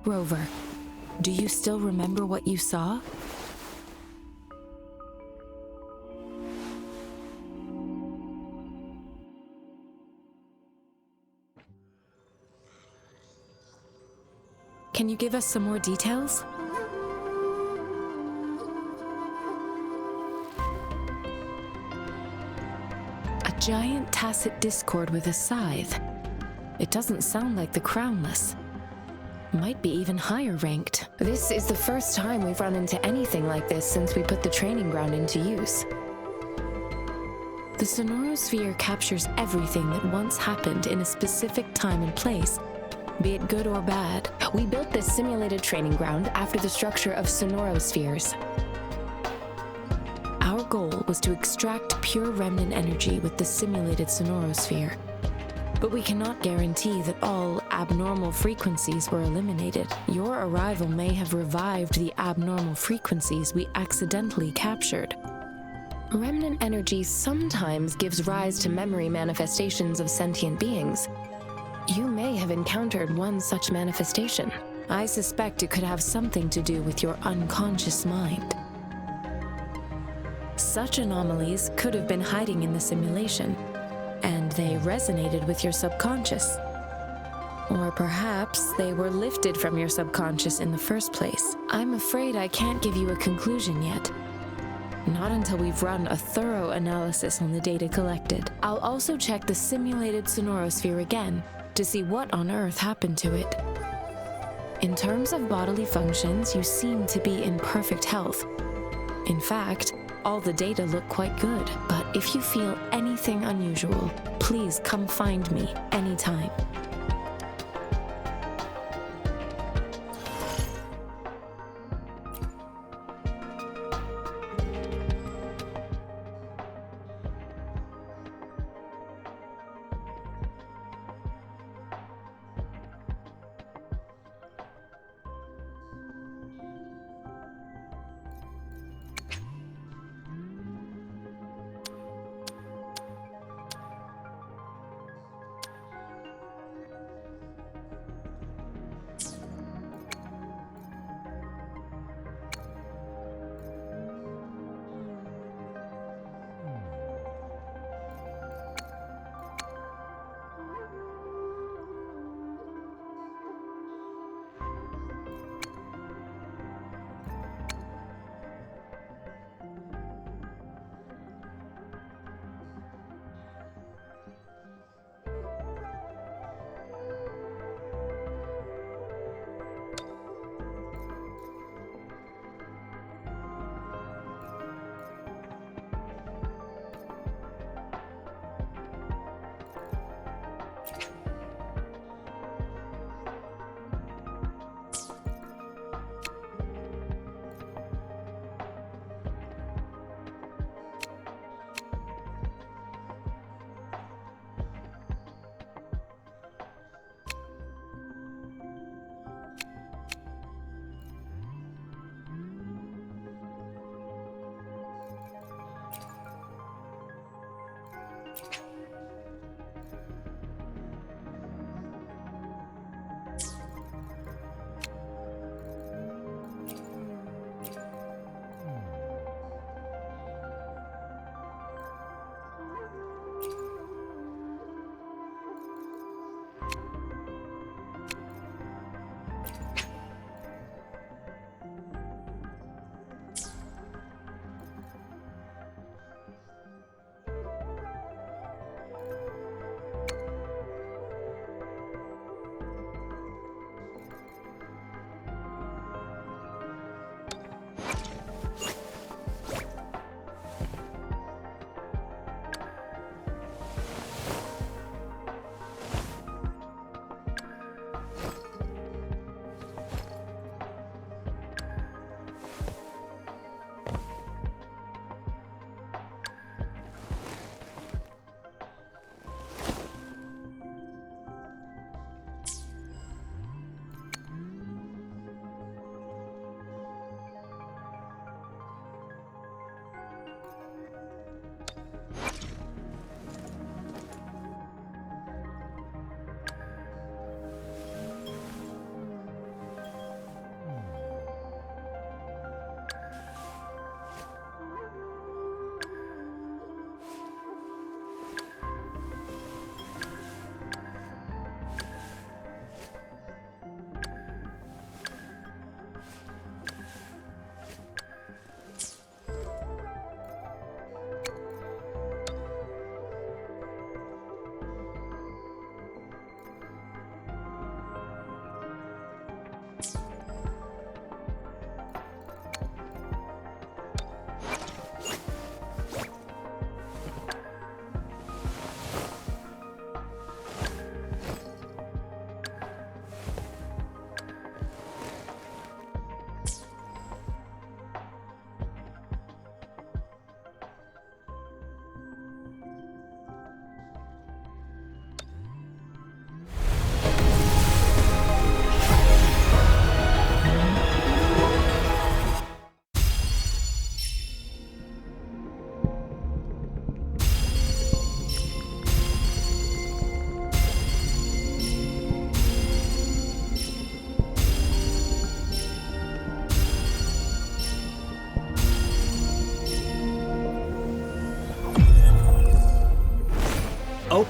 Rover, do you still remember what you saw? Can you give us some more details? A giant tacit discord with a scythe. It doesn't sound like the Crownless. Might be even higher ranked. This is the first time we've run into anything like this since we put the training ground into use. The Sonorosphere captures everything that once happened in a specific time and place, be it good or bad. We built this simulated training ground after the structure of Sonorospheres. Our goal was to extract pure remnant energy with the simulated Sonorosphere. But we cannot guarantee that all abnormal frequencies were eliminated. Your arrival may have revived the abnormal frequencies we accidentally captured. Remnant energy sometimes gives rise to memory manifestations of sentient beings. You may have encountered one such manifestation. I suspect it could have something to do with your unconscious mind. Such anomalies could have been hiding in the simulation, and they resonated with your subconscious. Or perhaps they were lifted from your subconscious in the first place. I'm afraid I can't give you a conclusion yet. Not until we've run a thorough analysis on the data collected. I'll also check the simulated Sonorosphere again to see what on earth happened to it. In terms of bodily functions, you seem to be in perfect health. In fact, all the data look quite good, but if you feel anything unusual, please come find me anytime.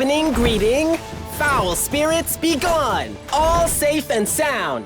opening greeting. Foul spirits be gone. All safe and sound.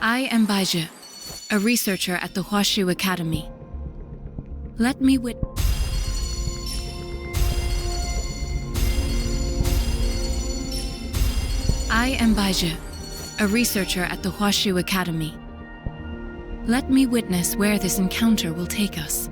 I am Baizhi, a researcher at the Huashu Academy. Let me I am Baizhi, a researcher at the Huashu Academy. Let me witness where this encounter will take us.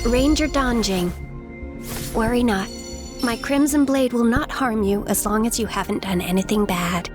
Ranger Danjing. Worry not. My Crimson Blade will not harm you as long as you haven't done anything bad.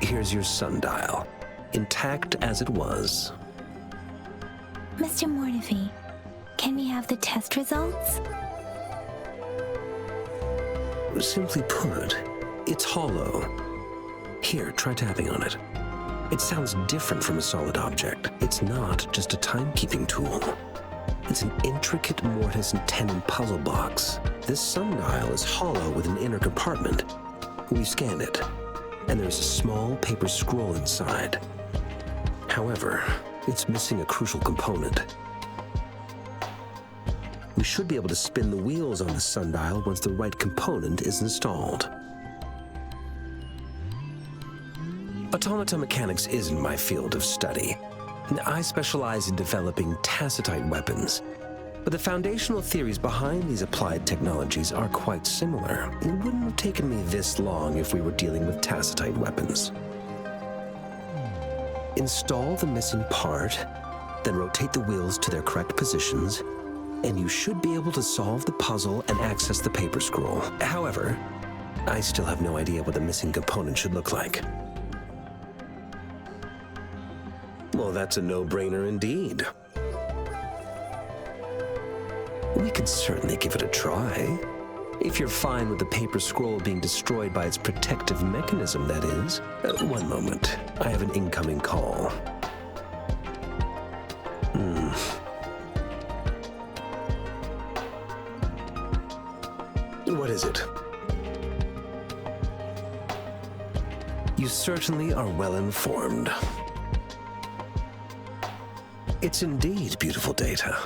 Here's your sundial, intact as it was. Mr. Mortefi, can we have the test results? Simply put, it's hollow. Here, try tapping on it. It sounds different from a solid object. It's not just a timekeeping tool. It's an intricate mortise and tenon puzzle box. This sundial is hollow with an inner compartment. We scanned it, and there's a small paper scroll inside. However, it's missing a crucial component. We should be able to spin the wheels on the sundial once the right component is installed. Automata mechanics isn't my field of study. I specialize in developing tacitite weapons, but the foundational theories behind these applied technologies are quite similar. It wouldn't have taken me this long if we were dealing with tacitite weapons. Install the missing part, then rotate the wheels to their correct positions, and you should be able to solve the puzzle and access the paper scroll. However, I still have no idea what the missing component should look like. Well, that's a no-brainer indeed. We could certainly give it a try. If you're fine with the paper scroll being destroyed by its protective mechanism, that is. One moment. I have an incoming call. What is it? You certainly are well informed. It's indeed beautiful data.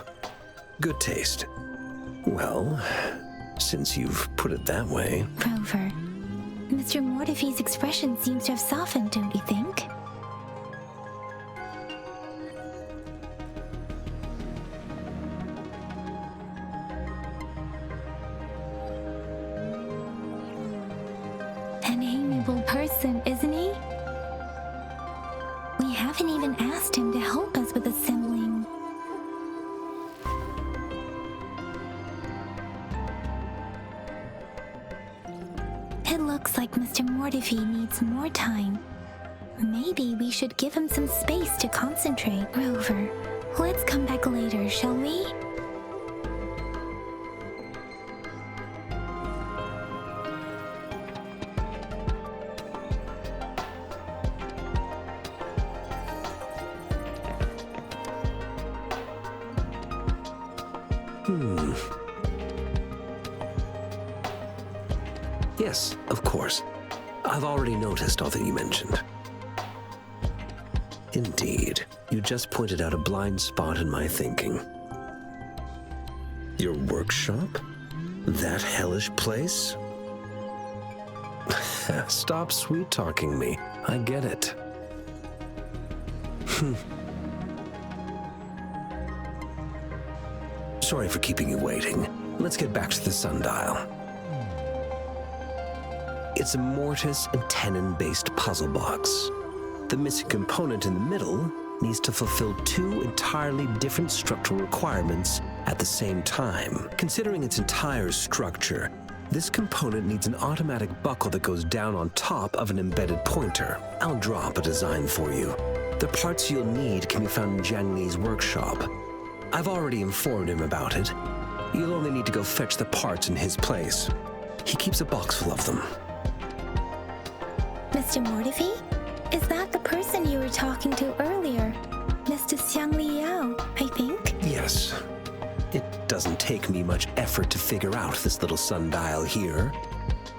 Good taste. Well, since you've put it that way... Rover, Mr. Mortefi's expression seems to have softened, don't you think? An amiable person, isn't he? We haven't even asked him to help us with assembling. It looks like Mr. Mortefi needs more time. Maybe we should give him some space to concentrate. Rover, let's come back later, shall we? Yes, of course. I've already noticed all that you mentioned. Indeed, you just pointed out a blind spot in my thinking. Your workshop? That hellish place? Stop sweet-talking me. I get it. Sorry for keeping you waiting. Let's get back to the sundial. It's a mortise and tenon-based puzzle box. The missing component in the middle needs to fulfill two entirely different structural requirements at the same time. Considering its entire structure, this component needs an automatic buckle that goes down on top of an embedded pointer. I'll draw up a design for you. The parts you'll need can be found in Jiang Li's workshop. I've already informed him about it. You'll only need to go fetch the parts in his place. He keeps a box full of them. Mr. Mortefi? Is that the person you were talking to earlier? Mr. Xiang Liao, I think? Yes. It doesn't take me much effort to figure out this little sundial here.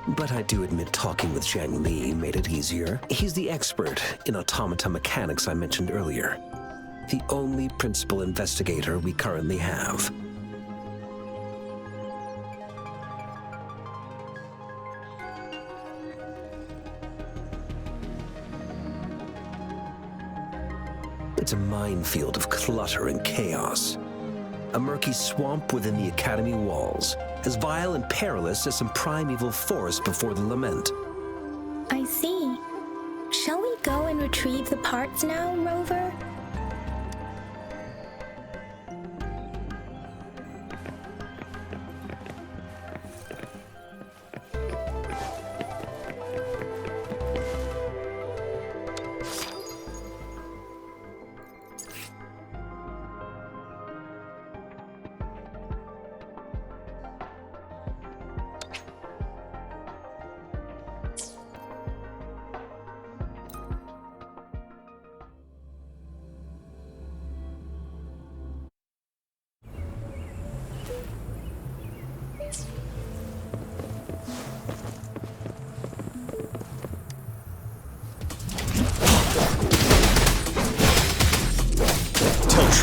But I do admit talking with Jiang Li made it easier. He's the expert in automata mechanics I mentioned earlier. The only principal investigator we currently have. It's a minefield of clutter and chaos. A murky swamp within the Academy walls, as vile and perilous as some primeval forest before the lament. I see. Shall we go and retrieve the parts now, Rover?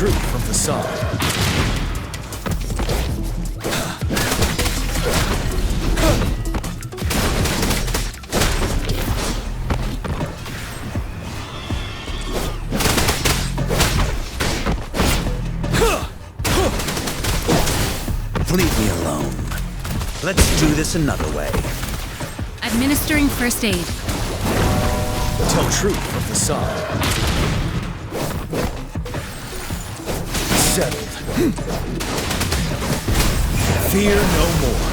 truth from facade. Leave me alone. Let's do this another way. Administering first aid. Tell truth from facade. Settled. Fear no more.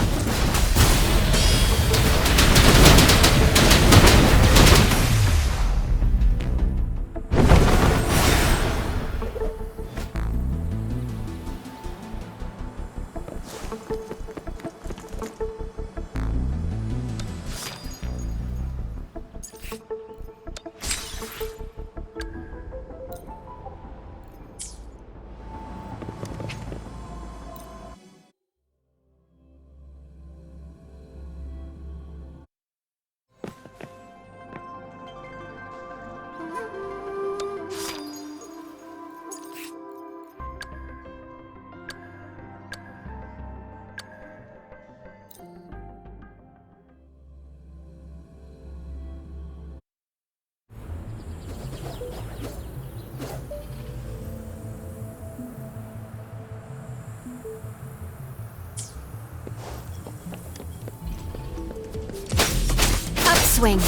Upswing.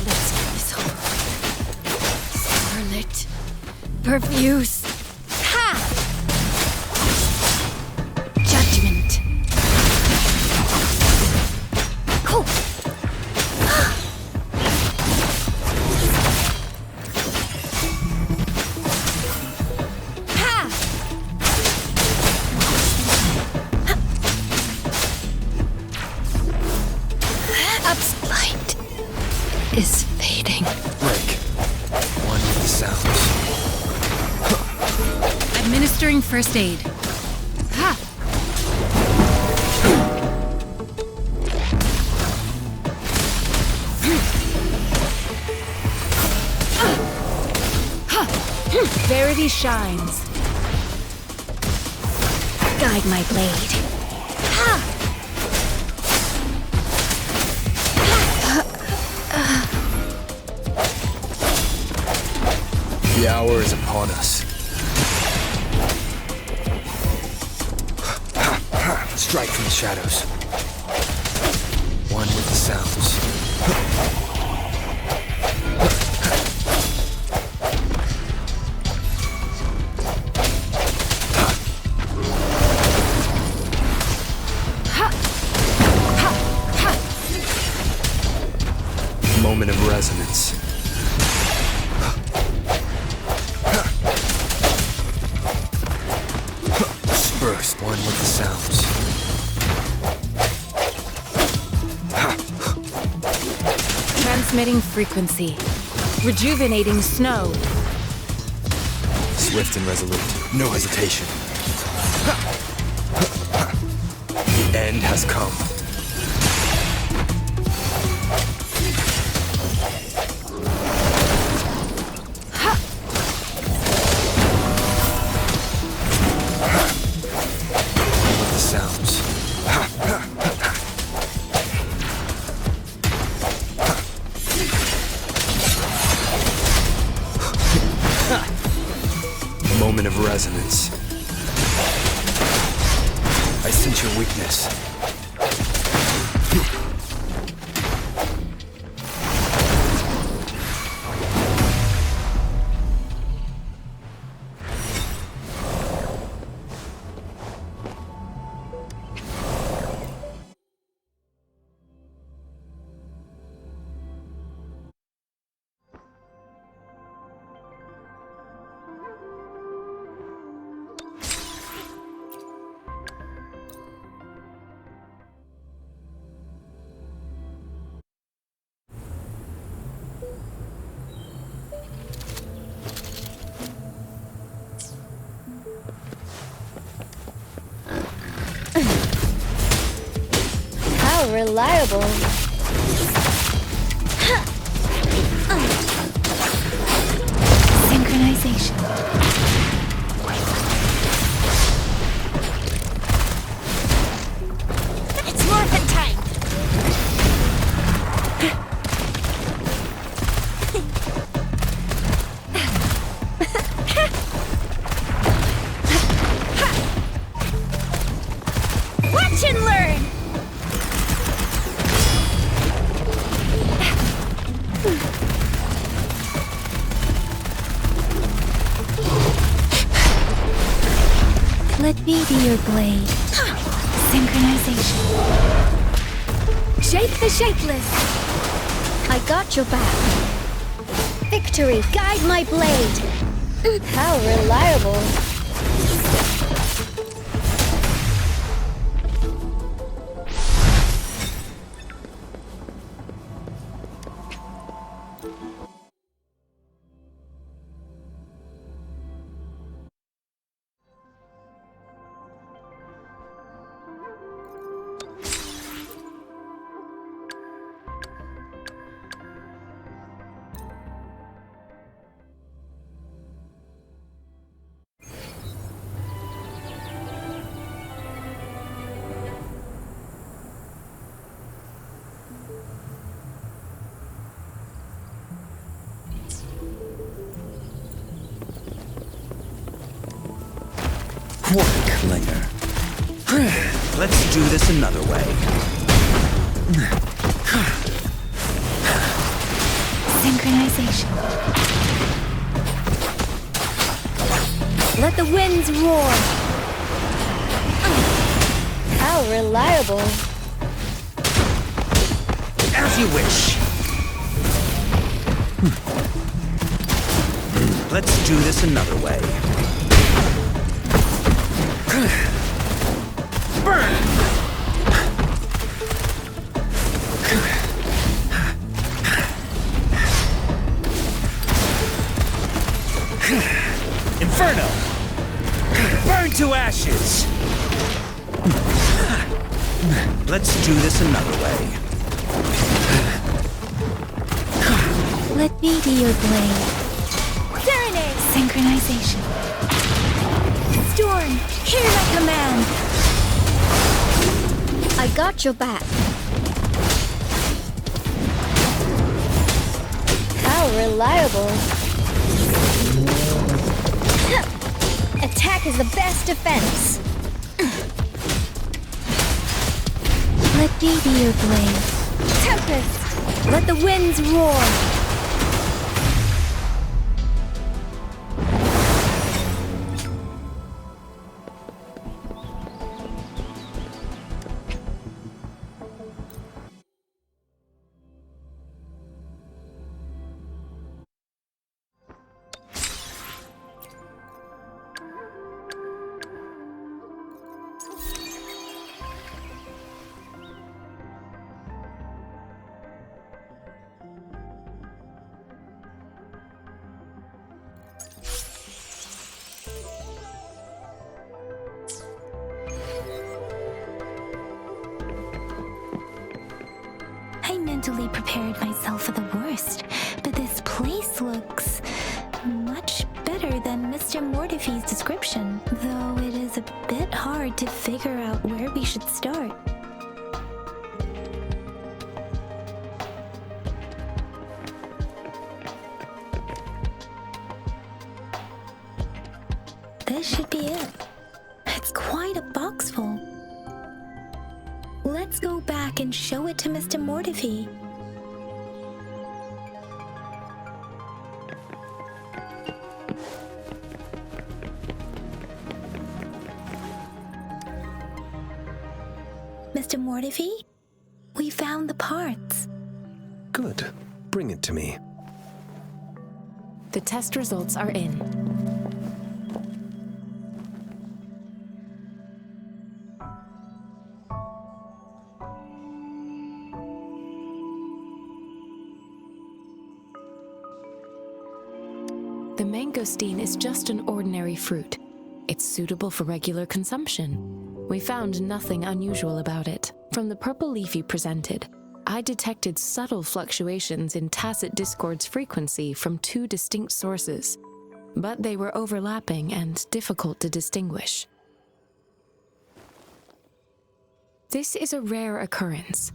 Let's get this over with. Scarlet. Profuse. Ha! Judgment. Cool. Light is fading. Break. One with the sounds. Administering first aid. Ha! Verity shines. Guide my blade. Ha! The hour is upon us. Strike from the shadows. One with the sounds. Moment of resonance. Burst. One with the sounds. Transmitting frequency. Rejuvenating snow. Swift and resolute. No hesitation. The end has come. With the sounds. Moment of resonance. I sense your weakness. How reliable. Synchronization. It's morphin' time. Watch and learn. Let me be your blade. Synchronization. Shape the shapeless. I got your back. Victory, guide my blade. How reliable. What a clinger. Let's do this another way. Synchronization. Let the winds roar. How reliable. As you wish. Let's do this another way. Burn! Inferno! Burn to ashes! Let's do this another way. Let me be your blade. Serenade! Synchronization. Storm, hear my command. I got your back. How reliable. Attack is the best defense. Let me be your blade. Tempest, let the winds roar. I mentally prepared myself for the worst, but this place looks much better than Mr. Mortify's description, though it is a bit hard to figure out where we should start. This should be it. It's quite a box full. Let's go back and show it to Mr. Mortify. Mr. Mortify, we found the parts. Good. Bring it to me. The test results are in. The mangosteen is just an ordinary fruit. It's suitable for regular consumption. We found nothing unusual about it. From the purple leaf you presented, I detected subtle fluctuations in tacit discord's frequency from two distinct sources, but they were overlapping and difficult to distinguish. This is a rare occurrence.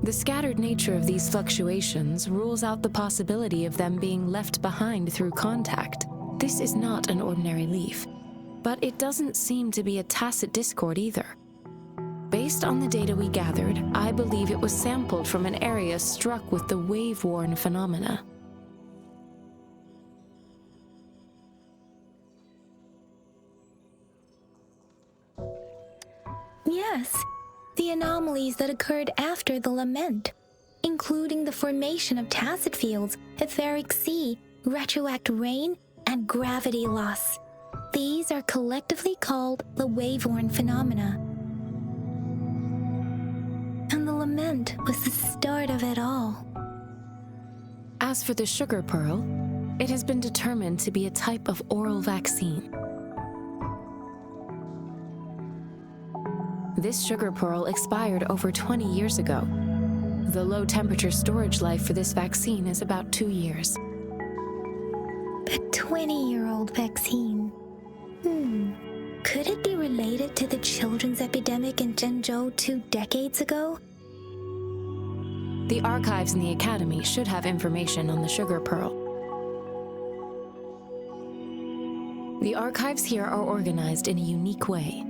The scattered nature of these fluctuations rules out the possibility of them being left behind through contact. This is not an ordinary leaf, but it doesn't seem to be a tacit discord either. Based on the data we gathered, I believe it was sampled from an area struck with the wave-worn phenomena. Yes, the anomalies that occurred after the lament, including the formation of tacit fields, etheric sea, retroact rain, and gravity loss. These are collectively called the wave-worn phenomena. And the lament was the start of it all. As for the sugar pearl, it has been determined to be a type of oral vaccine. This sugar pearl expired over 20 years ago. The low-temperature storage life for this vaccine is about 2 years. A 20-year-old vaccine. Could it be related to the children's epidemic in Zhengzhou 2 decades ago? The archives in the Academy should have information on the sugar pearl. The archives here are organized in a unique way.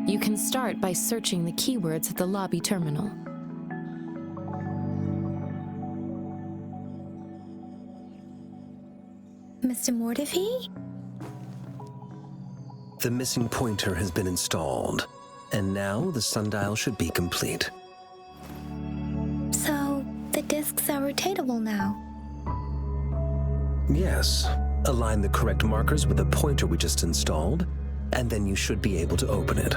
You can start by searching the keywords at the lobby terminal. Mr. Mortefi? The missing pointer has been installed, and now the sundial should be complete. So, the discs are rotatable now? Yes. Align the correct markers with the pointer we just installed, and then you should be able to open it.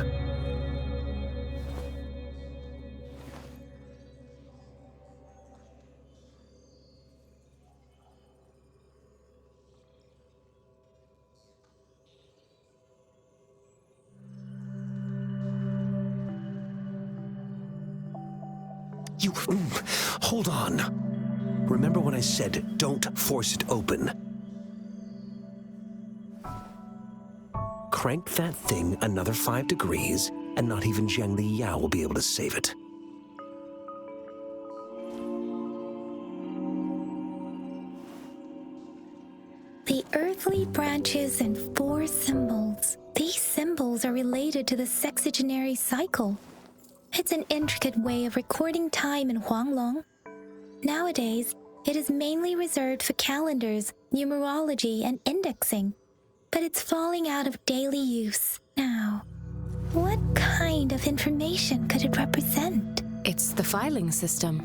Hold on. Remember when I said don't force it open? Crank that thing another 5 degrees, and not even Zhangli Yao will be able to save it. The earthly branches and 4 symbols. These symbols are related to the sexagenary cycle. It's an intricate way of recording time in Huanglong. Nowadays, it is mainly reserved for calendars, numerology, and indexing. But it's falling out of daily use now. What kind of information could it represent? It's the filing system.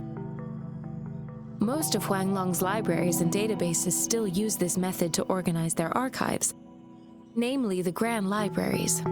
Most of Huanglong's libraries and databases still use this method to organize their archives, namely the Grand Libraries.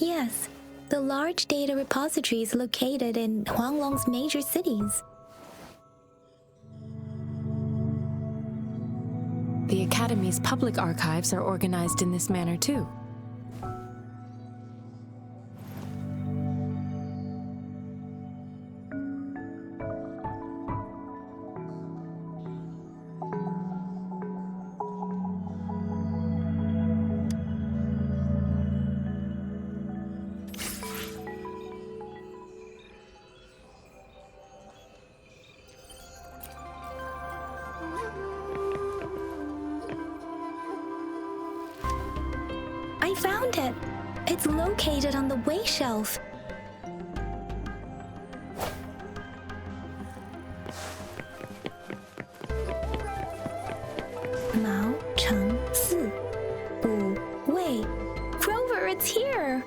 Yes, the large data repositories located in Huanglong's major cities. The Academy's public archives are organized in this manner too. I found it! It's located on the way shelf. Mao Cheng Si Bu Wei. Grover, it's here!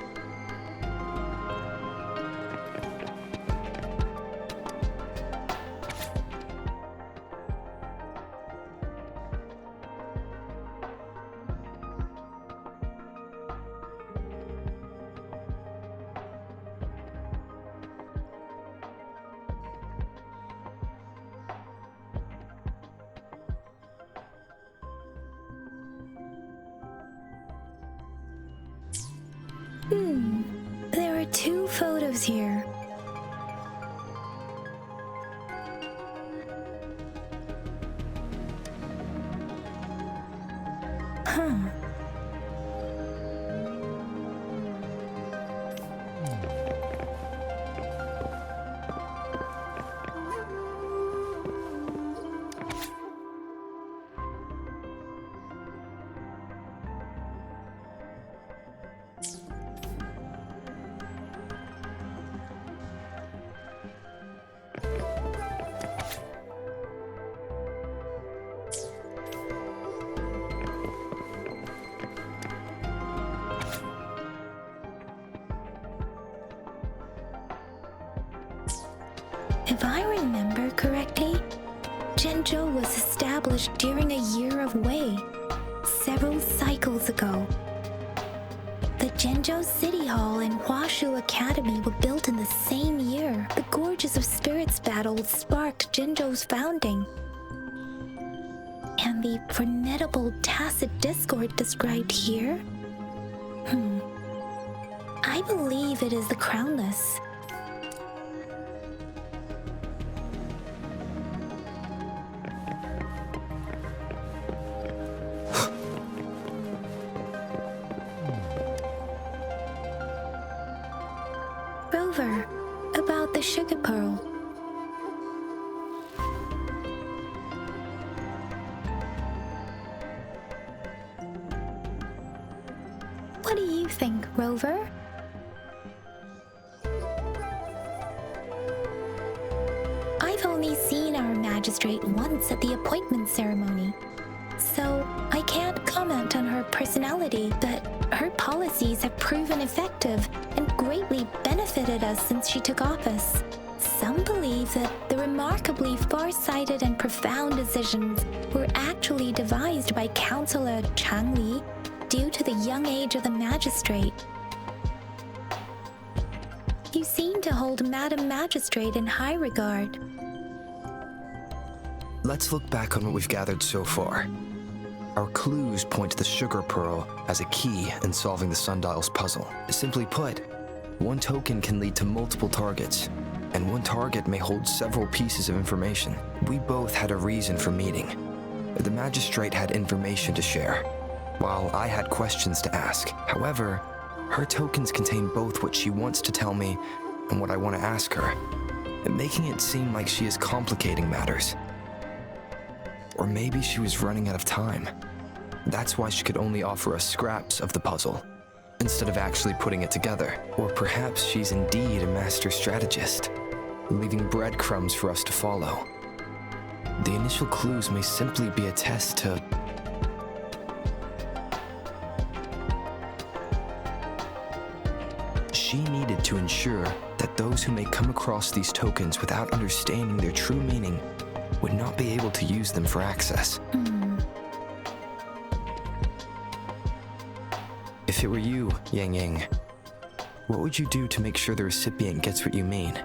If I remember correctly, Zhenzhou was established during a year of Wei, several cycles ago. The Zhenzhou City Hall and Huashu Academy were built in the same year. The Gorges of Spirits battle sparked Zhenzhou's founding. And the formidable tacit discord described here? I believe it is the Crownless. Rover, about the sugar pearl. What do you think, Rover? I've only seen our magistrate once at the appointment ceremony, so I can't comment on her personality, but her policies have proven effective and greatly benefited us since she took office. Some believe that the remarkably far-sighted and profound decisions were actually devised by Councillor Chang Li due to the young age of the magistrate. You seem to hold Madam Magistrate in high regard. Let's look back on what we've gathered so far. Our clues point to the sugar pearl as a key in solving the sundial's puzzle. Simply put, one token can lead to multiple targets, and one target may hold several pieces of information. We both had a reason for meeting. The magistrate had information to share, while I had questions to ask. However, her tokens contain both what she wants to tell me and what I want to ask her, making it seem like she is complicating matters. Or maybe she was running out of time. That's why she could only offer us scraps of the puzzle, instead of actually putting it together. Or perhaps she's indeed a master strategist, leaving breadcrumbs for us to follow. The initial clues may simply be a test to... She needed to ensure that those who may come across these tokens without understanding their true meaning would not be able to use them for access. If it were you, Yang Yang, what would you do to make sure the recipient gets what you mean?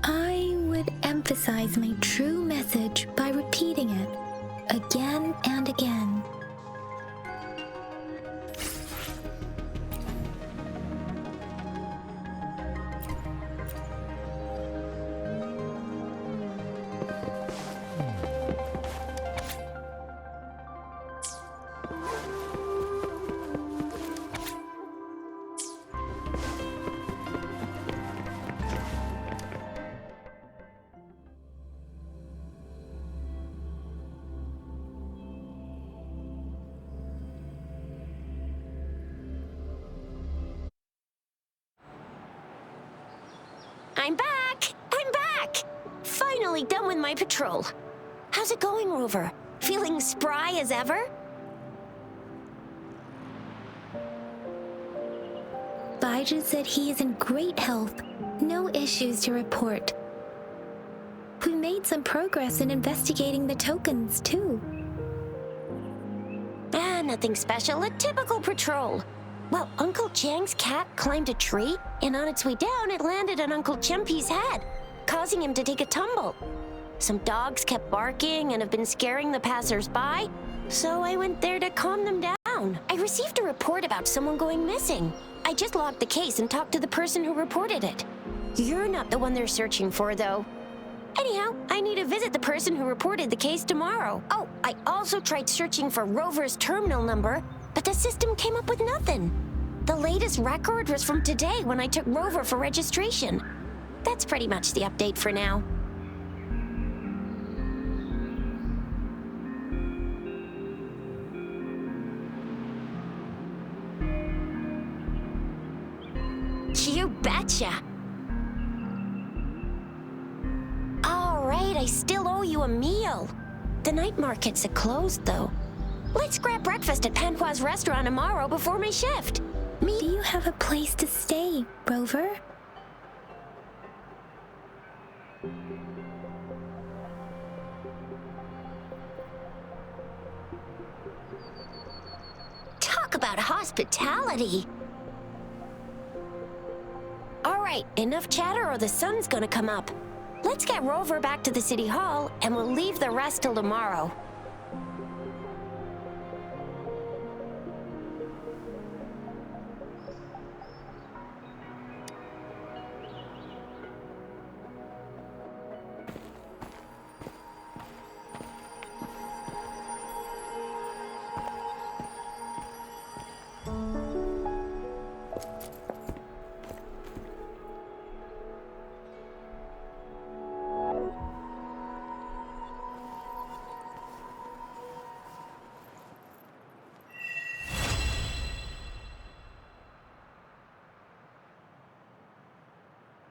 I would emphasize my true message by repeating it again and again. I'm back! I'm back! Finally done with my patrol. How's it going, Rover? Feeling spry as ever? Baiju said he is in great health. No issues to report. We made some progress in investigating the tokens, too. Nothing special. A typical patrol. Well, Uncle Chang's cat climbed a tree, and on its way down, it landed on Uncle Chempi's head, causing him to take a tumble. Some dogs kept barking and have been scaring the passers-by, so I went there to calm them down. I received a report about someone going missing. I just logged the case and talked to the person who reported it. You're not the one they're searching for, though. Anyhow, I need to visit the person who reported the case tomorrow. Oh, I also tried searching for Rover's terminal number, but the system came up with nothing. The latest record was from today when I took Rover for registration. That's pretty much the update for now. You betcha. All right, I still owe you a meal. The night markets are closed, though. Let's grab breakfast at Panhua's restaurant tomorrow before my shift. Do you have a place to stay, Rover? Talk about hospitality. All right, enough chatter or the sun's gonna come up. Let's get Rover back to the city hall, and we'll leave the rest till tomorrow.